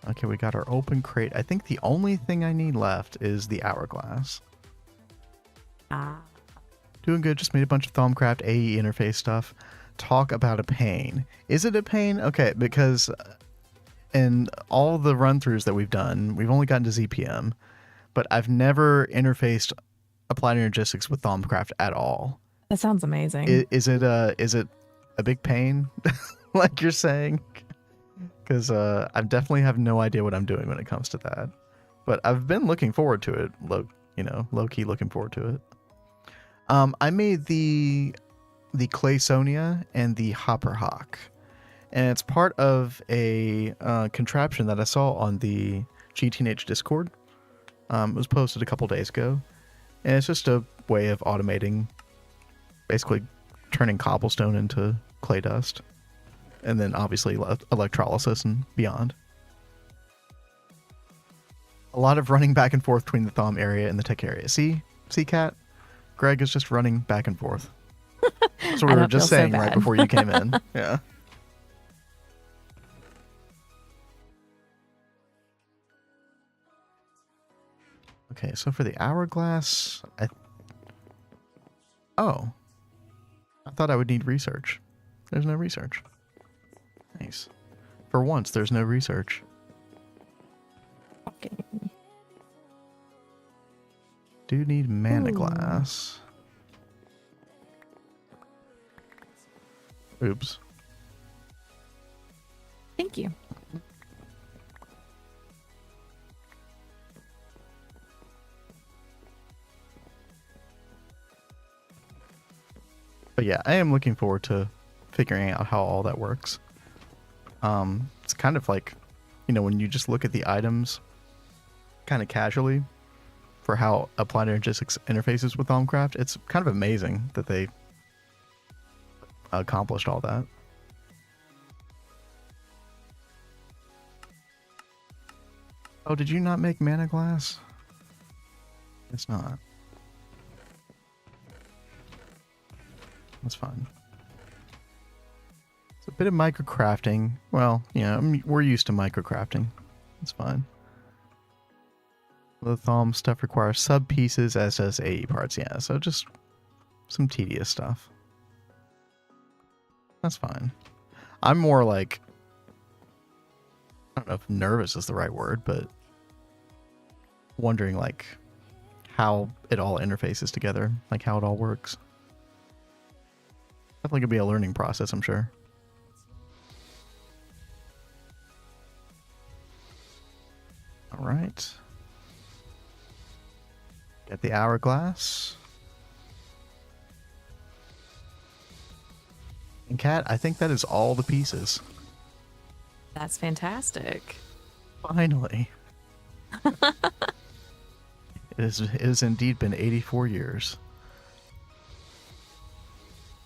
Okay, we got our open crate. I think the only thing I need left is the hourglass. Ah. Doing good. Just made a bunch of Thaumcraft AE interface stuff. Talk about a pain. Is it a pain? Okay, because in all the run-throughs that we've done, we've only gotten to ZPM, but I've never interfaced Applied Energistics with Thaumcraft at all. That sounds amazing. Is it a big pain, like you're saying? Because I definitely have no idea what I'm doing when it comes to that. But I've been looking forward to it, low-key looking forward to it. I made the Claysonia and the Hopper Hawk. And it's part of a contraption that I saw on the GTNH Discord. It was posted a couple days ago. And it's just a way of automating, basically turning cobblestone into clay dust. And then obviously electrolysis and beyond. A lot of running back and forth between the Thaum area and the tech area. See, Kat? Greg is just running back and forth. That's what we were just saying right before you came in. Yeah. Okay, so for the hourglass, I thought I would need research. There's no research. Nice. For once, there's no research. Okay. Do need mana glass. Oops. Thank you. But yeah, I am looking forward to figuring out how all that works. It's kind of like, when you just look at the items kind of casually for how Applied Energistics interfaces with Thaumcraft, it's kind of amazing that they accomplished all that. Oh, did you not make mana glass? It's not. That's fine. It's a bit of microcrafting. Well, we're used to microcrafting. It's fine. The Thaum stuff requires sub pieces as does AE parts. Yeah, so just some tedious stuff. That's fine. I'm more like, I don't know if nervous is the right word, but wondering like how it all interfaces together, like how it all works. Definitely could be a learning process, I'm sure. All right. Get the hourglass. And Kat, I think that is all the pieces. That's fantastic. Finally. It has indeed been 84 years.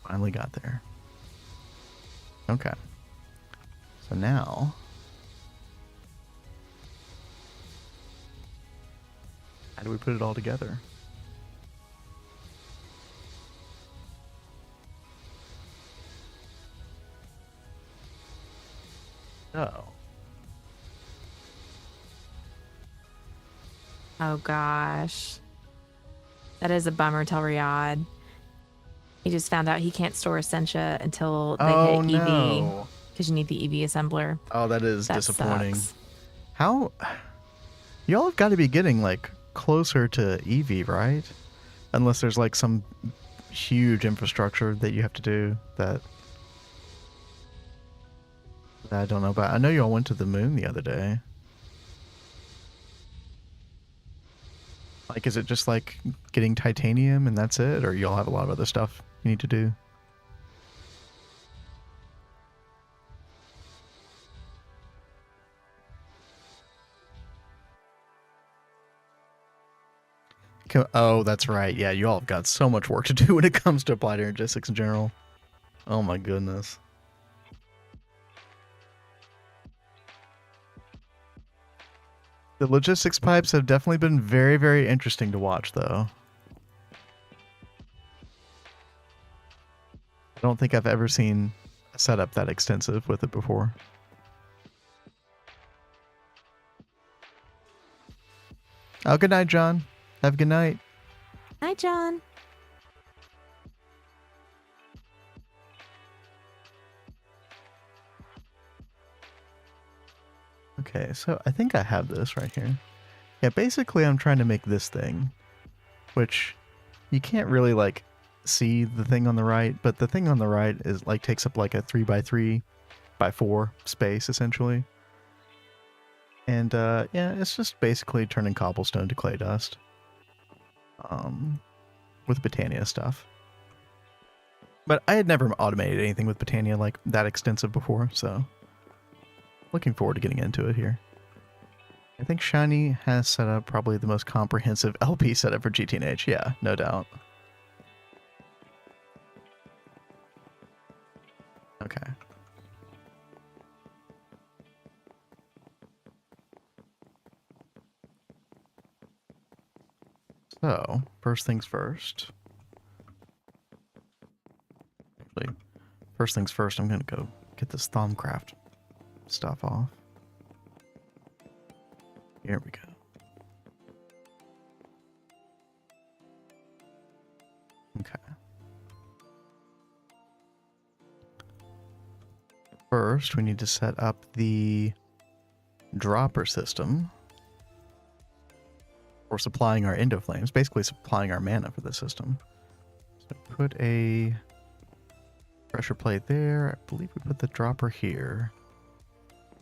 Finally got there. Okay. So now, how do we put it all together? Oh. Oh gosh. That is a bummer, tell Riyadh. He just found out he can't store Essentia until they hit EV. Because you need the EV assembler. Oh, that is disappointing. Sucks. How? Y'all have got to be getting like closer to EV, right? Unless there's like some huge infrastructure that you have to do that I don't know about. I know y'all went to the moon the other day. Like, is it just like getting titanium and that's it? Or y'all have a lot of other stuff you need to do? Oh, that's right. Yeah, you all have got so much work to do when it comes to Applied Energistics in general. Oh my goodness. The logistics pipes have definitely been very, very interesting to watch, though. I don't think I've ever seen a setup that extensive with it before. Oh, good night, John. Have a good night. Hi, John. Okay, so I think I have this right here. Yeah, basically I'm trying to make this thing, which you can't really like see the thing on the right, but the thing on the right is like takes up like a 3x3x4 space essentially. And yeah, it's just basically turning cobblestone to clay dust. With Botania stuff. But I had never automated anything with Botania like that extensive before, so looking forward to getting into it here. I think Shiny has set up probably the most comprehensive LP setup for GTNH. Yeah, no doubt. Okay. So, first things first. Actually, first things first, I'm going to go get this Thaumcraft stuff off. Here we go. Okay. First, we need to set up the dropper system for supplying our Endoflames, basically supplying our mana for the system. So put a pressure plate there. I believe we put the dropper here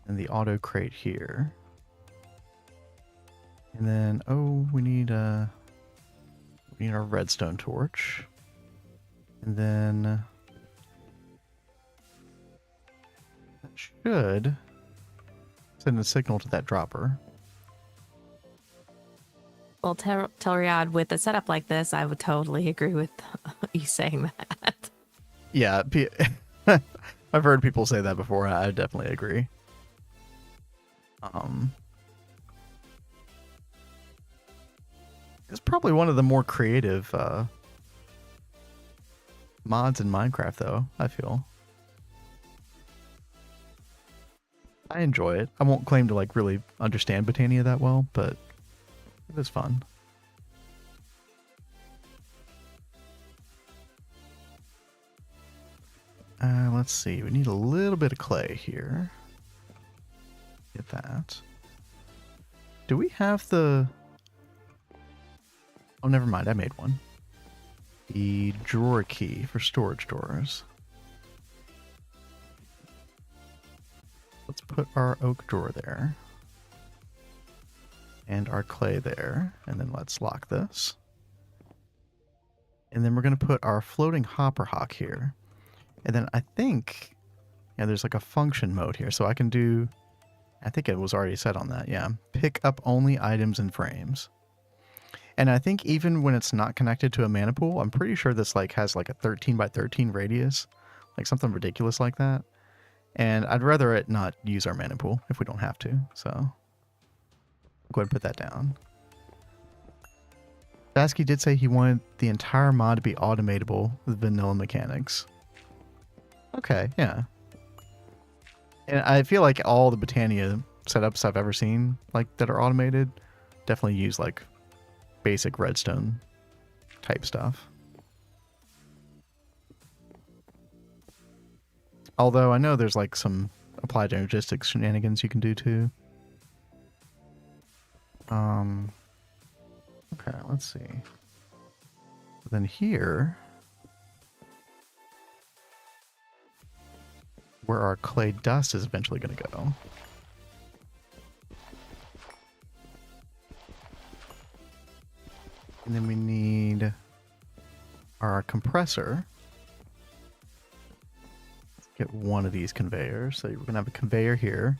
and the auto crate here. And then, oh, we need our redstone torch. And then that should send a signal to that dropper. Well, Telriad, with a setup like this, I would totally agree with you saying that. Yeah, I've heard people say that before. I definitely agree. It's probably one of the more creative mods in Minecraft, though, I feel. I enjoy it. I won't claim to like really understand Botania that well, but it is fun. Let's see. We need a little bit of clay here. Get that. Do we have the... Oh, never mind. I made one. The drawer key for storage doors. Let's put our oak drawer there. And our clay there. And then let's lock this. And then we're going to put our floating hopper hock here. And then I think, yeah, there's like a function mode here. So I can do, I think it was already set on that. Yeah. Pick up only items and frames. And I think even when it's not connected to a mana pool, I'm pretty sure this like has like a 13x13 radius, like something ridiculous like that. And I'd rather it not use our mana pool if we don't have to. So I'll go ahead and put that down. Basky did say he wanted the entire mod to be automatable with vanilla mechanics. Okay, yeah. And I feel like all the Botania setups I've ever seen, like that are automated, definitely use like basic redstone type stuff. Although I know there's like some applied energistics shenanigans you can do too. Okay, let's see. Then here, where our clay dust is eventually going to go. And then we need our compressor. Let's get one of these conveyors. So we're going to have a conveyor here,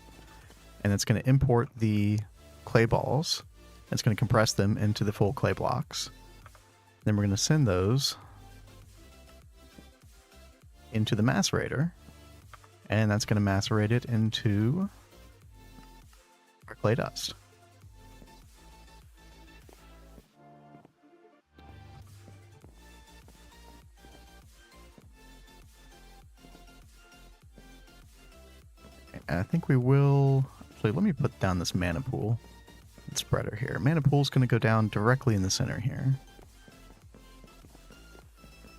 and it's going to import the clay balls. It's going to compress them into the full clay blocks. Then we're going to send those into the macerator, and that's going to macerate it into our clay dust. And I think we will... Actually, let me put down this mana pool spreader here. Mana pool's going to go down directly in the center here.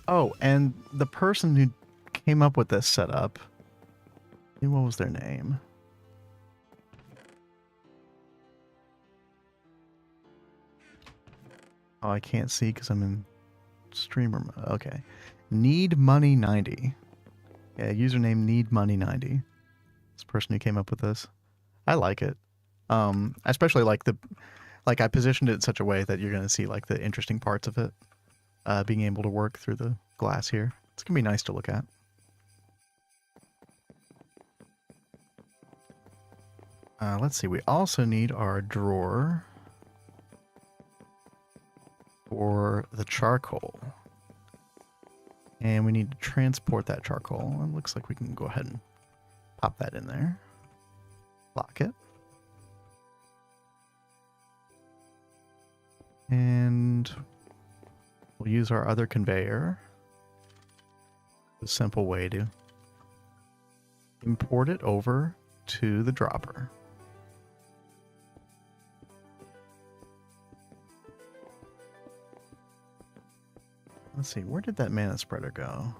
Oh, and the person who came up with this setup... What was their name? Oh, I can't see because I'm in streamer mode. Okay. Need Money 90. Yeah, username Need Money 90. This person who came up with this. I like it. I especially like I positioned it in such a way that you're going to see like the interesting parts of it. Being able to work through the glass here. It's going to be nice to look at. Let's see. We also need our drawer for the charcoal. And we need to transport that charcoal. It looks like we can go ahead and pop that in there. Lock it. And we'll use our other conveyor. A simple way to import it over to the dropper. Let's see, where did that mana spreader go?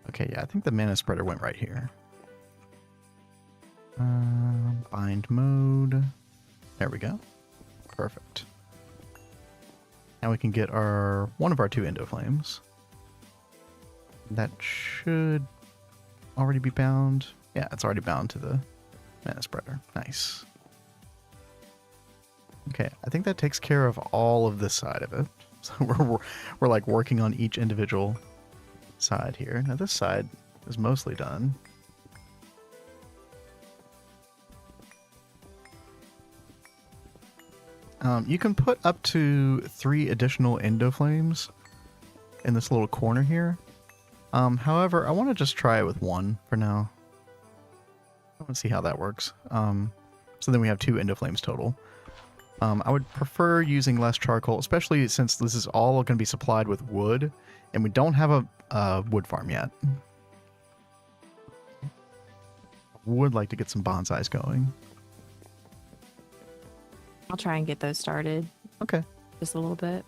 Okay, yeah, I think the mana spreader went right here. Bind mode. There we go. Perfect. Now we can get one of our two endo flames. That should already be bound. Yeah, it's already bound to the mana spreader. Nice. Okay, I think that takes care of all of this side of it. So we're like working on each individual side here. Now this side is mostly done. You can put up to 3 additional endo flames in this little corner here. However, I want to just try it with 1 for now. I want to see how that works. So then we have 2 endo flames total. I would prefer using less charcoal, especially since this is all going to be supplied with wood, and we don't have a wood farm yet. Would like to get some bonsais going. I'll try and get those started. Okay. Just a little bit.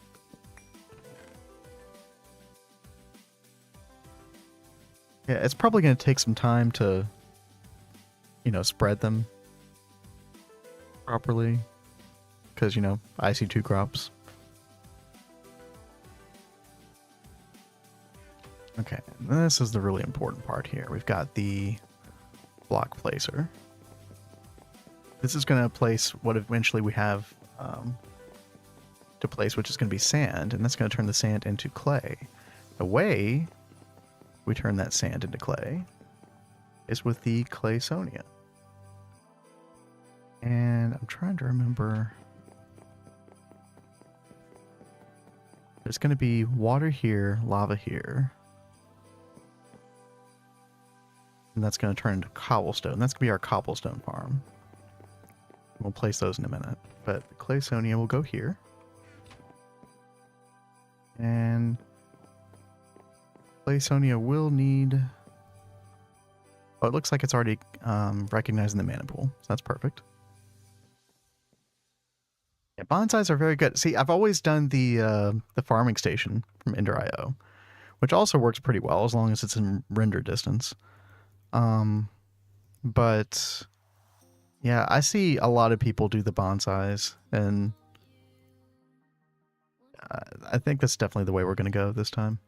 Yeah, it's probably going to take some time to, spread them properly. Because, I see 2 crops. Okay, this is the really important part here. We've got the block placer. This is going to place what eventually we have to place, which is going to be sand, and that's going to turn the sand into clay. The way we turn that sand into clay is with the Claysonia. And I'm trying to remember. There's going to be water here, lava here. And that's going to turn into cobblestone. That's going to be our cobblestone farm. We'll place those in a minute. But the Claysonia will go here. And Claysonia will need... Oh, it looks like it's already recognizing the mana pool. So that's perfect. Yeah, bonsais are very good. See, I've always done the farming station from Ender.io, which also works pretty well as long as it's in render distance. But yeah, I see a lot of people do the bonsais, and I think that's definitely the way we're going to go this time.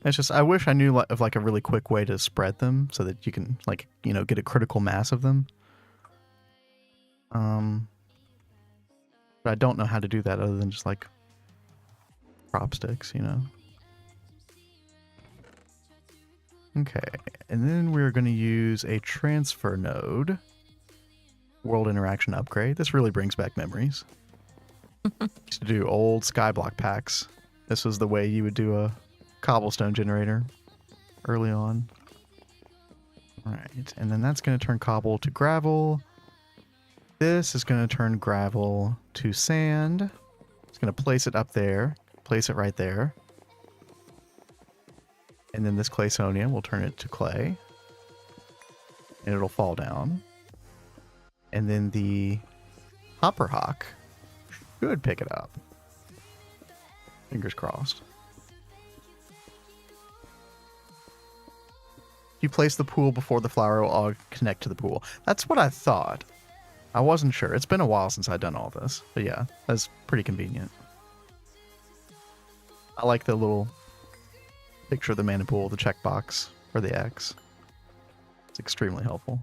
It's just, I wish I knew of like a really quick way to spread them so that you can like, get a critical mass of them. But I don't know how to do that other than just like prop sticks, Okay, and then we're going to use a transfer node. World interaction upgrade. This really brings back memories. Used to do old skyblock packs. This was the way you would do a cobblestone generator early on. Alright, and then that's going to turn cobble to gravel. This is going to turn gravel to sand. It's going to place it up there. Place it right there. And then this claysonia will turn it to clay. And it'll fall down. And then the hopper hawk should pick it up. Fingers crossed. You place the pool before the flower will all connect to the pool. That's what I thought. I wasn't sure. It's been a while since I've done all this. But yeah, that's pretty convenient. I like the little picture of the mana pool, the checkbox, or the X. It's extremely helpful.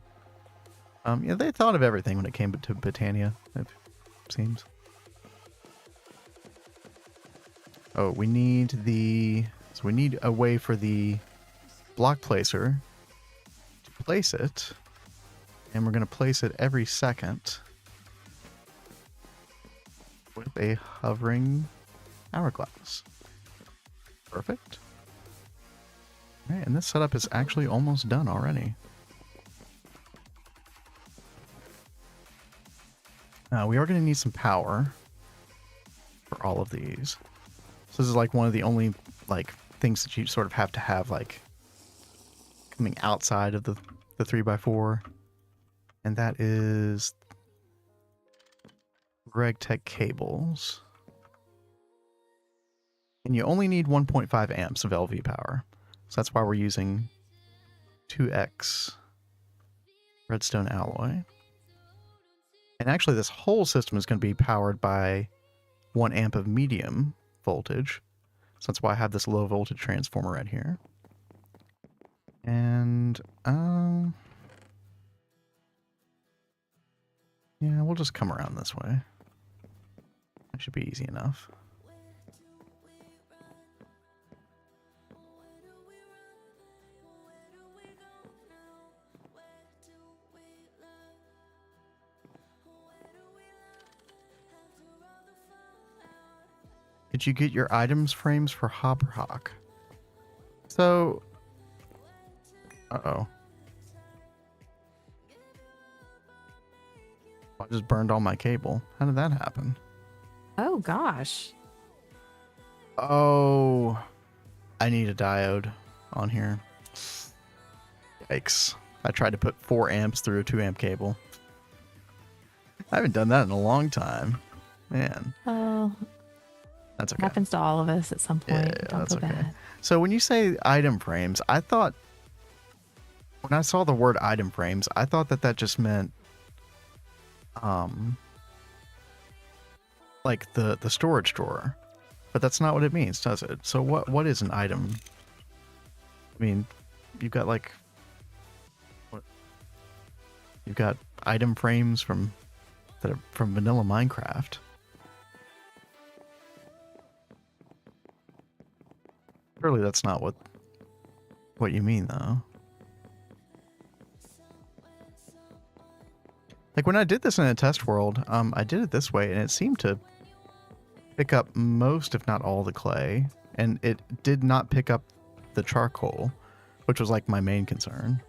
Yeah, they thought of everything when it came to Botania, it seems. Oh, we need so we need a way for the block placer to place it. And we're going to place it every second with a hovering hourglass. Perfect. All right, and this setup is actually almost done already. We are going to need some power for all of these. So this is like one of the only like things that you sort of have to have like coming outside of the 3x4. And that is Gregtech cables. And you only need 1.5 amps of LV power. So that's why we're using 2X redstone alloy. And actually this whole system is going to be powered by 1 amp of medium voltage. So that's why I have this low voltage transformer right here. And, yeah, we'll just come around this way. That should be easy enough. Did you get your items frames for Hopper Hawk? So, uh-oh. I just burned all my cable. How did that happen? Oh, gosh. Oh, I need a diode on here. Yikes. I tried to put 4 amps through a 2 amp cable. I haven't done that in a long time. Man. Oh, That's okay. happens to all of us at some point. Yeah, Don't that's feel okay. bad. So when you say item frames, I thought, when I saw the word item frames, I thought that that just meant, like the storage drawer. But that's not what it means, does it? So what is an item? I mean, you've got like, what? You've got item frames from that are from vanilla Minecraft. Surely that's not what you mean, though. Like when I did this in a test world, I did it this way, and it seemed to pick up most, if not all, the clay, and it did not pick up the charcoal, which was like my main concern.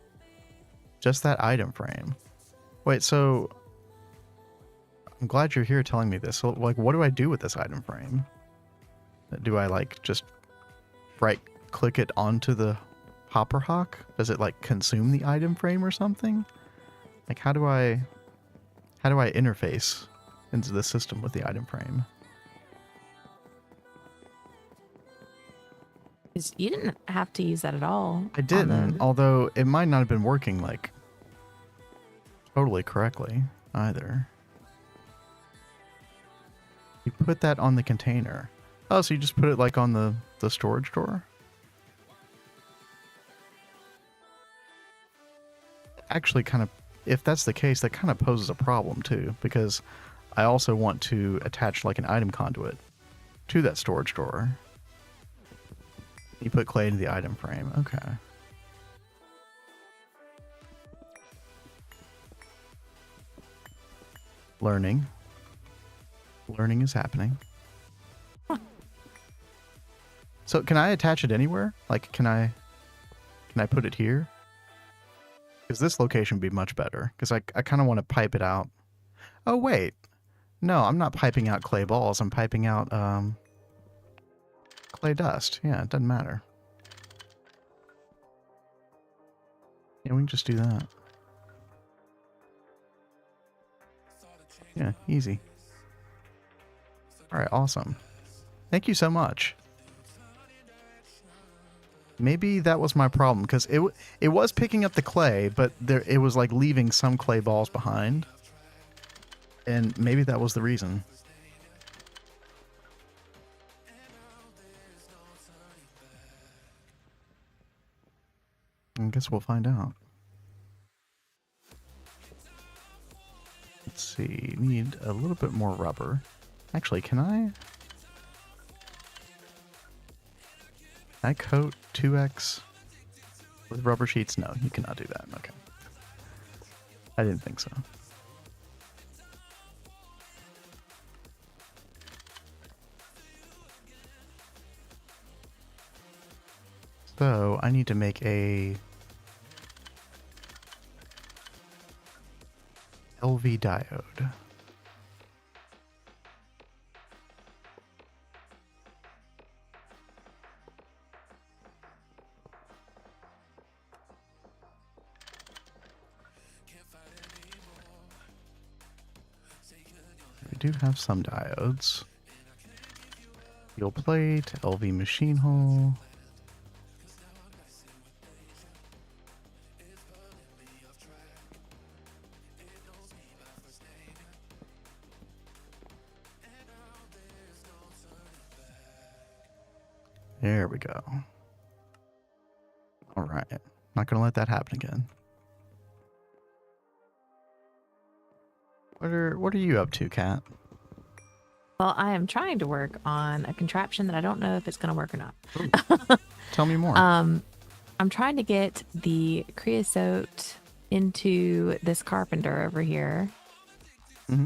Just that item frame. Wait, so I'm glad you're here telling me this. So, like, what do I do with this item frame? Do I like just right click it onto the Hopper Hawk? Does it like consume the item frame or something? Like how do I interface into the system with the item frame? 'Cause you didn't have to use that at all. I didn't, although it might not have been working like totally correctly either. You put that on the container. Oh, so you just put it like on the storage drawer? Actually kind of, if that's the case, that kind of poses a problem too, because I also want to attach like an item conduit to that storage drawer. You put clay into the item frame. Okay. Learning. Learning is happening. Huh. So can I attach it anywhere? Like, can I put it here? Because this location would be much better. Because I kind of want to pipe it out. Oh, wait. No, I'm not piping out clay balls. I'm piping out clay dust. Yeah, it doesn't matter. Yeah, we can just do that. Yeah, easy. All right, awesome. Thank you so much. Maybe that was my problem, because it was picking up the clay, but it was like leaving some clay balls behind. And maybe that was the reason. I guess we'll find out. Let's see, need a little bit more rubber. Actually, can I coat 2x with rubber sheets? No, you cannot do that. Okay. I didn't think so. So I need to make a LV diode. We do have some diodes. Steel plate, LV machine hole. There we go. All right. Not going to let that happen again. What are you up to, Kat? Well, I am trying to work on a contraption that I don't know if it's going to work or not. Tell me more. I'm trying to get the creosote into this carpenter over here.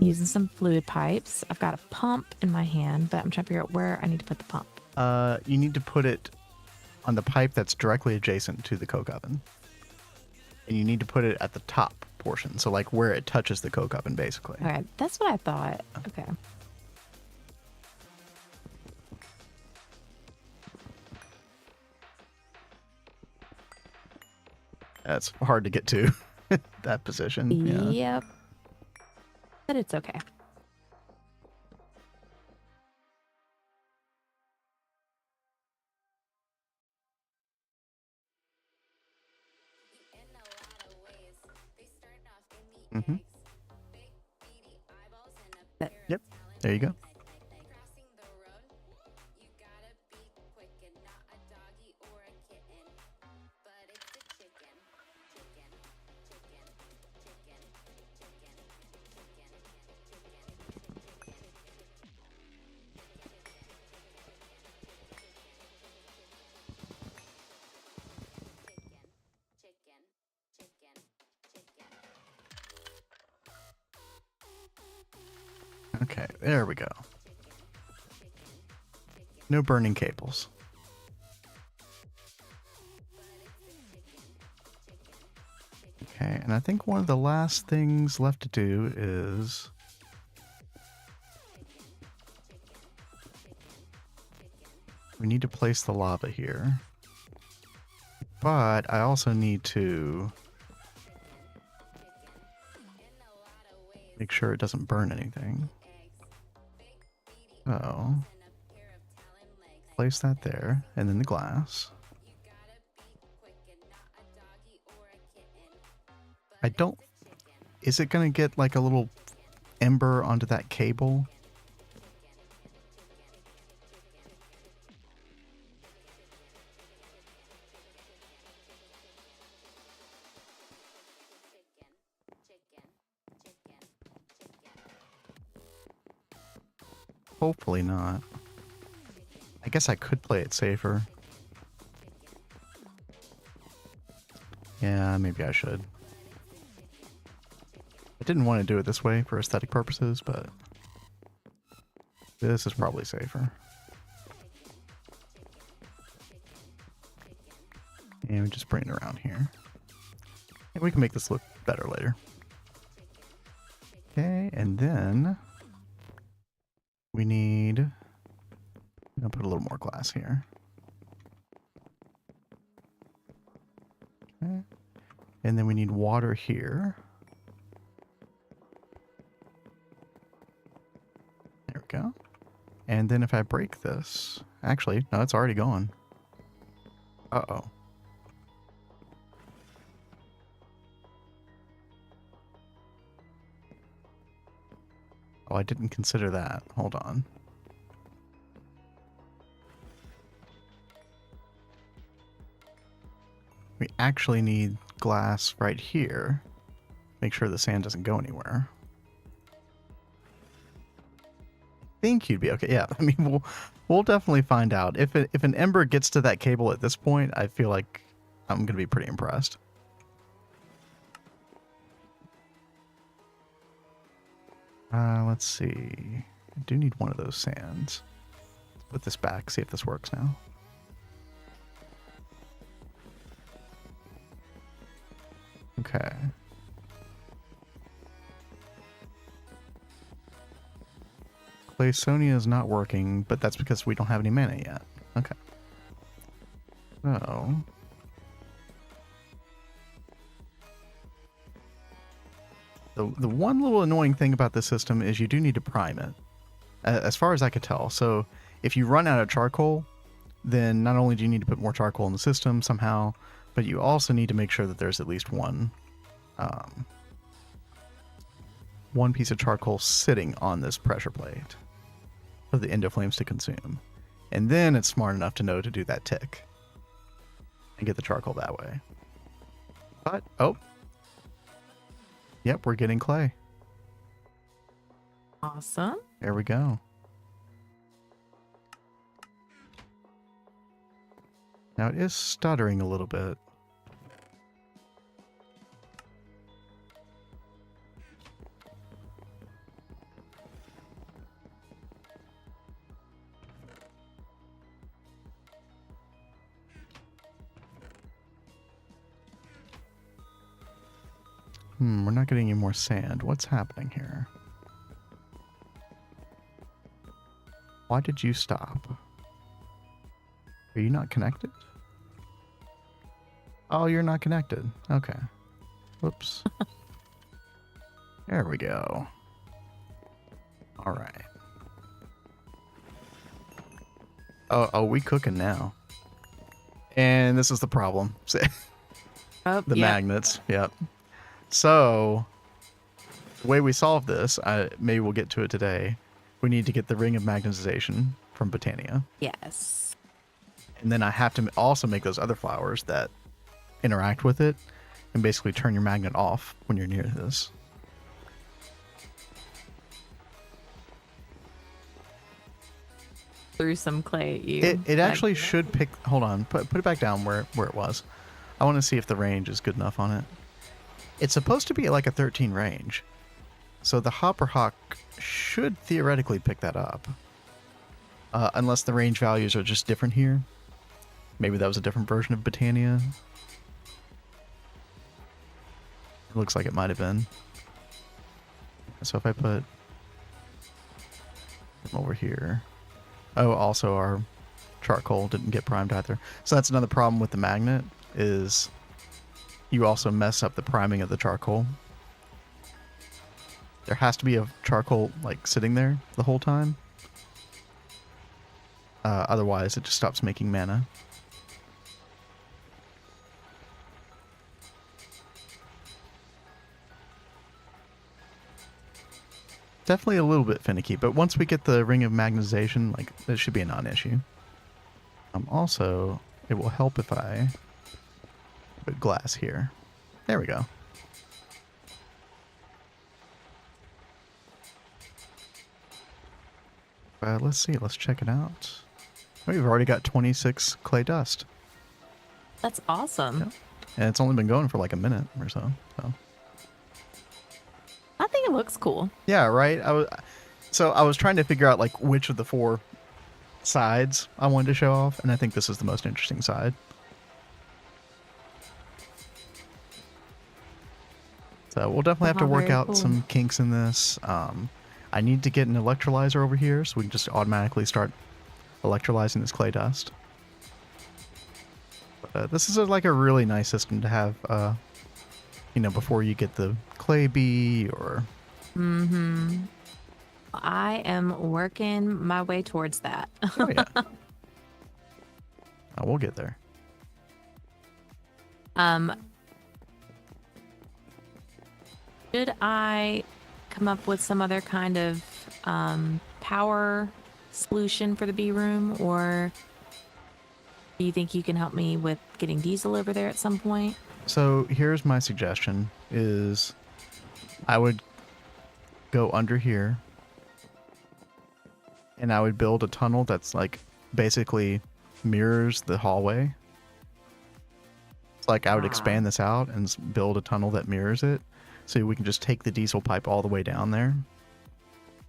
Using some fluid pipes. I've got a pump in my hand, but I'm trying to figure out where I need to put the pump. You need to put it on the pipe that's directly adjacent to the coke oven. And you need to put it at the top portion. So like where it touches the coke oven, basically. Okay, that's what I thought. Okay. That's hard to get to, that position. Yeah. Yep. But it's okay. Mm-hmm. Yep. There you go. Okay, there we go. No burning cables. Okay, and I think one of the last things left to do is we need to place the lava here. But I also need to make sure it doesn't burn anything. So, place that there, and then the glass. I don't... Is it going to get like a little ember onto that cable? Hopefully not. I guess I could play it safer. Yeah, maybe I should. didn't want to do it this way for aesthetic purposes, but this is probably safer. And we just bring it around here. And we can make this look better later. Okay, and then we need... I'm going to put a little more glass here. Okay. And then we need water here. There we go. And then if I break this... Actually, no, it's already gone. Uh-oh. Oh, I didn't consider that. Hold on. We actually need glass right here. Make sure the sand doesn't go anywhere. I think you'd be okay. Yeah, I mean, we'll definitely find out. If an ember gets to that cable at this point, I feel like I'm going to be pretty impressed. Let's see. I do need one of those sands. Let's put this back, see if this works now. Okay. Claysonia is not working, but that's because we don't have any mana yet. Okay. So... The one little annoying thing about this system is you do need to prime it, as far as I could tell. So if you run out of charcoal, then not only do you need to put more charcoal in the system somehow, but you also need to make sure that there's at least one piece of charcoal sitting on this pressure plate for the endoflames to consume. And then it's smart enough to know to do that tick and get the charcoal that way. But, oh. Yep, we're getting clay. Awesome. There we go. Now it is stuttering a little bit. We're not getting any more sand. What's happening here? Why did you stop? Are you not connected? Oh, you're not connected. Okay. Whoops. There we go. All right. Oh, we cooking now. And this is the problem. Oh, the magnets. Yep. So, the way we solve this, maybe we'll get to it today. We need to get the ring of magnetization from Botania. Yes. And then I have to also make those other flowers that interact with it and basically turn your magnet off when you're near this. Threw some clay at you. It actually should pick... Hold on. Put it back down where it was. I want to see if the range is good enough on it. It's supposed to be like a 13 range. So the Hopper Hawk should theoretically pick that up. Unless the range values are just different here. Maybe that was a different version of Botania. It looks like it might have been. So if I put them over here. Oh, also our charcoal didn't get primed either. So that's another problem with the magnet is you also mess up the priming of the charcoal. There has to be a charcoal like sitting there the whole time. Otherwise, it just stops making mana. Definitely a little bit finicky, but once we get the ring of magnetization, like, it should be a non-issue. Also, it will help if I put glass here. There we go. Let's see. Let's check it out. We've already got 26 clay dust. That's awesome. Yeah. And it's only been going for like a minute or so. think it looks cool. Yeah, right. I was trying to figure out like which of the 4 sides I wanted to show off, and I think this is the most interesting side. So we'll definitely have to work Very out cool. some kinks in this. I need to get an electrolyzer over here so we can just automatically start electrolyzing this clay dust. But this is like a really nice system to have, you know, before you get the clay bee or... Mm-hmm. I am working my way towards that. Oh, yeah. Oh, we'll get there. Should I come up with some other kind of power solution for the bee room, or do you think you can help me with getting diesel over there at some point? So here's my suggestion is I would go under here and I would build a tunnel that's like basically mirrors the hallway. It's like I would expand this out and build a tunnel that mirrors it so we can just take the diesel pipe all the way down there.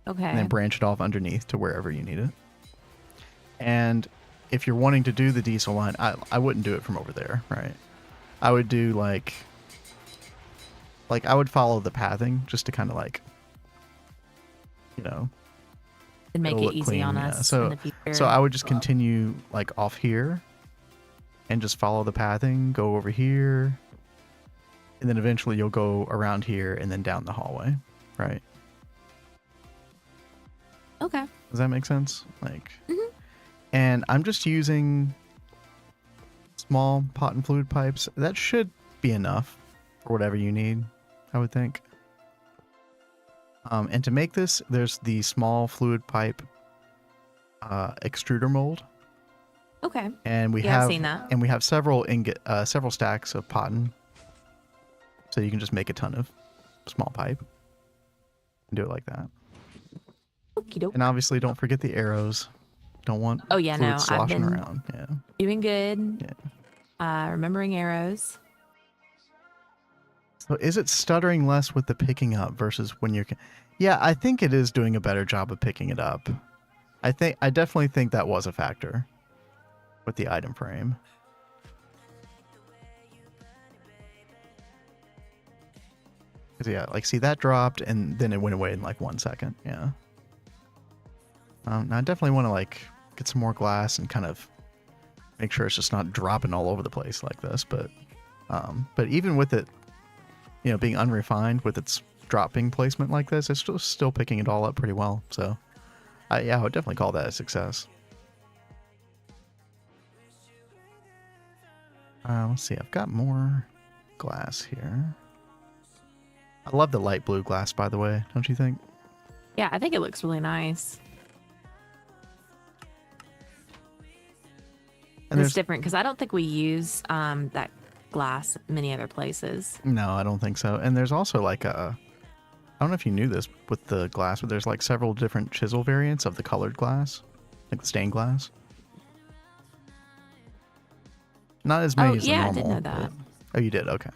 Okay. And then branch it off underneath to wherever you need it. And if you're wanting to do the diesel line, I wouldn't do it from over there, right? I would do like I would follow the pathing just to kind of like, you know, And make it'll it look easy clean, on yeah. us in the future. So I would just continue like off here and just follow the pathing, go over here, and then eventually you'll go around here and then down the hallway, right? Okay. Does that make sense? Like, Mhm. and I'm just using small pot and fluid pipes. That should be enough for whatever you need, I would think. And to make this, there's the small fluid pipe extruder mold. Okay. And we Yeah, have I've seen that. and we have several several stacks of potton. So you can just make a ton of small pipe and do it like that. Okie doke. And obviously don't forget the arrows. Don't want Oh yeah, fluid no, I've sloshing been around. Yeah. doing good. Yeah. Remembering arrows. So is it stuttering less with the picking up versus when you're... Yeah, I think it is doing a better job of picking it up. I definitely think that was a factor with the item frame. Because yeah, like see that dropped and then it went away in like 1 second. Yeah. Now I definitely want to like get some more glass and kind of make sure it's just not dropping all over the place like this. But even with it, you know, being unrefined with its dropping placement like this, it's still picking it all up pretty well. So yeah, I would definitely call that a success. Let's see, I've got more glass here. I love the light blue glass, by the way, don't you think? Yeah, I think it looks really nice. And it's different because I don't think we use that glass many other places. No, I don't think so. And there's also like I don't know if you knew this with the glass, but there's like several different chisel variants of the colored glass, like the stained glass. Not as many as the normal. I did know that. Oh, you did? Okay.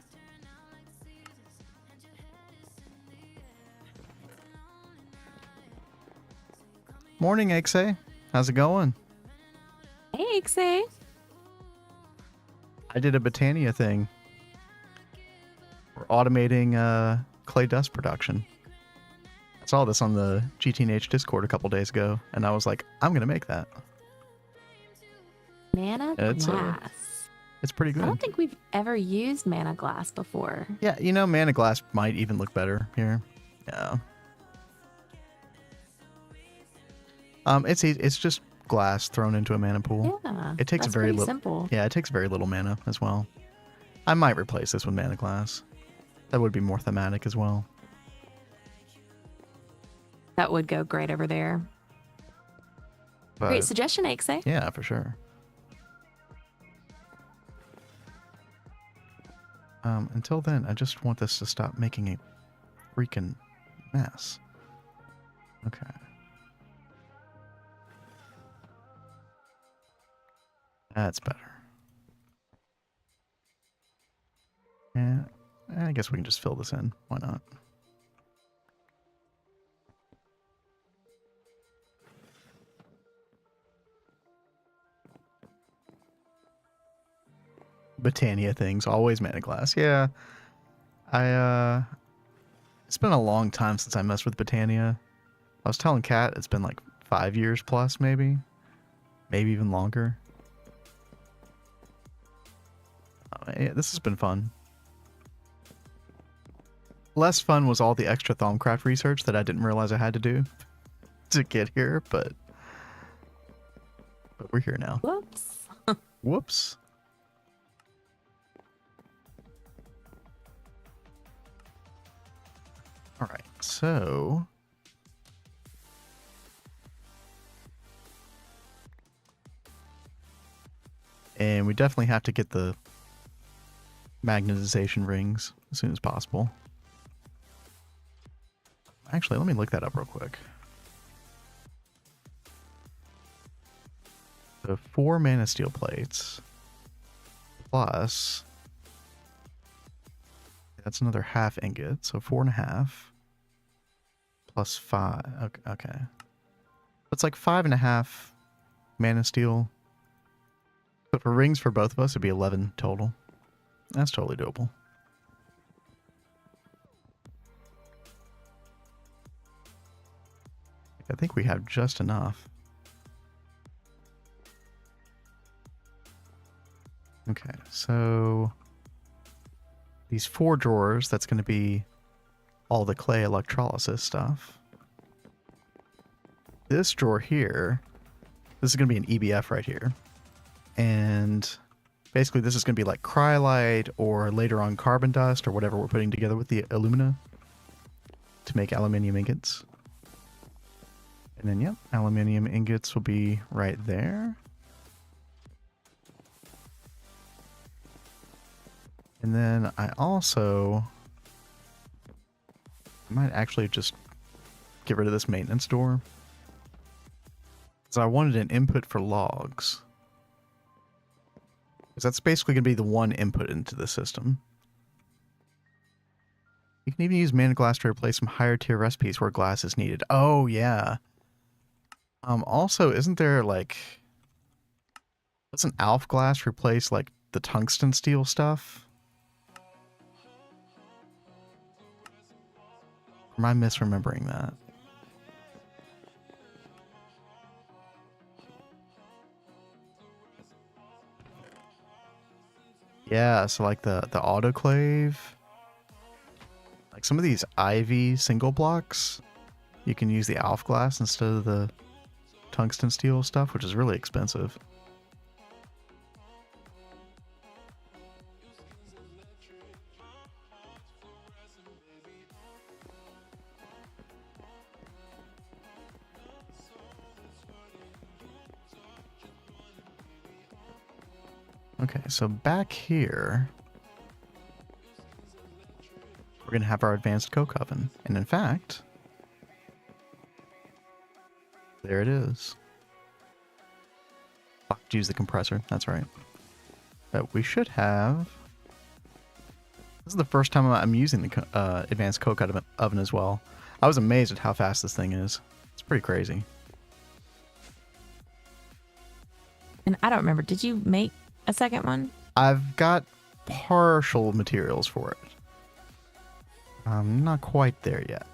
Morning, Exe. How's it going? Hey, Ixay. I did a Botania thing. We're automating clay dust production. I saw this on the GTNH Discord a couple days ago, and I was like, I'm going to make that. Mana It's, glass. It's pretty good. I don't think we've ever used mana glass before. Yeah, you know, mana glass might even look better here. Yeah. It's just glass thrown into a mana pool. Yeah, It takes that's very pretty little. simple. Yeah, it takes very little mana as well. I might replace this with mana glass. That would be more thematic as well. That would go great over there. But, Great suggestion, Ixay. yeah, for sure. Until then, I just want this to stop making a freaking mess. Okay. That's better. Yeah, I guess we can just fill this in. Why not? Botania things, always mana glass. Yeah, it's been a long time since I messed with Botania. I was telling Kat it's been like 5 years plus, maybe even longer. Yeah, this has been fun. Less fun was all the extra Thaumcraft research that I didn't realize I had to do to get here, but we're here now. Whoops. Whoops. All right, so and we definitely have to get the magnetization rings as soon as possible. Actually, let me look that up real quick. So 4 mana steel plates plus that's another half ingot, so 4.5 plus 5. Okay. It's like 5.5 mana steel. But for rings for both of us, it'd be 11 total. That's totally doable. I think we have just enough. Okay, so these 4 drawers, that's going to be all the clay electrolysis stuff. This drawer here, this is going to be an EBF right here. And basically this is going to be like cryolite or later on carbon dust or whatever we're putting together with the alumina to make aluminium ingots. And then, yep, aluminium ingots will be right there. And then I might actually just get rid of this maintenance door. Because I wanted an input for logs. Because that's basically going to be the one input into the system. You can even use mana glass to replace some higher tier recipes where glass is needed. Oh, yeah. Also, isn't there like... Doesn't Alf glass replace like the tungsten steel stuff? Or am I misremembering that? Yeah, so like the autoclave, like some of these Ivy single blocks, you can use the Alf glass instead of the tungsten steel stuff, which is really expensive. Okay, so back here, we're going to have our advanced coke oven. And in fact, there it is. Fuck, use the compressor. That's right. But we should have... This is the first time I'm using the advanced coke oven as well. I was amazed at how fast this thing is. It's pretty crazy. And I don't remember. Did you make a second one? I've got partial materials for it. I'm not quite there yet.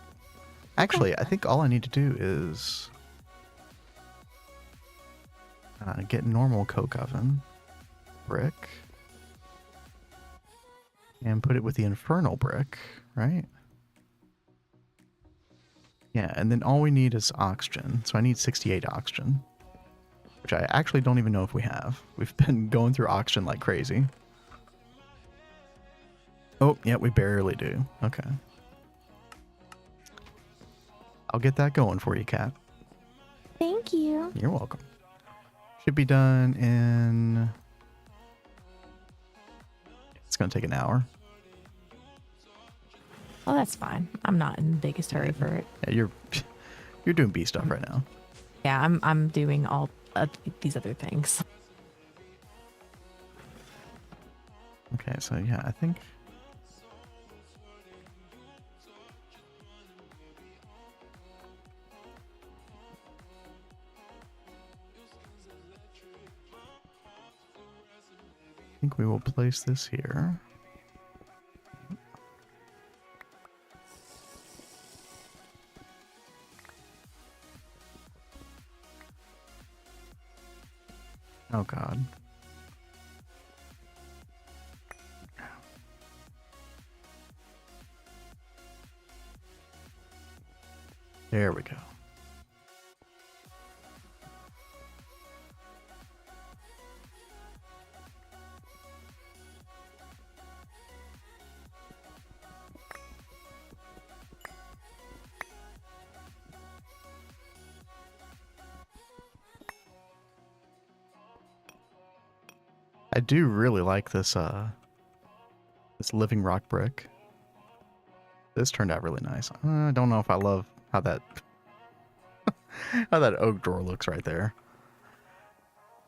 Actually, I think all I need to do is get normal coke oven brick and put it with the infernal brick, right? Yeah, and then all we need is oxygen. So I need 68 oxygen, which I actually don't even know if we have. We've been going through oxygen like crazy. Oh, yeah, we barely do. Okay. I'll get that going for you, Kat. Thank you. You're welcome. Should be done in... It's going to take an hour. Oh, that's fine. I'm not in the biggest hurry for it. Yeah, you're doing bee stuff right now. Yeah, I'm doing all these other things. Okay, so yeah, I think... think we will place this here. Oh God. There we go. I do really like this this living rock brick. This turned out really nice. I don't know if I love how that how that oak drawer looks right there.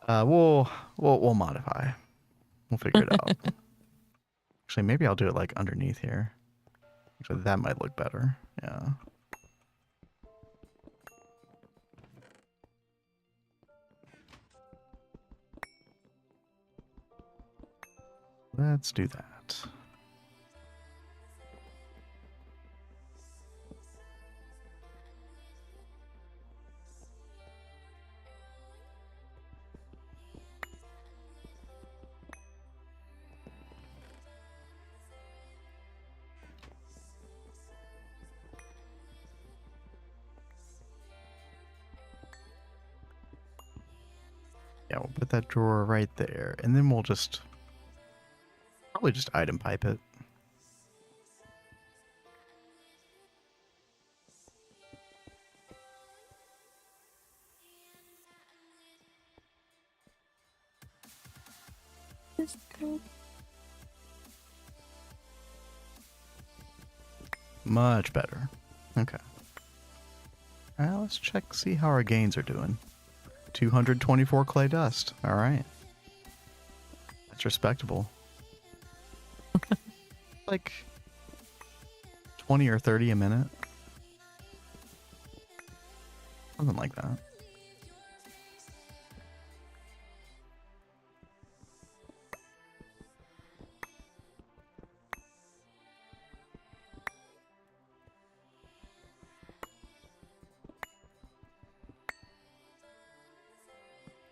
We'll modify. We'll figure it out. Actually, maybe I'll do it like underneath here. Actually, that might look better. Yeah. Let's do that. Yeah, we'll put that drawer right there, and then we'll just probably just item pipe it. Much better. Okay. Let's check, see how our gains are doing. 224 clay dust. All right. That's respectable. Like 20 or 30 a minute. Something like that.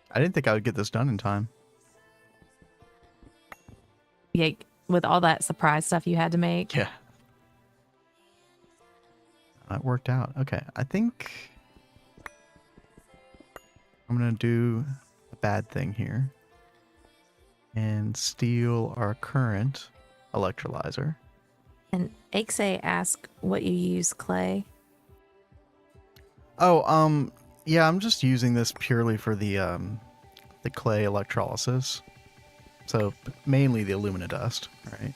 I didn't think I would get this done in time. Yeah, with all that surprise stuff you had to make. Yeah. That worked out. Okay, I think I'm going to do a bad thing here and steal our current electrolyzer. And Axe asked what you use, clay. Oh, yeah, I'm just using this purely for the clay electrolysis. So mainly the alumina dust, right?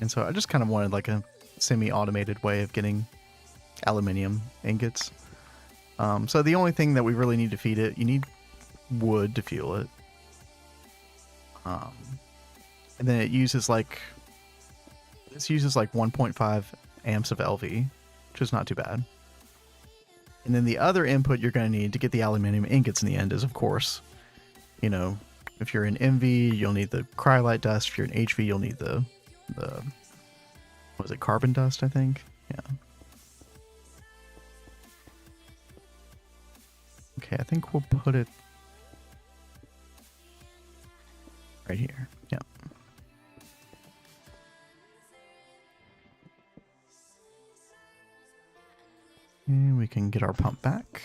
And so I just kind of wanted like a semi-automated way of getting aluminium ingots. So the only thing that we really need to feed it, you need wood to fuel it. And then it uses like, this uses like 1.5 amps of LV, which is not too bad. And then the other input you're going to need to get the aluminium ingots in the end is, of course, you know, if you're in MV, you'll need the cryolite dust. If you're in HV, you'll need the what was it, carbon dust, I think? Yeah. Okay, I think we'll put it right here. Yeah. And we can get our pump back.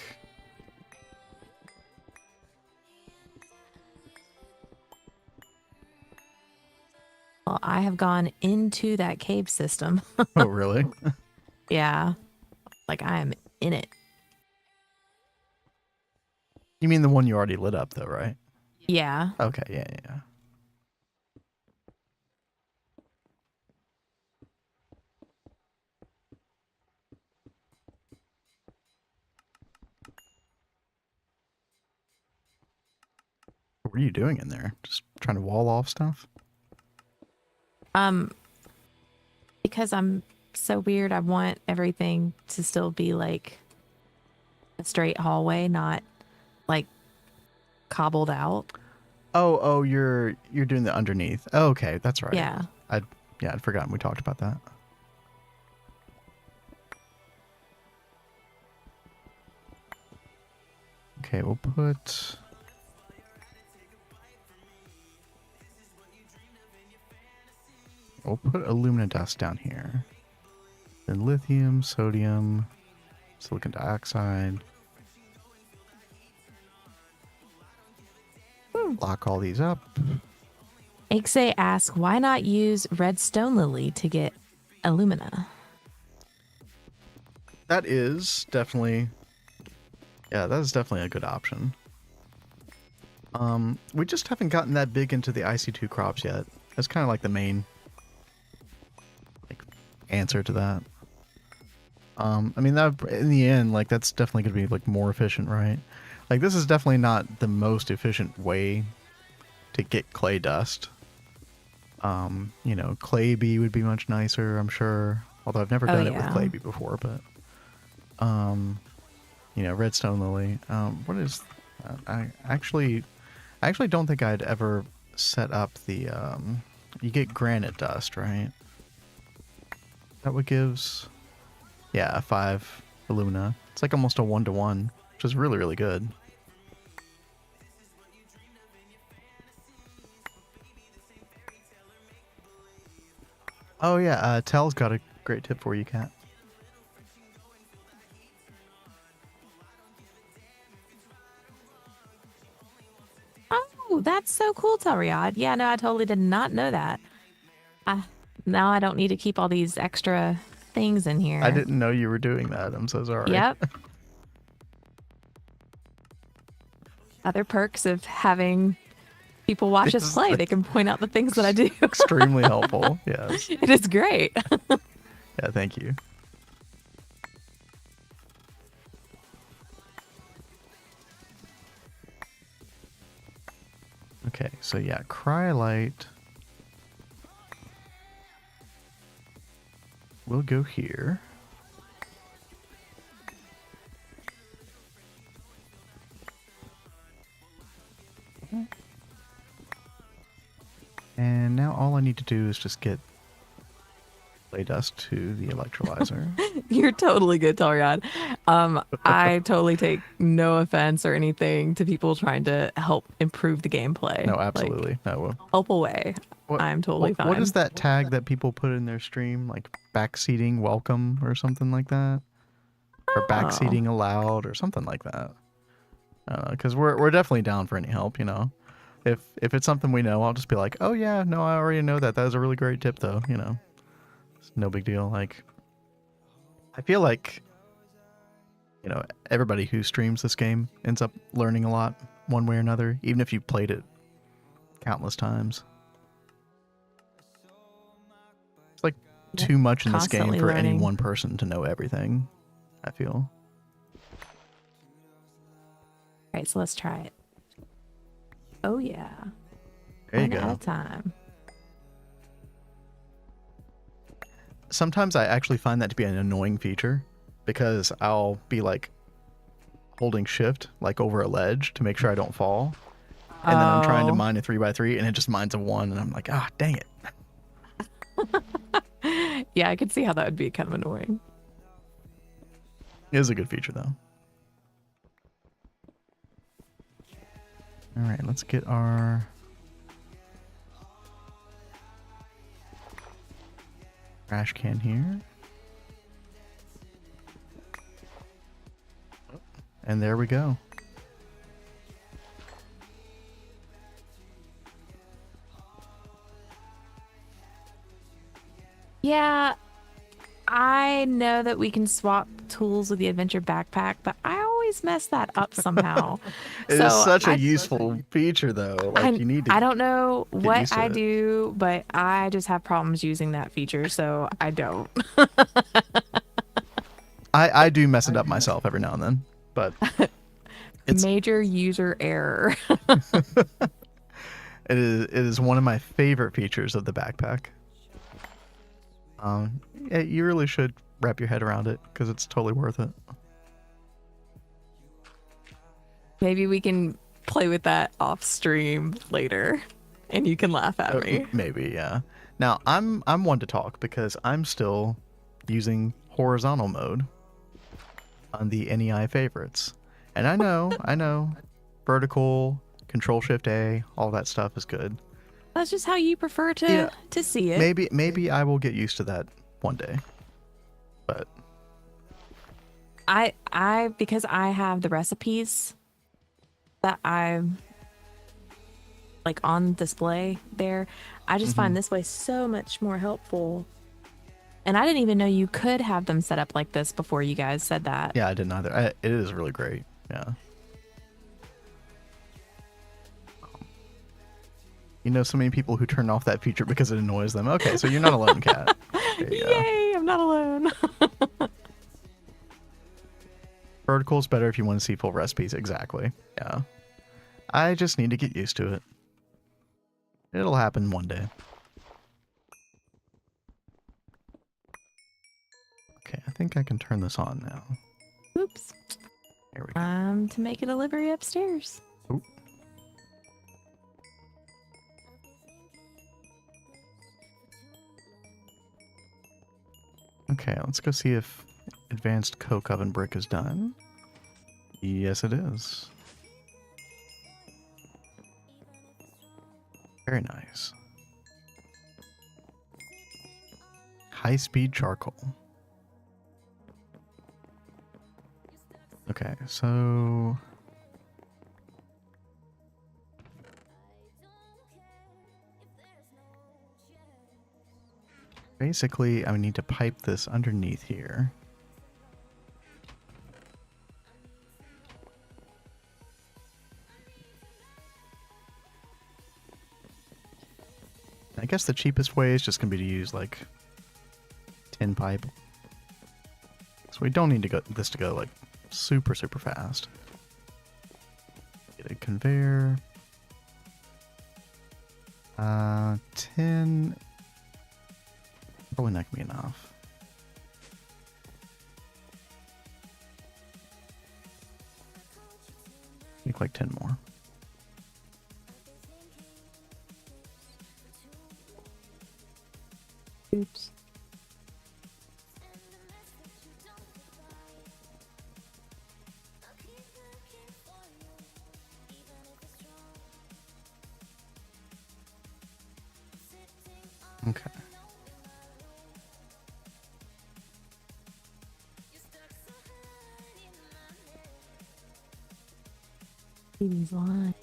Well, I have gone into that cave system. Oh, really? Yeah. Like I am in it. You mean the one you already lit up, though, right? Yeah. Okay, yeah, yeah. What are you doing in there? Just trying to wall off stuff? Because I'm so weird, I want everything to still be like a straight hallway, not like cobbled out. Oh, you're doing the underneath. Oh, okay, that's right. Yeah. I'd forgotten we talked about that. Okay, we'll put alumina dust down here. Then lithium, sodium, silicon dioxide. Lock all these up. Ixay asks, why not use red stone lily to get alumina? That is definitely a good option. We just haven't gotten that big into the IC2 crops yet. That's kind of like the main answer to that. I mean, that in the end, like, that's definitely going to be like more efficient, right? Like, this is definitely not the most efficient way to get clay dust. You know, clay bee would be much nicer, I'm sure. Although I've never done it with clay bee before, but you know, redstone lily. What is I actually don't think I'd ever set up the you get granite dust, right? That what gives, yeah, 5 alumina. It's like almost a 1-to-1, which is really, really good. Oh yeah, Tel's got a great tip for you, Kat. Oh, that's so cool, Telriad. Yeah, no, I totally did not know that. Now I don't need to keep all these extra things in here. I didn't know you were doing that. I'm so sorry. Yep. Other perks of having people watch us play. They can point out the things that I do. Extremely helpful. Yes. It is great. Yeah, thank you. Okay, so yeah, cryolite will go here. And now all I need to do is just get clay dust to the electrolyzer. You're totally good, Telriad. I totally take no offense or anything to people trying to help improve the gameplay. No, absolutely. Like, no. help away. I'm totally fine. What is that tag that people put in their stream? Like backseating welcome or something like that? Or backseating allowed or something like that. Because we're definitely down for any help, you know. If it's something we know, I'll just be like, oh yeah, no, I already know that. That was a really great tip though, you know. It's no big deal. Like, I feel like, you know, everybody who streams this game ends up learning a lot one way or another, even if you've played it countless times. It's like too much in this game for any one person to know everything, I feel. All right, so let's try it. Oh yeah. There you go. One at a time. Sometimes I actually find that to be an annoying feature because I'll be like holding shift like over a ledge to make sure I don't fall. And then I'm trying to mine a 3x3 and it just mines a 1 and I'm like, ah, dang it. Yeah, I could see how that would be kind of annoying. It is a good feature though. All right, let's get our trash can here. And there we go. Yeah, I know that we can swap tools with the adventure backpack, but I always mess that up somehow. It is such a useful feature though. Like you need to I don't know what I do, but I just have problems using that feature, so I don't. I do mess it up myself every now and then, but it's major user error. it is one of my favorite features of the backpack. Yeah, you really should wrap your head around it because it's totally worth it. Maybe we can play with that off stream later, and you can laugh at me. Maybe, yeah. Now I'm one to talk because I'm still using horizontal mode on the NEI favorites, and I know, vertical, Control Shift A, all that stuff is good. That's just how you prefer to see it. Maybe I will get used to that one day, but I because I have the recipes that I like on display there, I just find this way so much more helpful. And I didn't even know you could have them set up like this before you guys said that. yeah, I didn't either. It is really great. Yeah. You know so many people who turn off that feature because it annoys them. Okay, so you're not alone, Kat. There you go. Yay, I'm not alone. Vertical is better if you want to see full recipes. Exactly. Yeah. I just need to get used to it. It'll happen one day. Okay, I think I can turn this on now. Oops. There we go. To make a delivery upstairs. Oop. Okay, let's go see if advanced coke oven brick is done. Yes, it is. Very nice. High-speed charcoal. Okay, so basically I need to pipe this underneath here. I guess the cheapest way is just going to be to use like tin pipe. So we don't need to go this to go like super fast. Get a conveyor. 10. Probably not gonna be enough. Make like 10 more. Oops. Okay. Baby's line.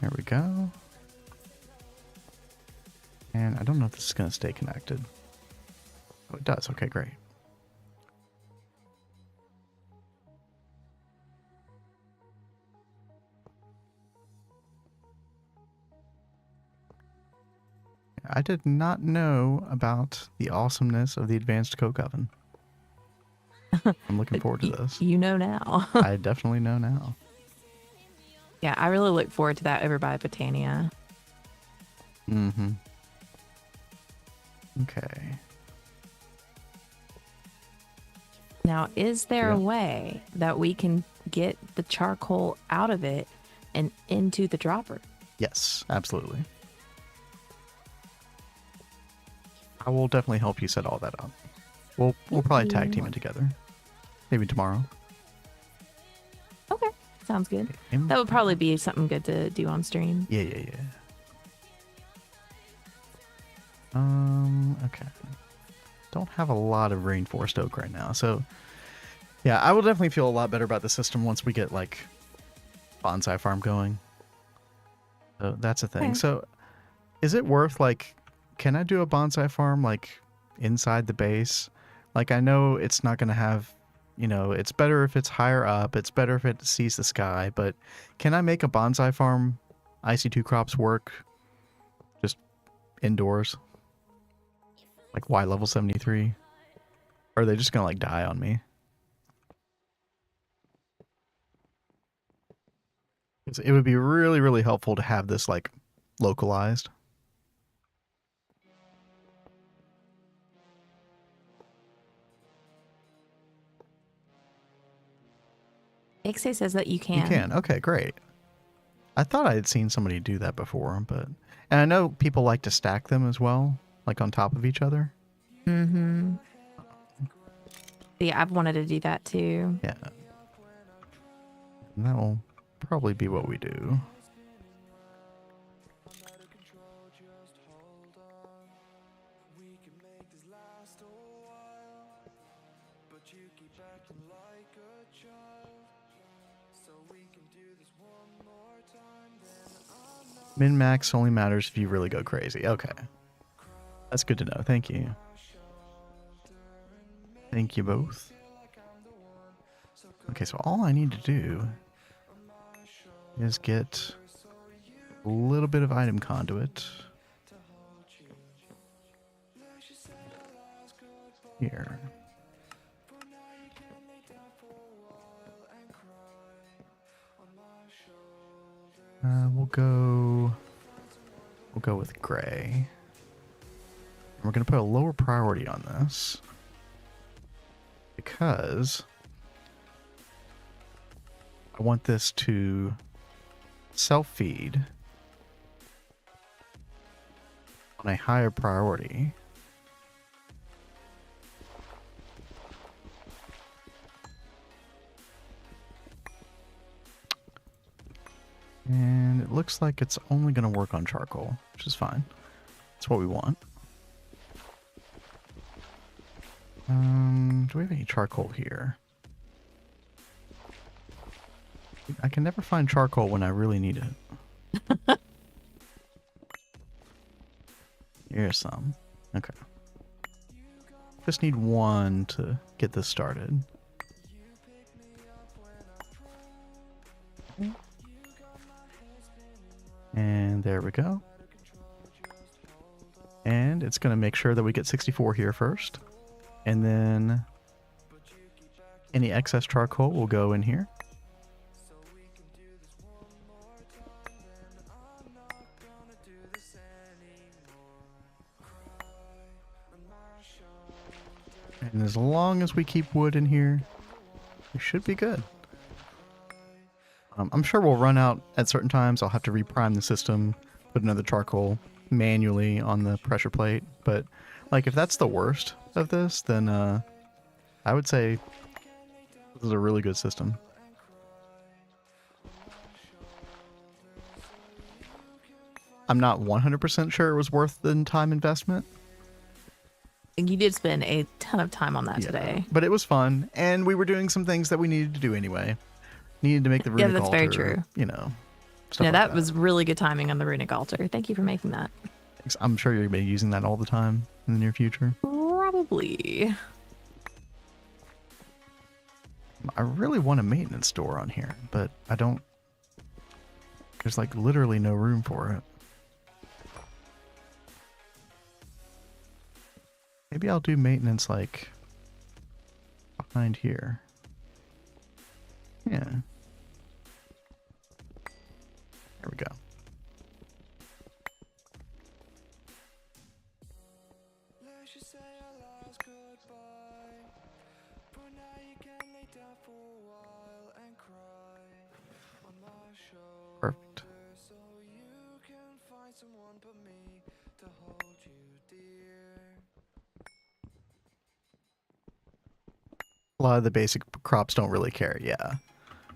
There we go. And I don't know if this is going to stay connected. Oh, it does. Okay, great. I did not know about the awesomeness of the advanced coke oven. I'm looking forward to this. You know now. I definitely know now. Yeah, I really look forward to that over by Botania. Mm-hmm. Okay. Now, is there Yeah. a way that we can get the charcoal out of it and into the dropper? Yes, absolutely. I will definitely help you set all that up. We'll probably tag team it together. Maybe tomorrow. Okay, sounds good. That would probably be something good to do on stream. Yeah. Okay. Don't have a lot of reinforced oak right now, so yeah, I will definitely feel a lot better about the system once we get like bonsai farm going. So that's a thing. Okay. So is it worth like, can I do a bonsai farm like inside the base? Like I know it's not going to have, you know, it's better if it's higher up. It's better if it sees the sky, but can I make a bonsai farm IC2 crops work just indoors? Like Y level 73? Or are they just going to like die on me? It would be really, really helpful to have this like localized. XA says that you You can. can. Okay, great. I thought I had seen somebody do that before, but... And I know people like to stack them as well, like on top of each other. Mm-hmm. Yeah, I've wanted to do that too. Yeah. And that will probably be what we do. Min-max only matters if you really go crazy. Okay. That's good to know. Thank you. Thank you both. Okay, so all I need to do is get a little bit of item conduit here. We'll go with gray. We're going to put a lower priority on this because I want this to self-feed on a higher priority. And it looks like it's only going to work on charcoal, which is fine. That's what we want. Do we have any charcoal here? I can never find charcoal when I really need it. Here's some. Okay. Just need one to get this started. And there we go. And it's going to make sure that we get 64 here first. And then any excess charcoal will go in here. And as long as we keep wood in here, we should be good. I'm sure we'll run out at certain times. I'll have to reprime the system, put another charcoal manually on the pressure plate. But like, if that's the worst of this, then I would say this is a really good system. I'm not 100% sure it was worth the time investment. You did spend a ton of time on that today. But it was fun, and we were doing some things that we needed to do anyway. Needed to make the runic that's altar, very true. You know, stuff that was really good timing on the runic altar. Thank you for making that. I'm sure you're going to be using that all the time in the near future. Probably. I really want a maintenance door on here, but I don't... There's like literally no room for it. Maybe I'll do maintenance like behind here. Yeah. There we go. Perfect. A lot of the basic crops don't really care, yeah.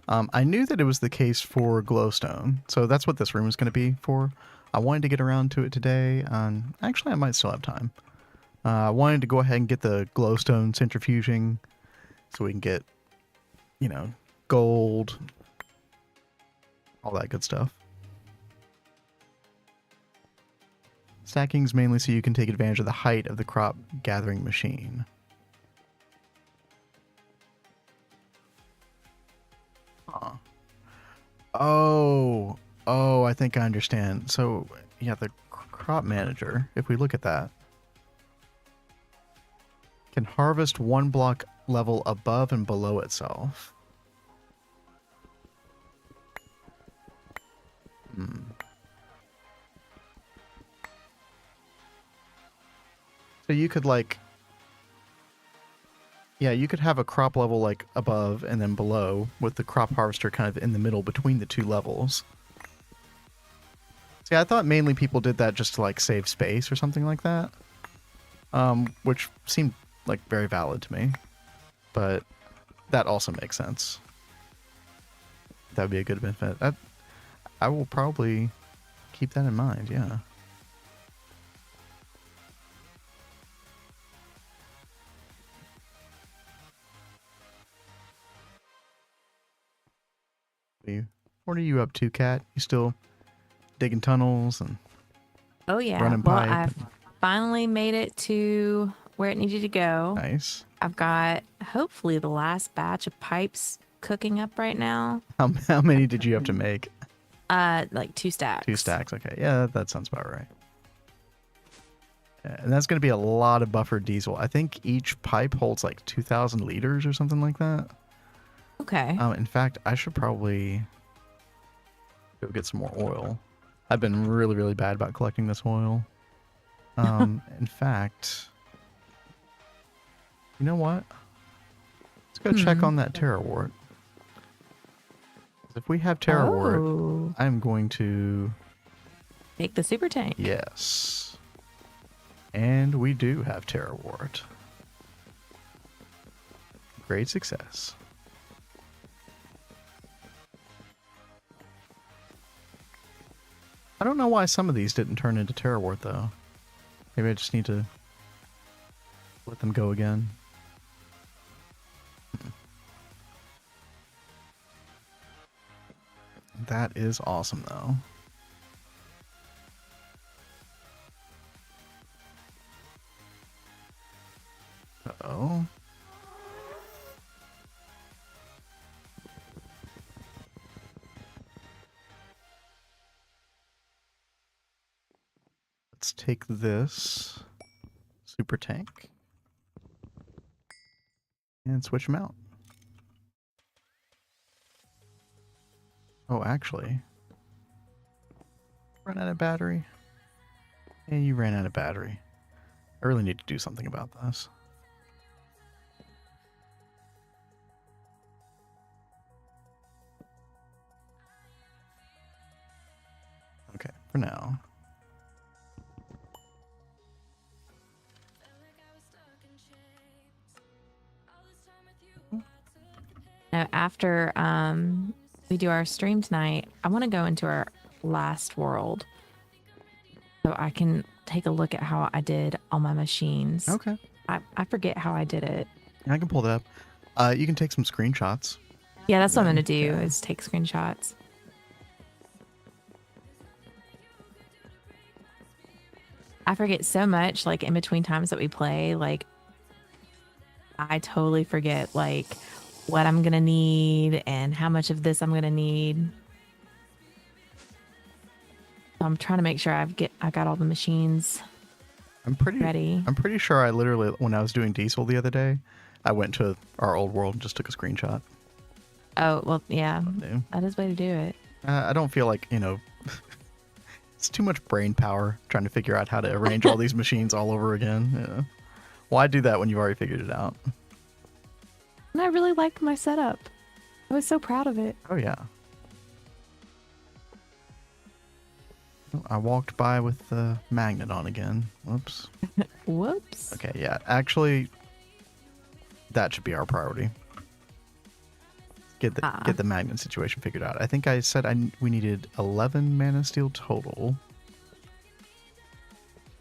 I knew that it was the case for glowstone, so that's what this room is going to be for. I wanted to get around to it today, and actually I might still have time. I wanted to go ahead and get the glowstone centrifuging so we can get, you know, gold, all that good stuff. Stacking's mainly so you can take advantage of the height of the crop gathering machine. Huh. Oh, I think I understand. So, yeah, the crop manager, if we look at that, can harvest one block level above and below itself. So you could, like, Yeah, you could have a crop level like above and then below with the crop harvester kind of in the middle between the two levels. See, I thought mainly people did that just to like save space or something like that. Which seemed like very valid to me. But that also makes sense. That would be a good benefit. I will probably keep that in mind, yeah. What are you up to, Kat? You still digging tunnels and Oh yeah. running Well, pipe? I've finally made it to where it needed to go. Nice. I've got hopefully the last batch of pipes cooking up right now. How many did you have to make? Like 2 stacks. 2 stacks. Okay, yeah, that sounds about right. Yeah, and that's going to be a lot of buffered diesel. I think each pipe holds like 2,000 liters or something like that. Okay. In fact, I should probably go get some more oil. I've been really, really bad about collecting this oil. In fact, you know what? Let's go check on that terra wart. If we have terra wart, I'm going to make the super tank. Yes. And we do have terra wart. Great success. I don't know why some of these didn't turn into terra wart though. Maybe I just need to let them go again. That is awesome though. Uh-oh. Let's take this super tank and switch them out. Oh, actually, run out of battery. And you ran out of battery. I really need to do something about this. Okay, for now. Now, after we do our stream tonight, I want to go into our last world so I can take a look at how I did all my machines. Okay. I forget how I did it. I can pull that up. You can take some screenshots. Yeah, that's what I'm going to do Yeah. is take screenshots. I forget so much, like in between times that we play, like I totally forget like what I'm going to need and how much of this I'm going to need. I'm trying to make sure I got all the machines ready. I'm pretty sure I literally, when I was doing diesel the other day, I went to our old world and just took a screenshot. Oh, well, yeah, that is the way to do it. I don't feel like, it's too much brain power trying to figure out how to arrange all these machines all over again. Yeah. Why do that when you've already figured it out? And I really liked my setup. I was so proud of it. Oh, yeah. I walked by with the magnet on again. Whoops. Whoops. Okay, yeah. Actually, that should be our priority. Get the magnet situation figured out. I think I said we needed 11 mana steel total.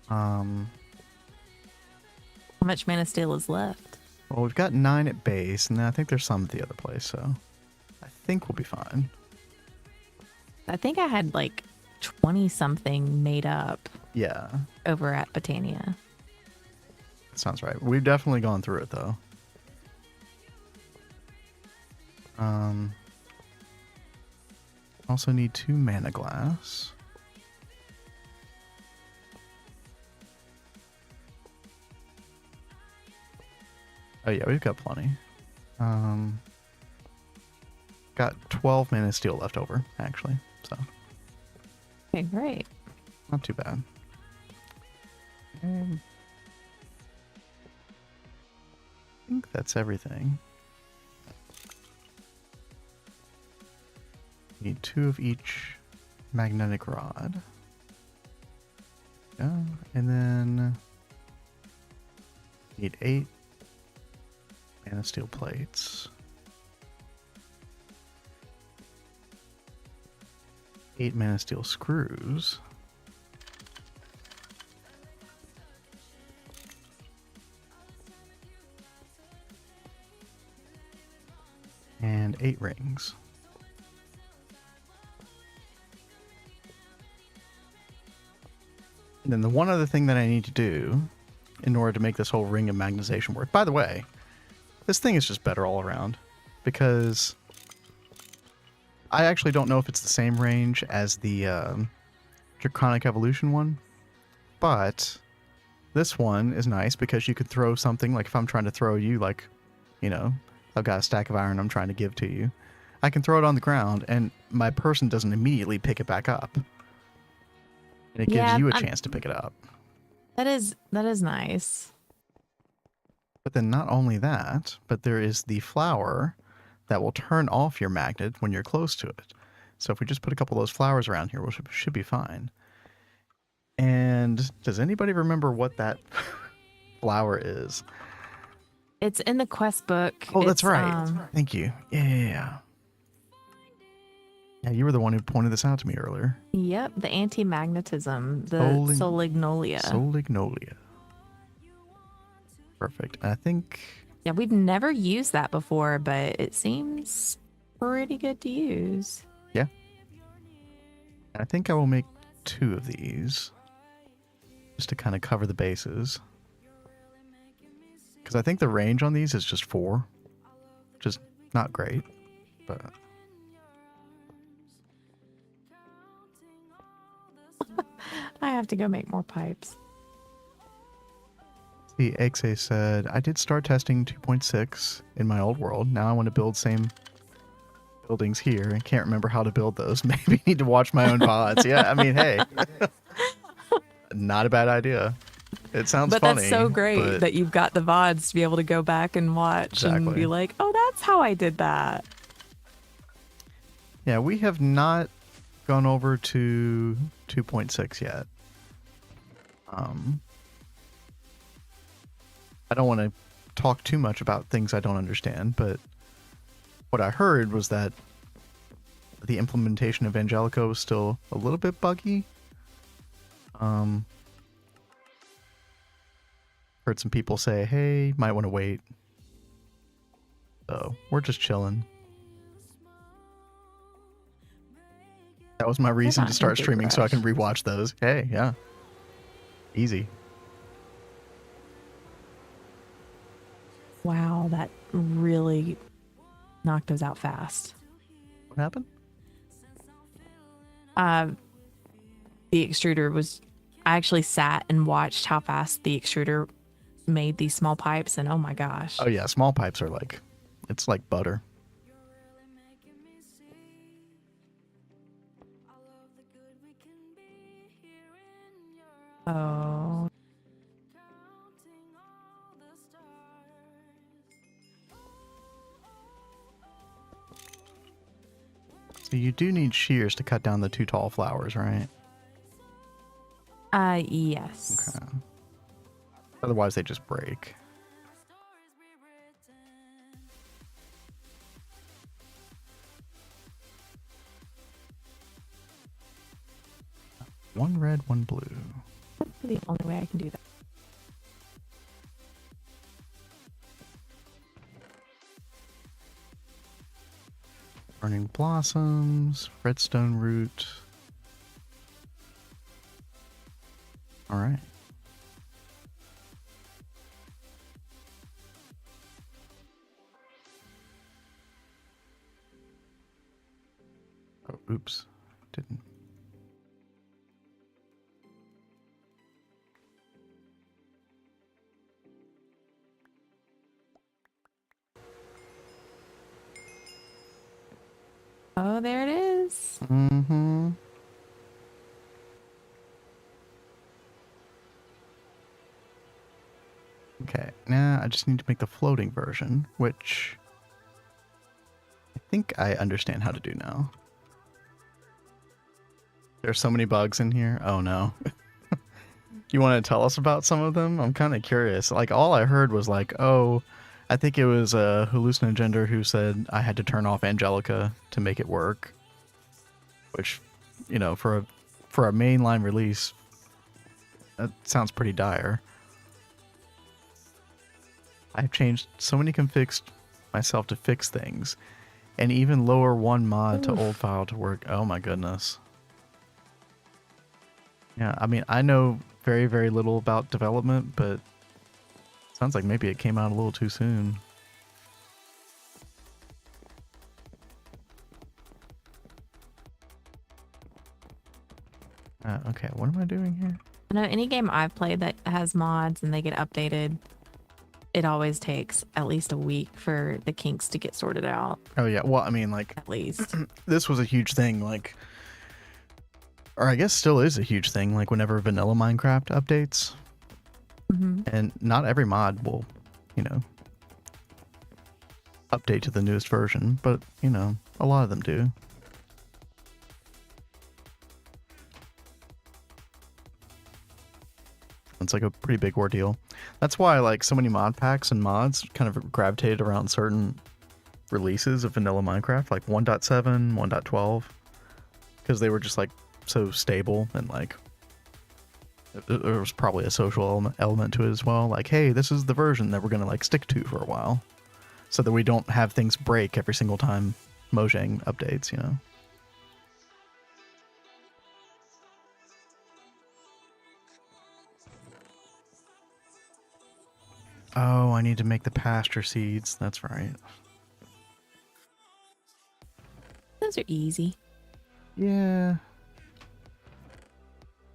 How much mana steel is left? Well, we've got 9 at base, and then I think there's some at the other place, so I think we'll be fine. I think I had like 20 something made up. Yeah. Over at Botania. That sounds right. We've definitely gone through it though. Also need 2 mana glass. Oh yeah, we've got plenty. Got 12 mana steel left over, actually. So. Okay, great. Not too bad. think that's everything. Need 2 of each magnetic rod. Yeah, and then need 8 mana steel plates. 8 mana steel screws. And 8 rings. And then the one other thing that I need to do in order to make this whole ring of magnetization work. By the way, this thing is just better all around because I actually don't know if it's the same range as the Draconic Evolution one, but this one is nice because you could throw something, like if I'm trying to throw you, like, you know, I've got a stack of iron I'm trying to give to you. I can throw it on the ground and my person doesn't immediately pick it back up. And it gives you a chance to pick it up. That is nice. But then not only that, but there is the flower that will turn off your magnet when you're close to it. So if we just put a couple of those flowers around here, we should be fine. And does anybody remember what that flower is? It's in the quest book. Oh, that's right. Thank you. Yeah. Yeah, you were the one who pointed this out to me earlier. Yep, the anti-magnetism, the Solignolia. Solignolia. Perfect. I think... Yeah, we've never used that before, but it seems pretty good to use. Yeah. I think I will make 2 of these just to kind of cover the bases. Because I think the range on these is just 4, which is not great, but... I have to go make more pipes. The XA said, I did start testing 2.6 in my old world. Now I want to build same buildings here. I can't remember how to build those. Maybe need to watch my own VODs. Yeah, I mean, hey. Not a bad idea. It sounds funny. But that's so great that you've got the VODs to be able to go back and watch and be like, oh, that's how I did that. Yeah, we have not gone over to 2.6 yet. I don't want to talk too much about things I don't understand, but what I heard was that the implementation of Angelico is still a little bit buggy. Heard some people say, hey, might want to wait. So we're just chilling. That was my reason to start streaming so I can rewatch those. Hey, yeah. Easy. Wow, that really knocked those out fast. What happened? The extruder was... I actually sat and watched how fast the extruder made these small pipes, and oh my gosh. Oh yeah, small pipes are like... It's like butter. Oh. So you do need shears to cut down the 2 tall flowers, right? Yes. Okay. Otherwise they just break. One red, one blue. That's the only way I can do that. Burning blossoms, redstone root. All right. Oh, oops. Didn't. Oh, there it is. Mm-hmm. Okay, Nah, I just need to make the floating version, which I think I understand how to do now. There's so many bugs in here. Oh no. You want to tell us about some of them? I'm kind of curious. Like, all I heard was like, oh, I think it was a hallucinogender who said I had to turn off Angelica to make it work. Which, you know, for a mainline release, that sounds pretty dire. I've changed so many configs myself to fix things, and even lower one mod to old file to work. Oh my goodness. Yeah, I mean, I know very, very little about development, but sounds like maybe it came out a little too soon. Okay, what am I doing here? I know any game I've played that has mods and they get updated, it always takes at least a week for the kinks to get sorted out. Oh yeah, well, I mean, like, at least this was a huge thing, like, or I guess still is a huge thing, like whenever vanilla Minecraft updates. And not every mod will, you know, update to the newest version, but, you know, a lot of them do. It's like a pretty big ordeal. That's why, like, so many mod packs and mods kind of gravitated around certain releases of vanilla Minecraft, like 1.7, 1.12, because they were just, like, so stable, and, like, there was probably a social element to it as well. Like, hey, this is the version that we're going to, like, stick to for a while, so that we don't have things break every single time Mojang updates, you know? Oh, I need to make the pasture seeds. That's right. those are easy. Yeah.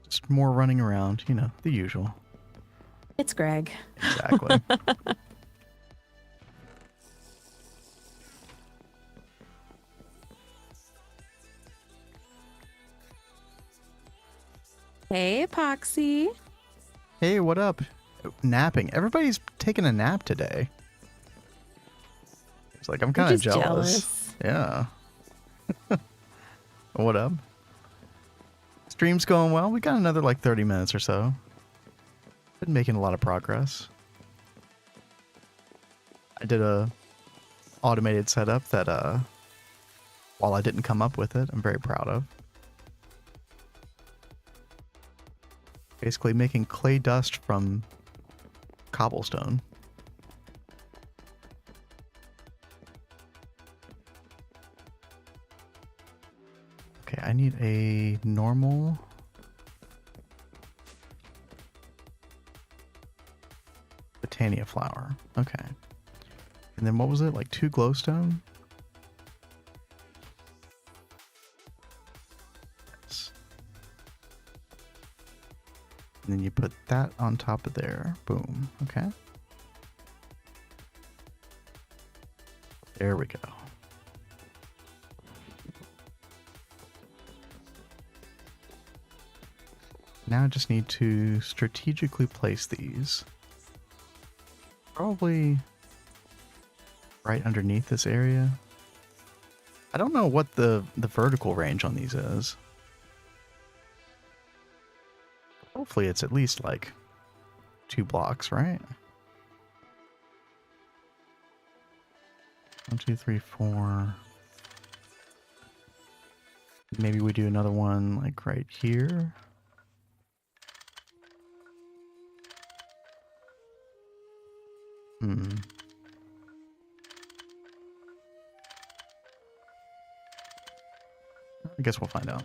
Just more running around, you know, the usual. It's Greg. Exactly. Hey, Epoxy. Hey, what up? Napping. Everybody's taking a nap today. It's like, I'm kind of jealous. Yeah. What up? Stream's going well. We got another like 30 minutes or so. Been making a lot of progress. I did a automated setup that while I didn't come up with it, I'm very proud of. Basically making clay dust from cobblestone. Okay, I need a normal Botania flower. Okay. And then what was it? Like 2 glowstone? Yes. And then you put that on top of there. Boom. Okay. There we go. Now I just need to strategically place these. Probably right underneath this area. I don't know what the vertical range on these is. Hopefully it's at least like 2 blocks, right? 1, 2, 3, 4. Maybe we do another one like right here. I guess we'll find out.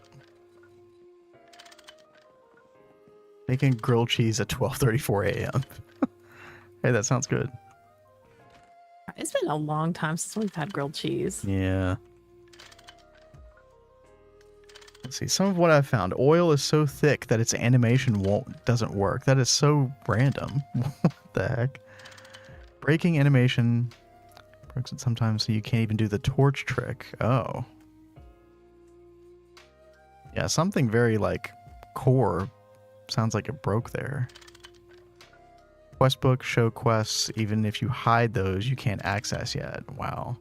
Making grilled cheese at 12:34 a.m. Hey, that sounds good. It's been a long time since we've had grilled cheese. Yeah. Let's see. Some of what I've found. Oil is so thick that its animation doesn't work. That is so random. What the heck? Breaking animation breaks it sometimes, so you can't even do the torch trick. Oh. Yeah, something very like core sounds like it broke there. Quest book, show quests. Even if you hide those, you can't access yet. Wow.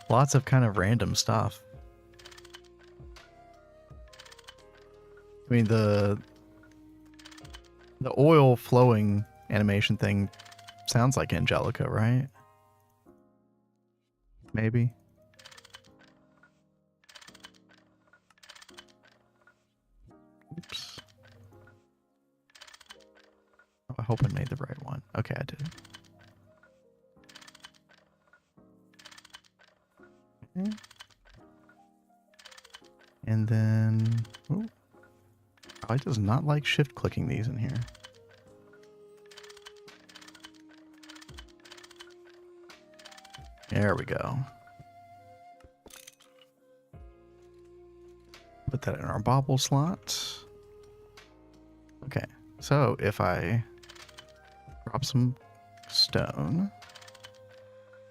Lots of kind of random stuff. I mean, the oil flowing animation thing sounds like Angelica, right? Maybe. Oops. Oh, I hope I made the right one. Okay, I did. Okay. And then, oh, I does not like shift clicking these in here. There we go. Put that in our bauble slot. Okay, so if I drop some stone,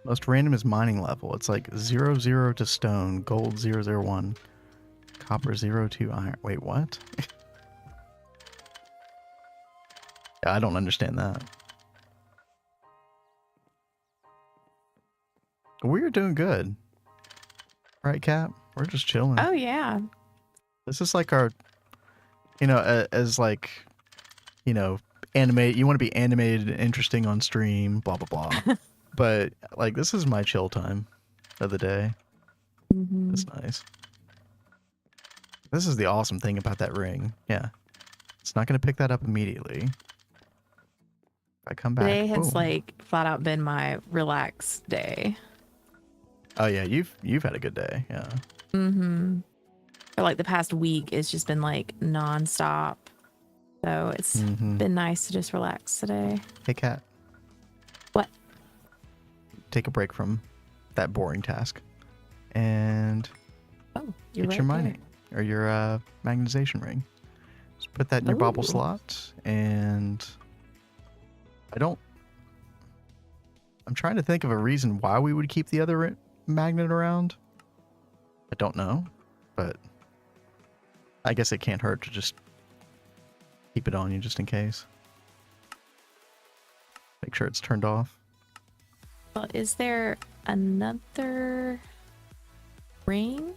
most random is mining level. It's like 0 to stone, gold 001, copper 02 iron. Wait, what? Yeah, I don't understand that. We're doing good. Right, Cap? We're just chilling. Oh, yeah. This is like our, you know, as like, you know, animate. You want to be animated and interesting on stream, blah, blah, blah. But, like, this is my chill time of the day. Mm-hmm. That's nice. This is the awesome thing about that ring. Yeah. It's not going to pick that up immediately. If I come back. Today has boom. like flat out been my relax day. Oh, yeah. You've had a good day. Yeah. Mm-hmm. For like the past week, it's just been like nonstop. So it's been nice to just relax today. Hey, Kat. What? Take a break from that boring task. And Oh, you're get right your there. mining or your magnetization ring. Just put that in your bauble Ooh. slot. And I'm trying to think of a reason why we would keep the other magnet around. I don't know, but I guess it can't hurt to just keep it on you just in case. Make sure it's turned off. Well, is there another ring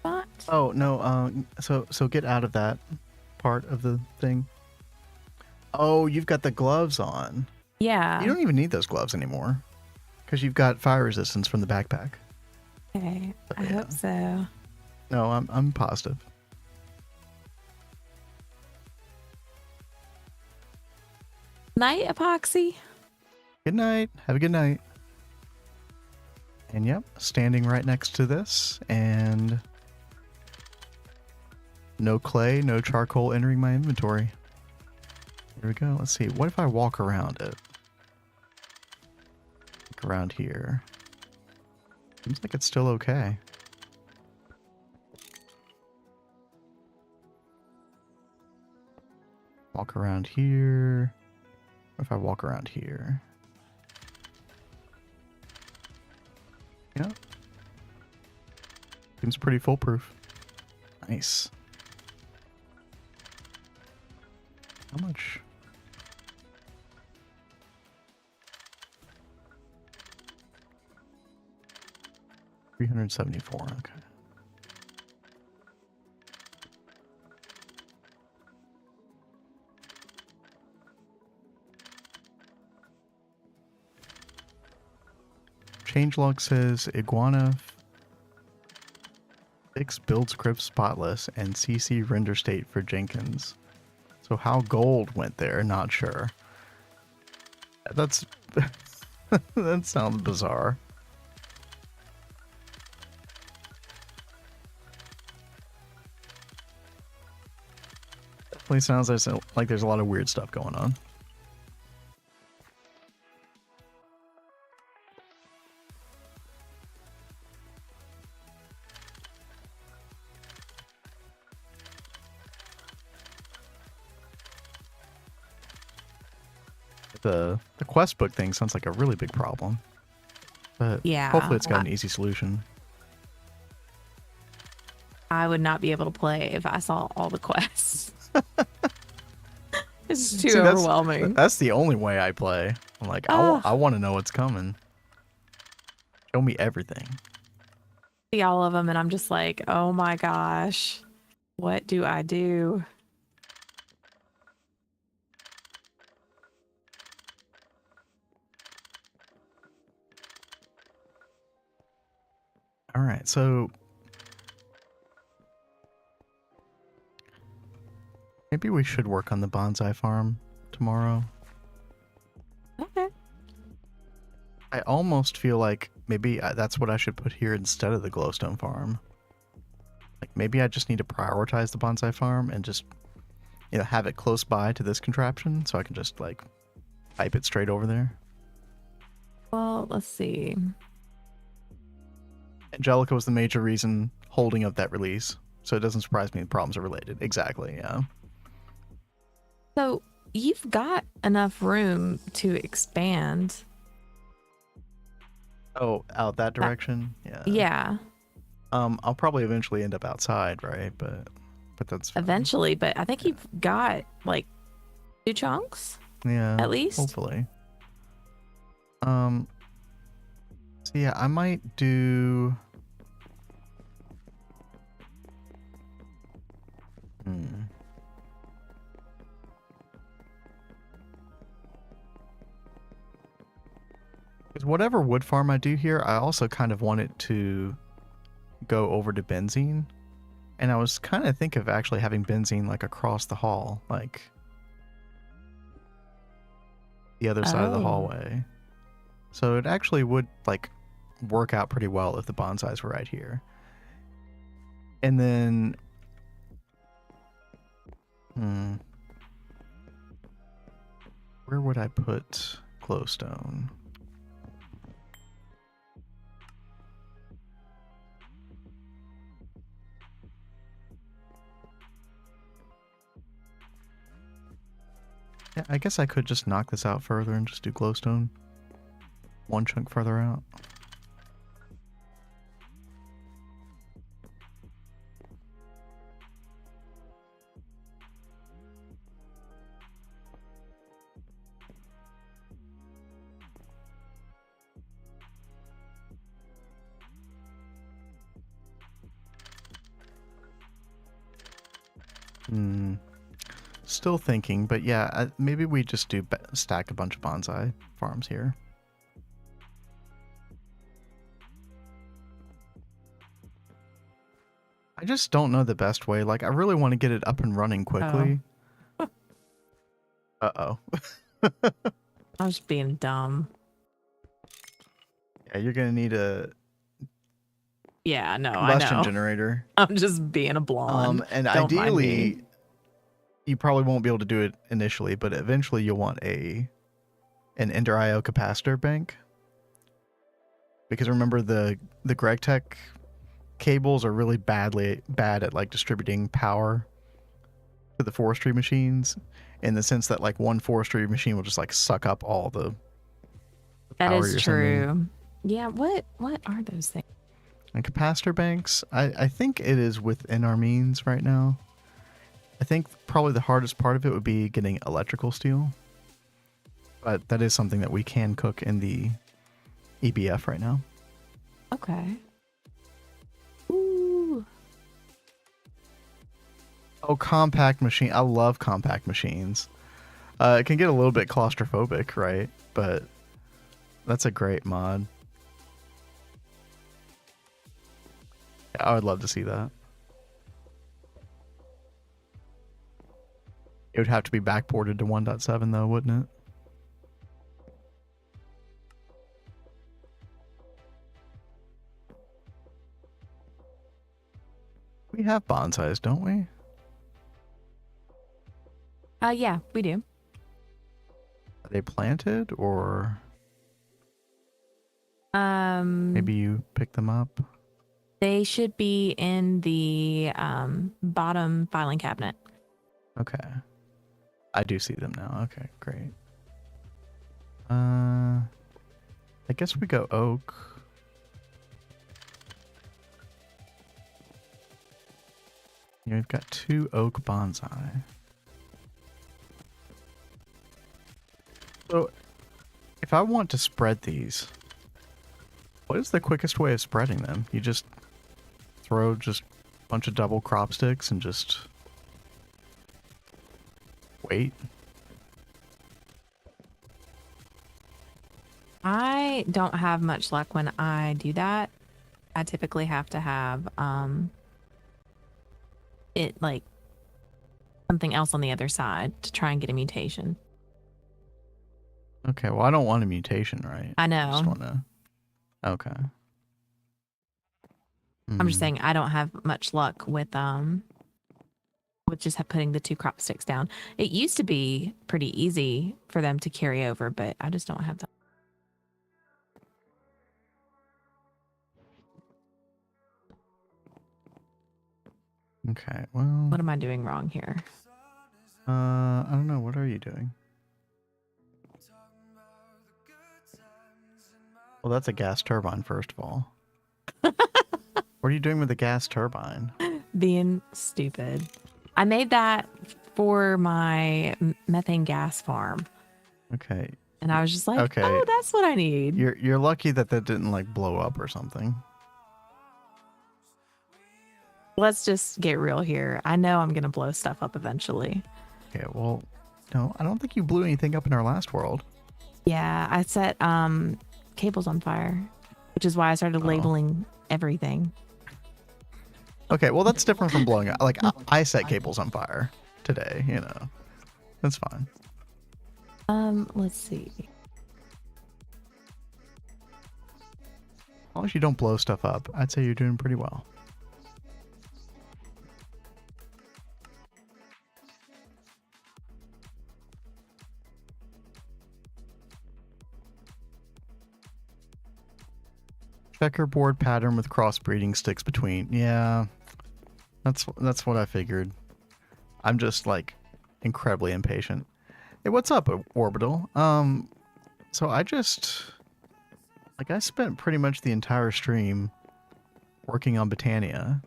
spot? Oh, no, so get out of that part of the thing. Oh, you've got the gloves on. Yeah. You don't even need those gloves anymore because you've got fire resistance from the backpack. Okay. But I yeah. hope so. No, I'm positive. Night epoxy. Good night. Have a good night. And yep, standing right next to this, and no clay, no charcoal entering my inventory. Here we go. Let's see. What if I walk around it? Look around here. Seems like it's still okay. Walk around here. What if I walk around here? Yeah. Seems pretty foolproof. Nice. How much? $374. Okay. Changelog says Iguana fix build script spotless and CC render state for Jenkins. So how gold went there, not sure. That's that sounds bizarre. Definitely sounds like there's a lot of weird stuff going on. The quest book thing sounds like a really big problem. But Yeah. hopefully it's got an easy solution. I would not be able to play if I saw all the quests. It's just too See, overwhelming. that's the only way I play. I'm like, Oh, I want to know what's coming. Show me everything. see all of them, and I'm just like, oh my gosh, what do I do? All right, so maybe we should work on the bonsai farm tomorrow. Okay. I almost feel like maybe that's what I should put here instead of the glowstone farm. Like maybe I just need to prioritize the bonsai farm and just, have it close by to this contraption so I can just like pipe it straight over there. Well, let's see. Angelica was the major reason holding up that release, so it doesn't surprise me the problems are related. Exactly, yeah. So you've got enough room to expand. Oh, out that direction? Yeah. Yeah, I'll probably eventually end up outside, right? But that's fine. eventually, but I think you've got like 2 chunks Yeah. at least. Hopefully. So yeah, I might do because whatever wood farm I do here, I also kind of want it to go over to benzene. And I was kind of thinking of actually having benzene like across the hall, like the other side of the Oh. hallway. So it actually would like work out pretty well if the bonsais were right here. And then where would I put glowstone? Yeah, I guess I could just knock this out further and just do glowstone. One chunk further out. Still thinking, but yeah, maybe we just do stack a bunch of bonsai farms here. I just don't know the best way. Like, I really want to get it up and running quickly. Oh. Uh-oh. I was being dumb. Yeah, you're gonna need a Yeah, no, I combustion know. generator. I'm just being a blonde. And Don't mind me. ideally, you probably won't be able to do it initially, but eventually you'll want an Ender IO capacitor bank. Because remember the Gregtech cables are really bad at like distributing power to the forestry machines, in the sense that like one forestry machine will just like suck up all the That power is you're true. sending. Yeah, what are those things? And capacitor banks, I think it is within our means right now. I think probably the hardest part of it would be getting electrical steel. But that is something that we can cook in the EBF right now. Okay. Ooh. Oh, compact machine. I love compact machines. It can get a little bit claustrophobic, right? But that's a great mod. Yeah, I would love to see that. It would have to be backported to 1.7 though, wouldn't it? We have bonsais, don't we? Yeah, we do. Are they planted, or maybe you pick them up? They should be in the bottom filing cabinet. Okay. I do see them now. Okay, great. I guess we go oak. Yeah, we've got 2 oak bonsai. So, if I want to spread these, what is the quickest way of spreading them? You just throw just a bunch of double crop sticks and just wait? I don't have much luck when I do that. I typically have to have it like something else on the other side to try and get a mutation. Okay, well, I don't want a mutation, right? I I just know. want to... Okay. I'm just saying I don't have much luck with just putting the 2 crop sticks down. It used to be pretty easy for them to carry over, but I just don't have that. Okay, well... What am I doing wrong here? I don't know. What are you doing? Well, that's a gas turbine, first of all. What are you doing with the gas turbine? Being stupid. I made that for my methane gas farm. Okay. And I was just like, Okay. oh, that's what I need. You're lucky that didn't like blow up or something. Let's just get real here. I know I'm going to blow stuff up eventually. Okay, well, no, I don't think you blew anything up in our last world. Yeah, I set cables on fire, which is why I started labeling everything. Okay, well, that's different from blowing up. Like, I set cables on fire today, you know. That's fine. Let's see. As long as you don't blow stuff up, I'd say you're doing pretty well. Checkerboard pattern with crossbreeding sticks between. Yeah, that's what I figured. I'm just like incredibly impatient. Hey, what's up, Orbital? So I spent pretty much the entire stream working on Botania,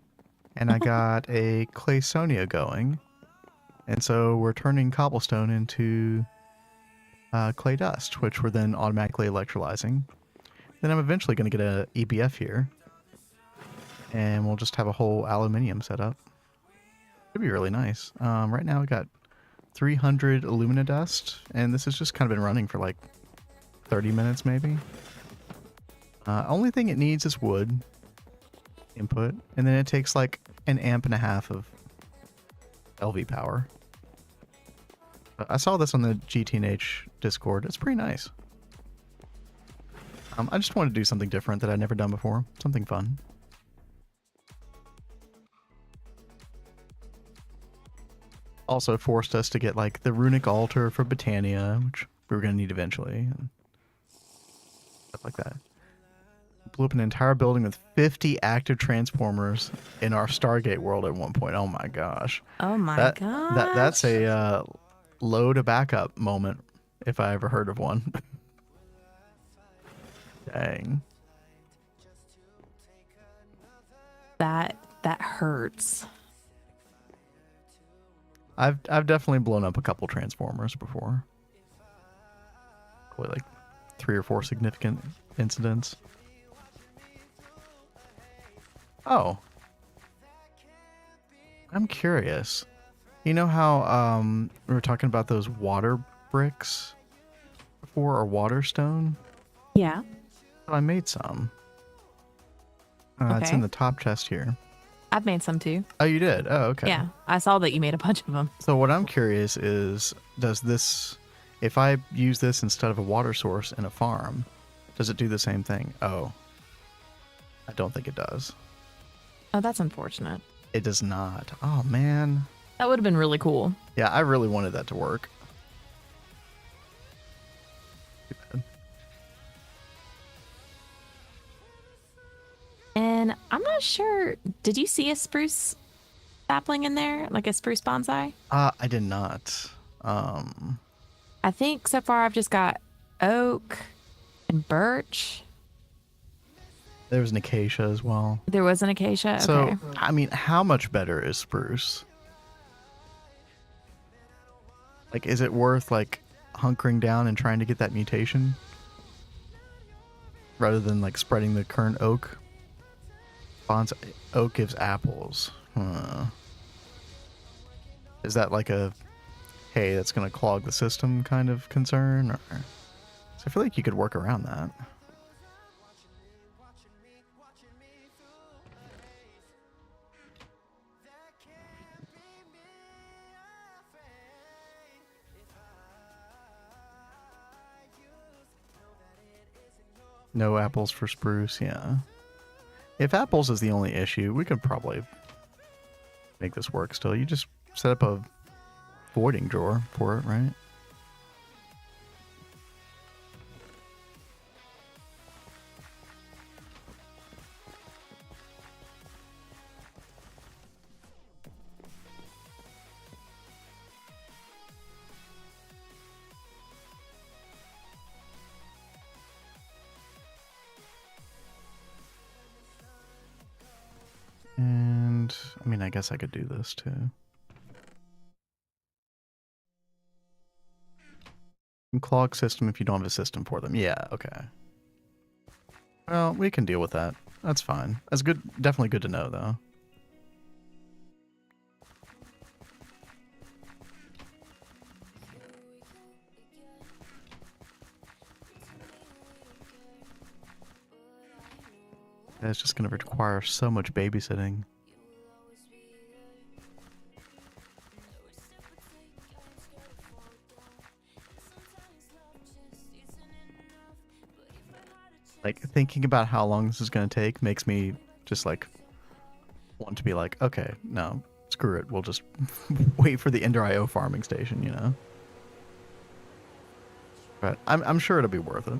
and I got a Claysonia going, and so we're turning cobblestone into clay dust, which we're then automatically electrolyzing. Then I'm eventually going to get a EBF here, and we'll just have a whole aluminium setup. It'd be really nice. Right now I got 300 alumina dust, and this has just kind of been running for like 30 minutes maybe. Only thing it needs is wood input, and then it takes like 1.5 amps of LV power. I saw this on the GTNH Discord. It's pretty nice. I just want to do something different that I've never done before. Something fun. Also forced us to get like the runic altar for Botania, which we were going to need eventually, and stuff like that. Blew up an entire building with 50 active transformers in our Stargate world at one point. Oh my gosh. Oh my gosh. That's a load a backup moment if I ever heard of one. Dang. That hurts. I've definitely blown up a couple transformers before. Probably like 3 or 4 significant incidents. Oh. I'm curious. You know how we were talking about those water bricks before, or water stone? Yeah. I made some. It's in the top chest here. I've made some too. Oh, you did? Oh, okay. Yeah, I saw that you made a bunch of them. So what I'm curious is, does this, if I use this instead of a water source in a farm, does it do the same thing? Oh, I don't think it does. Oh, that's unfortunate. It does not. Oh, man. That would have been really cool. Yeah, I really wanted that to work. Too bad. And I'm not sure, did you see a spruce sapling in there? Like a spruce bonsai? I did not. I think so far I've just got oak and birch. There was an acacia as well. There was an acacia? So, Okay. I mean, how much better is spruce? Like, is it worth, like, hunkering down and trying to get that mutation rather than like spreading the current oak. Bonds oak gives apples. Huh. Is that like a hey, that's gonna clog the system kind of concern? Or so I feel like you could work around that. No apples for spruce, yeah. If apples is the only issue, we could probably make this work still. You just set up a voiding drawer for it, right? And I mean, I guess I could do this too. And clog system if you don't have a system for them. Yeah, okay. Well, we can deal with that. That's fine. That's good. Definitely good to know, though. It's just going to require so much babysitting. Like, thinking about how long this is going to take makes me just, like, want to be like, okay, no, screw it. We'll just wait for the Ender IO farming station, you know? But I'm sure it'll be worth it.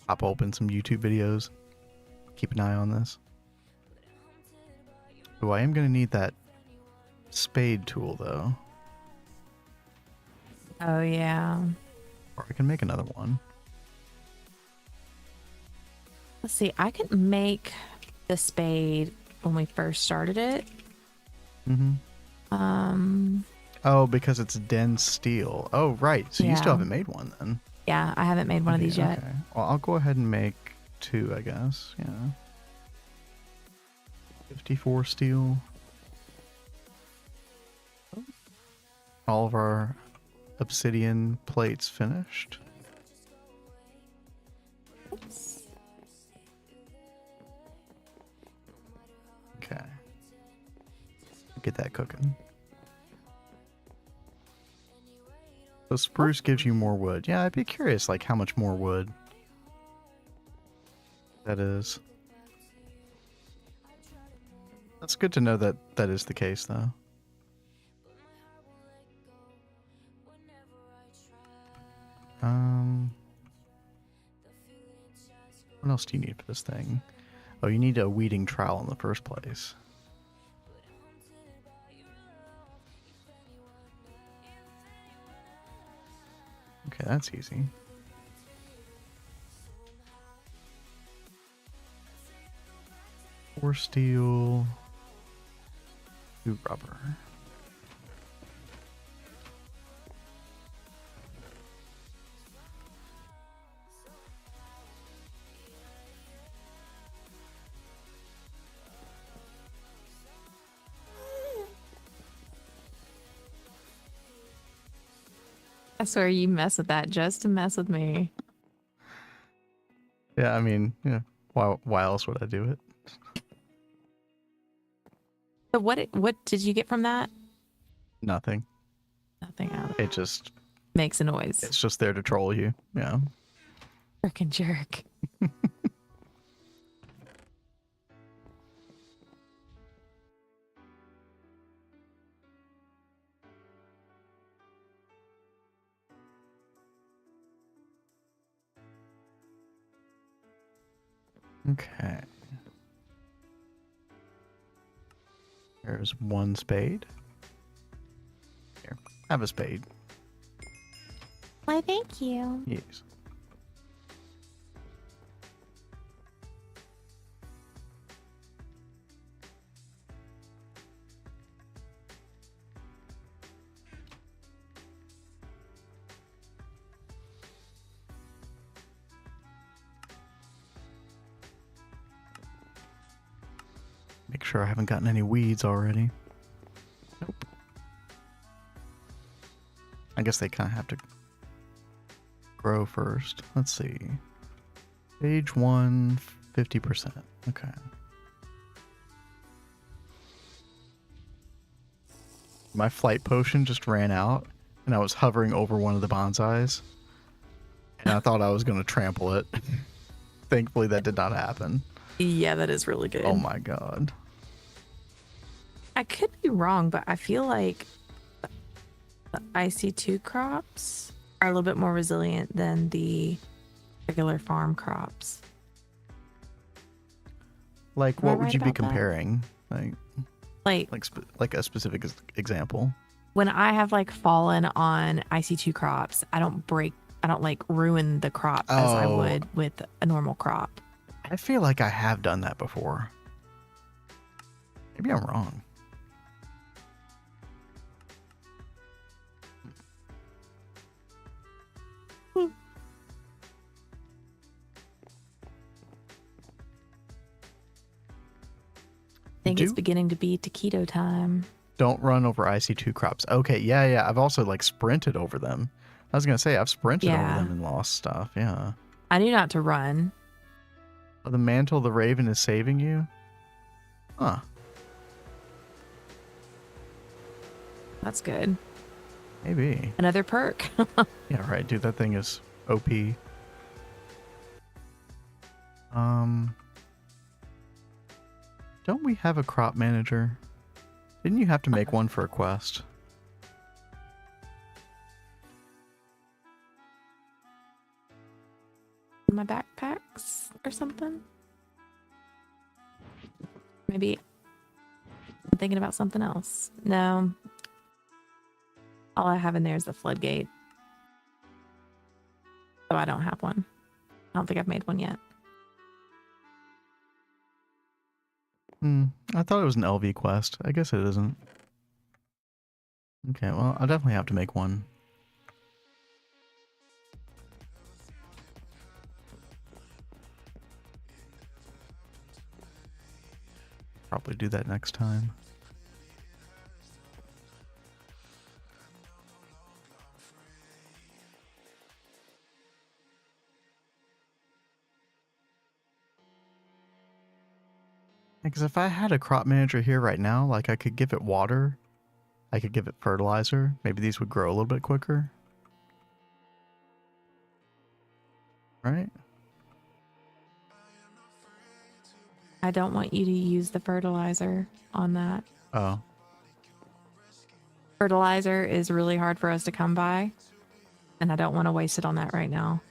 Pop open some YouTube videos. Keep an eye on this. Oh, I am going to need that spade tool, though. Oh, yeah. Or I can make another one. Let's see. I could make the spade when we first started it. Oh, because it's dense steel. Oh, right. So you still haven't made one then. Yeah, I haven't made one of these yet. Okay. Well, I'll go ahead and make 2, I guess. Yeah. 54 steel. All of our obsidian plates finished. Oops. Okay. Get that cooking. So spruce gives you more wood. Yeah, I'd be curious, like, how much more wood that is. That's good to know that that is the case, though. What else do you need for this thing? Oh, you need a weeding trowel in the first place. Okay, that's easy. Four steel, 2 rubber. I swear you mess with that just to mess with me. Yeah, I mean, yeah. Why else would I do it? So what did you get from that? Nothing. Nothing out. It just Makes a noise. it's just there to troll you. Yeah. Frickin' jerk. Okay. There's 1 spade. Here, have a spade. Why, thank you. Yes. Make sure I haven't gotten any weeds already. Nope. I guess they kind of have to grow first. Let's see. Stage 1, 50%. Okay. My flight potion just ran out, and I was hovering over one of the bonsais, and I thought I was going to trample it. Thankfully, that did not happen. Yeah, that is really good. Oh my god. I could be wrong, but I feel like the IC2 crops are a little bit more resilient than the regular farm crops. Like, Am I what would right you be about that? comparing? Like Like a specific example? when I have like fallen on IC2 crops, I don't like ruin the crop as I Oh. would with a normal crop. I feel like I have done that before. Maybe I'm wrong. I think it's beginning to be taquito time. Don't run over IC2 crops. Okay, yeah. I've also like sprinted over them. I was gonna say I've sprinted over them and lost stuff. Yeah. I knew not to run. Oh, the mantle of the raven is saving you? Huh. That's good. Maybe. Another perk. Yeah, right, dude. That thing is OP. Don't we have a crop manager? Didn't you have to make one for a quest? My backpacks or something? Maybe I'm thinking about something else. No. All I have in there is the floodgate. So I don't have one. I don't think I've made one yet. I thought it was an LV quest. I guess it isn't. Okay, well, I'll definitely have to make one. Probably do that next time. Because if I had a crop manager here right now, like I could give it water, I could give it fertilizer, maybe these would grow a little bit quicker. Right? I don't want you to use the fertilizer on that. Oh. Fertilizer is really hard for us to come by, and I don't want to waste it on that right now.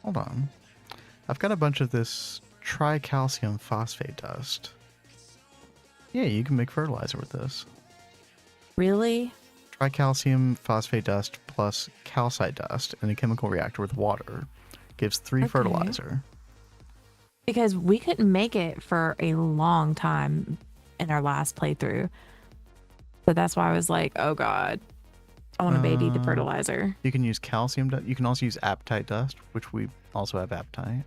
Hold on. I've got a bunch of this tricalcium phosphate dust. Yeah, you can make fertilizer with this. Really? Tricalcium phosphate dust plus calcite dust in a chemical reactor with water gives 3 fertilizer. Because we couldn't make it for a long time in our last playthrough. So that's why I was like, oh god, I want to baby the fertilizer. You can use calcium dust. You can also use apatite dust, which we also have apatite.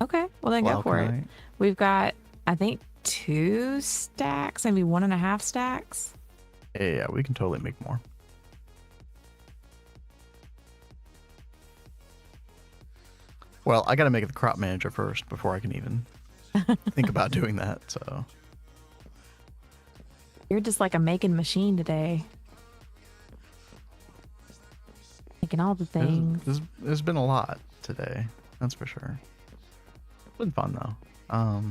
Okay, well then go for it. We've got, I think, 2 stacks, maybe 1.5 stacks. Yeah, we can totally make more. Well, I gotta make the crop manager first before I can even think about doing that, so. You're just like a making machine today. Making all the things. There's been a lot today, that's for sure. It's been fun though.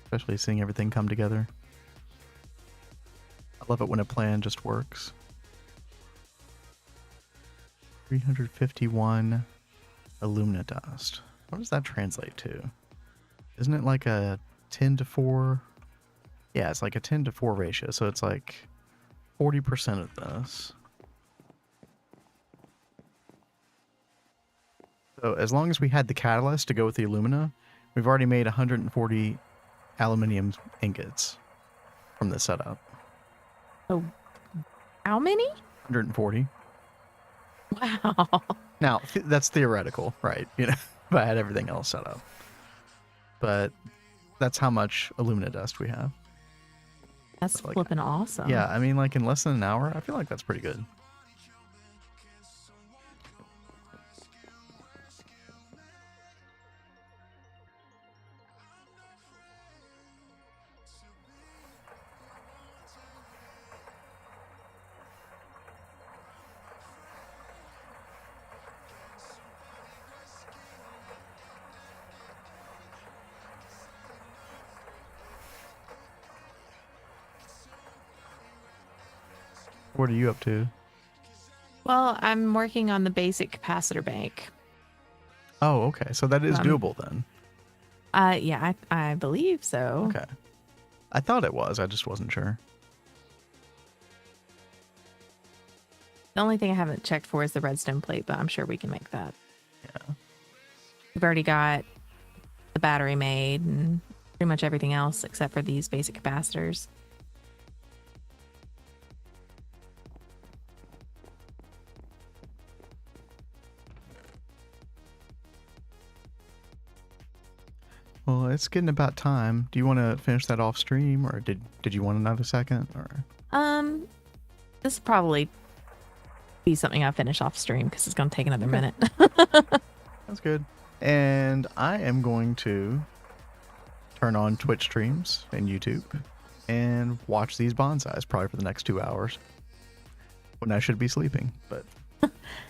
Especially seeing everything come together. I love it when a plan just works. 351 alumina dust. What does that translate to? Isn't it like a 10:4? Yeah, it's like a 10:4 ratio. So it's like 40% of this. So as long as we had the catalyst to go with the alumina, we've already made 140 aluminium ingots from this setup. Oh, how many? 140. Wow. Now, that's theoretical, right? You know, if I had everything else set up. But that's how much alumina dust we have. That's So, like, flipping awesome. yeah, I mean, like in less than an hour, I feel like that's pretty good. What are you up to? Well, I'm working on the basic capacitor bank. Oh, okay. So that is doable then. Yeah, I believe so. Okay. I thought it was. I just wasn't sure. The only thing I haven't checked for is the redstone plate, but I'm sure we can make that. Yeah. We've already got the battery made and pretty much everything else except for these basic capacitors. Well, it's getting about time. Do you want to finish that off stream, or did you want another second? Or This will probably be something I finish off stream because it's going to take another minute. that's good. And I am going to turn on Twitch streams and YouTube and watch these bonsais probably for the next 2 hours when I should be sleeping. But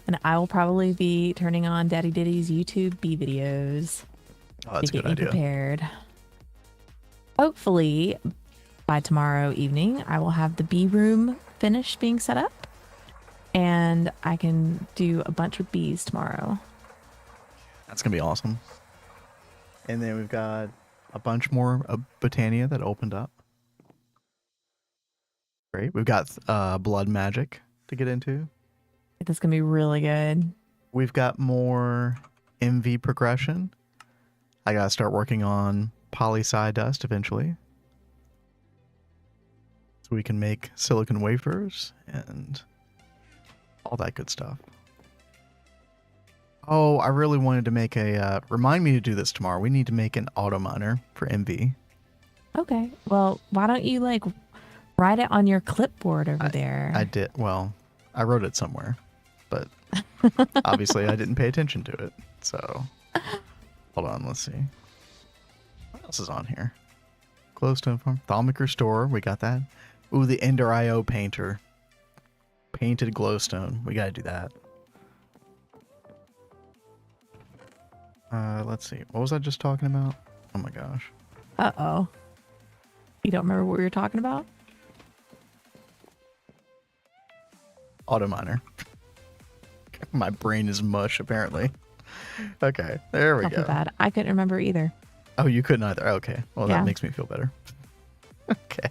And I will probably be turning on Daddy Diddy's YouTube B videos. oh, that's a good me idea. Prepared. Hopefully, by tomorrow evening, I will have the bee room finished being set up, and I can do a bunch with bees tomorrow. That's gonna be awesome. And then we've got a bunch more of Botania that opened up. Great. We've got blood magic to get into. That's gonna be really good. We've got more MV progression. I gotta start working on poly-Si dust eventually, so we can make silicon wafers and all that good stuff. Oh, I really wanted to make a, remind me to do this tomorrow. We need to make an auto miner for MV. Okay. Well, why don't you like write it on your clipboard over there? I did. Well, I wrote it somewhere, but obviously I didn't pay attention to it. So hold on. Let's see. What else is on here? Glowstone farm. Thaumaker store. We got that. Ooh, the Ender IO painter. Painted glowstone. We got to do that. Let's see. What was I just talking about? Oh my gosh. Uh-oh. You don't remember what we were talking about? Auto miner. My brain is mush, apparently. Okay, there we Not go. too bad. I couldn't remember either. Oh, you couldn't either. Okay. Well, Yeah. that makes me feel better. Okay.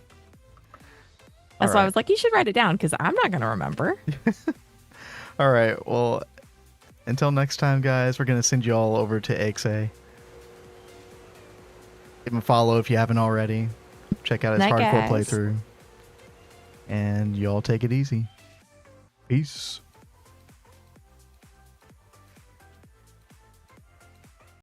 That's why I was like, you should write it down because I'm not going to remember. All right. Well, until next time, guys, we're going to send you all over to XA. Give him a follow if you haven't already. Check out his Night, hardcore guys. playthrough. And y'all take it easy. Peace.